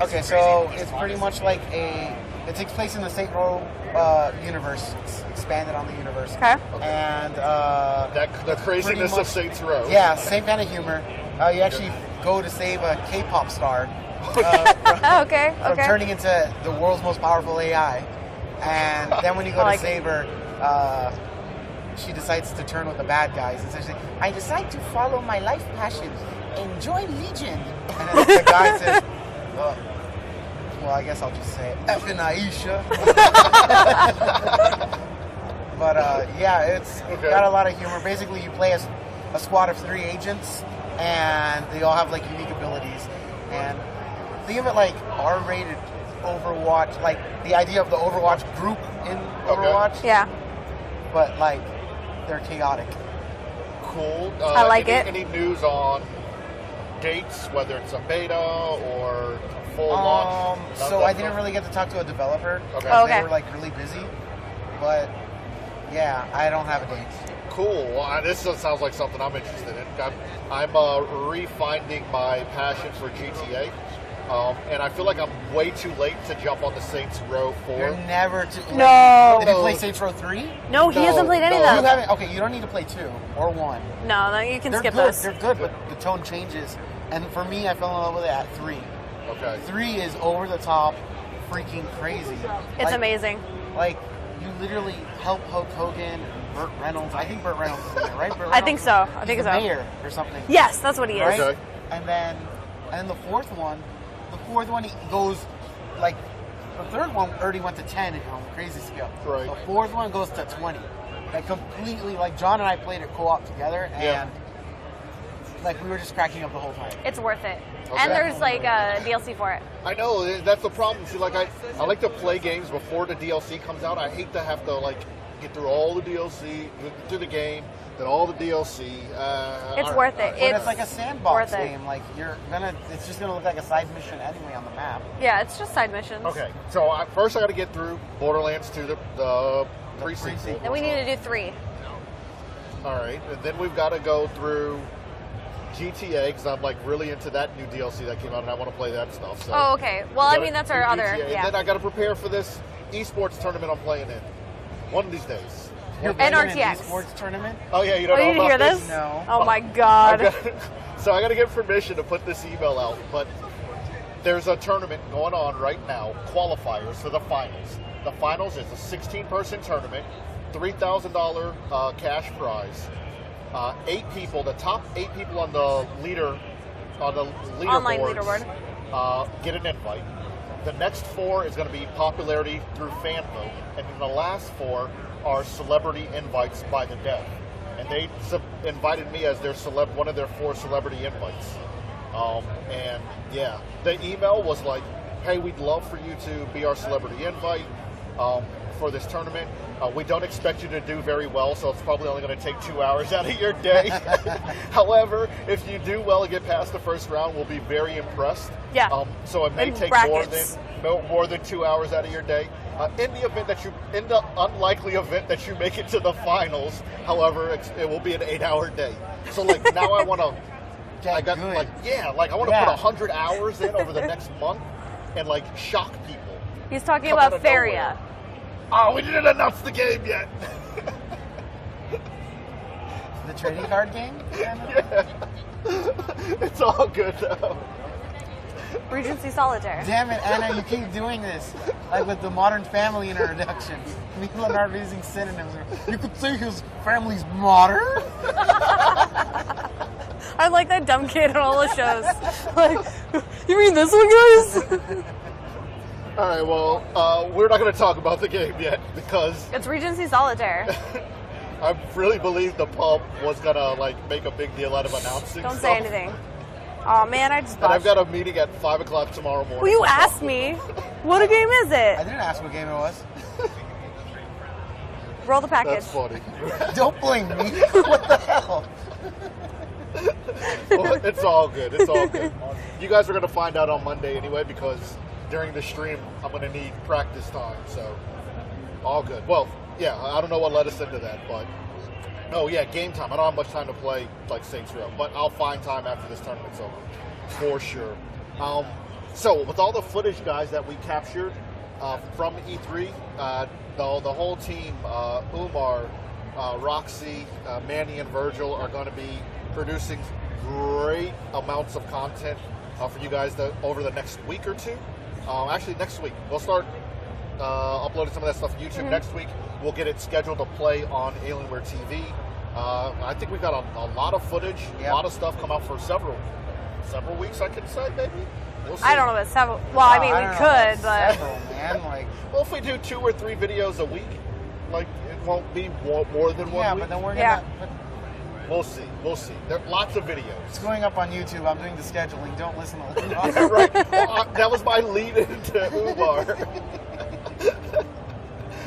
Okay, so it's pretty much like it takes place in the Saint Row universe. It's expanded on the universe. Okay. And the craziness of Saints Row. Yeah, same kind of humor. You actually go to save a K-pop star. From turning into the world's most powerful AI. And then when you go to save her, she decides to turn with the bad guys. And says, I decide to follow my life passion. Enjoy Legion. And then the guy says, well, I guess I'll just say it. Effing Aisha. But yeah, it's got a lot of humor. Basically, you play a squad of 3 agents, and they all have like unique abilities. And think of it like R-rated Overwatch, like the idea of the Overwatch group in Overwatch. Yeah. But like they're chaotic. Cool. I like it. Any news on dates, whether it's a beta or full launch? So I didn't really get to talk to a developer. Okay. Oh, okay. They were like really busy. But yeah, I don't have a date. Cool. Well, this sounds like something I'm interested in. I'm refinding my passion for GTA. and I feel like I'm way too late to jump on the Saints Row 4. You're never too late. No. Did you play Saints Row 3? No, he hasn't played any of them. You haven't. Okay, you don't need to play 2 or 1. No, you can skip good. those. They're good, but the tone changes. And for me, I fell in love with it at 3. Okay. 3 is over the top, freaking crazy. It's amazing. Like, you literally help Hulk Hogan and Burt Reynolds. I think Burt Reynolds is in there, right? Burt I think so. Reynolds? I think He's so. the mayor or something. Yes, that's what he is. Right? Okay. And then the fourth one, he goes like the third one already went to 10 on crazy scale. Right. The fourth one goes to 20. Like completely, like John and I played it co-op together, and like we were just cracking up the whole time. It's worth it. Okay. And there's like a DLC for it. I know, that's the problem. See, like I like to play games before the DLC comes out. I hate to have to like get through all the DLC, through the game, then all the DLC. It's worth it. But it's like a sandbox worth it. game. Like it's just gonna look like a side mission anyway on the map. Yeah, it's just side missions. Okay, so first I got to get through Borderlands 2, the pre-sequel. Then we need to do 3. All right, and then we've got to go through GTA because I'm like really into that new DLC that came out, and I want to play that stuff. So Oh, okay. Well, I mean, that's our other. GTA, Yeah. And then I got to prepare for this esports tournament I'm playing in one of these days. You're And playing an RTX. esports tournament? Oh yeah, you don't know you didn't about hear this? this? No. Oh my God. So I got to get permission to put this email out, but there's a tournament going on right now, qualifiers for the finals. The finals is a 16-person tournament, $3,000 cash prize. 8 people, the top 8 people on the Online leaderboards, leaderboard. Get an invite. The next 4 is going to be popularity through fan vote, and then the last 4 are celebrity invites by the dev. And they invited me as their one of their 4 celebrity invites. And yeah, the email was like, "Hey, we'd love for you to be our celebrity invite for this tournament. We don't expect you to do very well, so it's probably only going to take 2 hours out of your day. However, if you do well and get past the first round, we'll be very impressed. Yeah. So it may In take brackets. more than 2 hours out of your day. In the unlikely event that you make it to the finals, however, it will be an 8-hour day. So like now I want to, I want to put 100 hours in over the next month and like shock people. He's talking Come about out of Feria. nowhere. Oh, we didn't announce the game yet. The trading card game? Yeah. It's all good though. Regency Solitaire. Damn it, Anna, you keep doing this. Like with the Modern Family introduction. People are not using synonyms. You could say his family's modern? I like that dumb kid on all the shows. Like, you mean this one, guys? All right, well, we're not going to talk about the game yet because It's Regency Solitaire. I really believe the pub was going to like make a big deal out of announcing Don't stuff. say anything. Oh man, I just And I've botched. got a meeting at 5 o'clock tomorrow morning. Well, you asked me. What a game is I it? didn't ask what game it was. Roll the package. That's funny. Don't blame me. What the hell? Well, it's all good. It's all good. You guys are going to find out on Monday anyway because during the stream I'm going to need practice time. So all good. Well, yeah, I don't know what led us into that, but oh yeah, game time. I don't have much time to play like Saints Row, but I'll find time after this tournament's over for sure. So with all the footage, guys, that we captured from E3, the whole team, Umar, Roxy, Manny, and Virgil are going to be producing great amounts of content for you guys over the next week or two. Actually, next week. We'll start uploading some of that stuff to YouTube. Next week, we'll get it scheduled to play on Alienware TV. I think we've got a lot of footage, a lot of stuff come out for several weeks, I could say, maybe. We'll see. I don't know about several. Well, I mean, we could, but Several, man. Like, well, if we do 2 or 3 videos a week, like it won't be more than 1 yeah, week. but then we're gonna. Yeah. But We'll see. There are lots of videos. it's going up on YouTube. I'm doing the scheduling. Don't listen to Yeah, right. Well, that was my lead into Umar.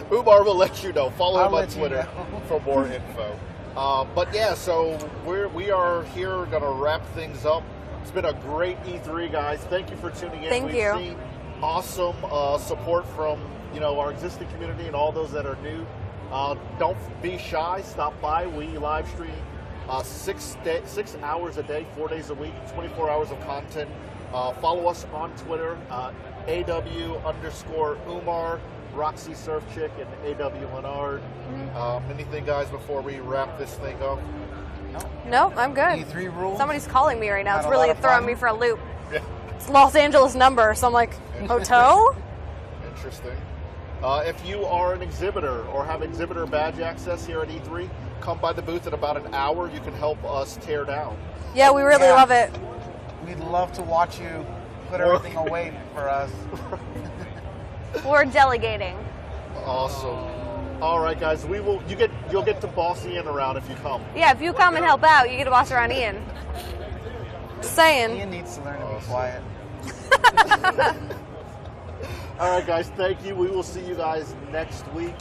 Umar will let you know. Follow I'll him on let you Twitter know. for more info. But yeah, so we are here going to wrap things up. It's been a great E3, guys. Thank you for tuning in. Thank We've you. seen awesome support from our existing community and all those that are new. Don't be shy. Stop by. We live stream 6 hours a day, 4 days a week, 24 hours of content Follow us on Twitter, AW_Umar, Roxy Surf Chick, and AW Leonard. Anything, guys, before we wrap this thing up? No, I'm good. E3 rules? Somebody's calling me right now. It's Had a really lot of throwing fun? me for a loop. Yeah. It's Los Angeles number, so I'm like, hotel? Interesting. If you are an exhibitor or have exhibitor badge access here at E3, come by the booth in about an hour. You can help us tear down. Yeah, we really love it. We'd love to watch you put everything away for us. We're delegating. Awesome. All right, guys. You'll get to boss Ian around if you come. Yeah, if you come and help out, you get to boss around Ian. Just saying. Ian needs to learn to be quiet. All right, guys. Thank you. We will see you guys next week.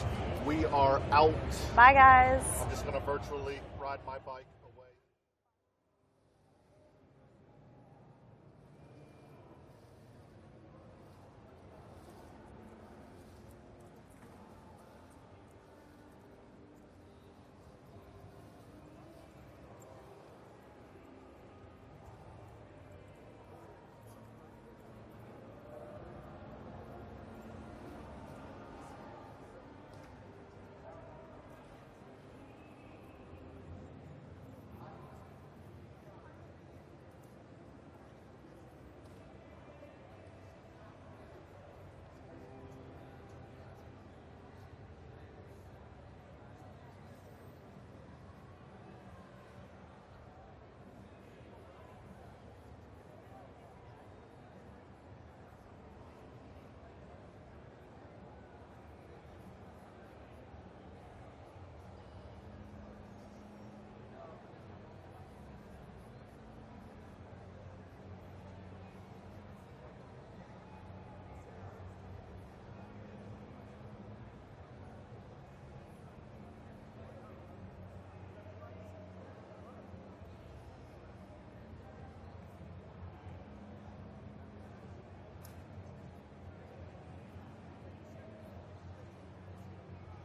We are out. Bye, guys. I'm just going to virtually ride my bike.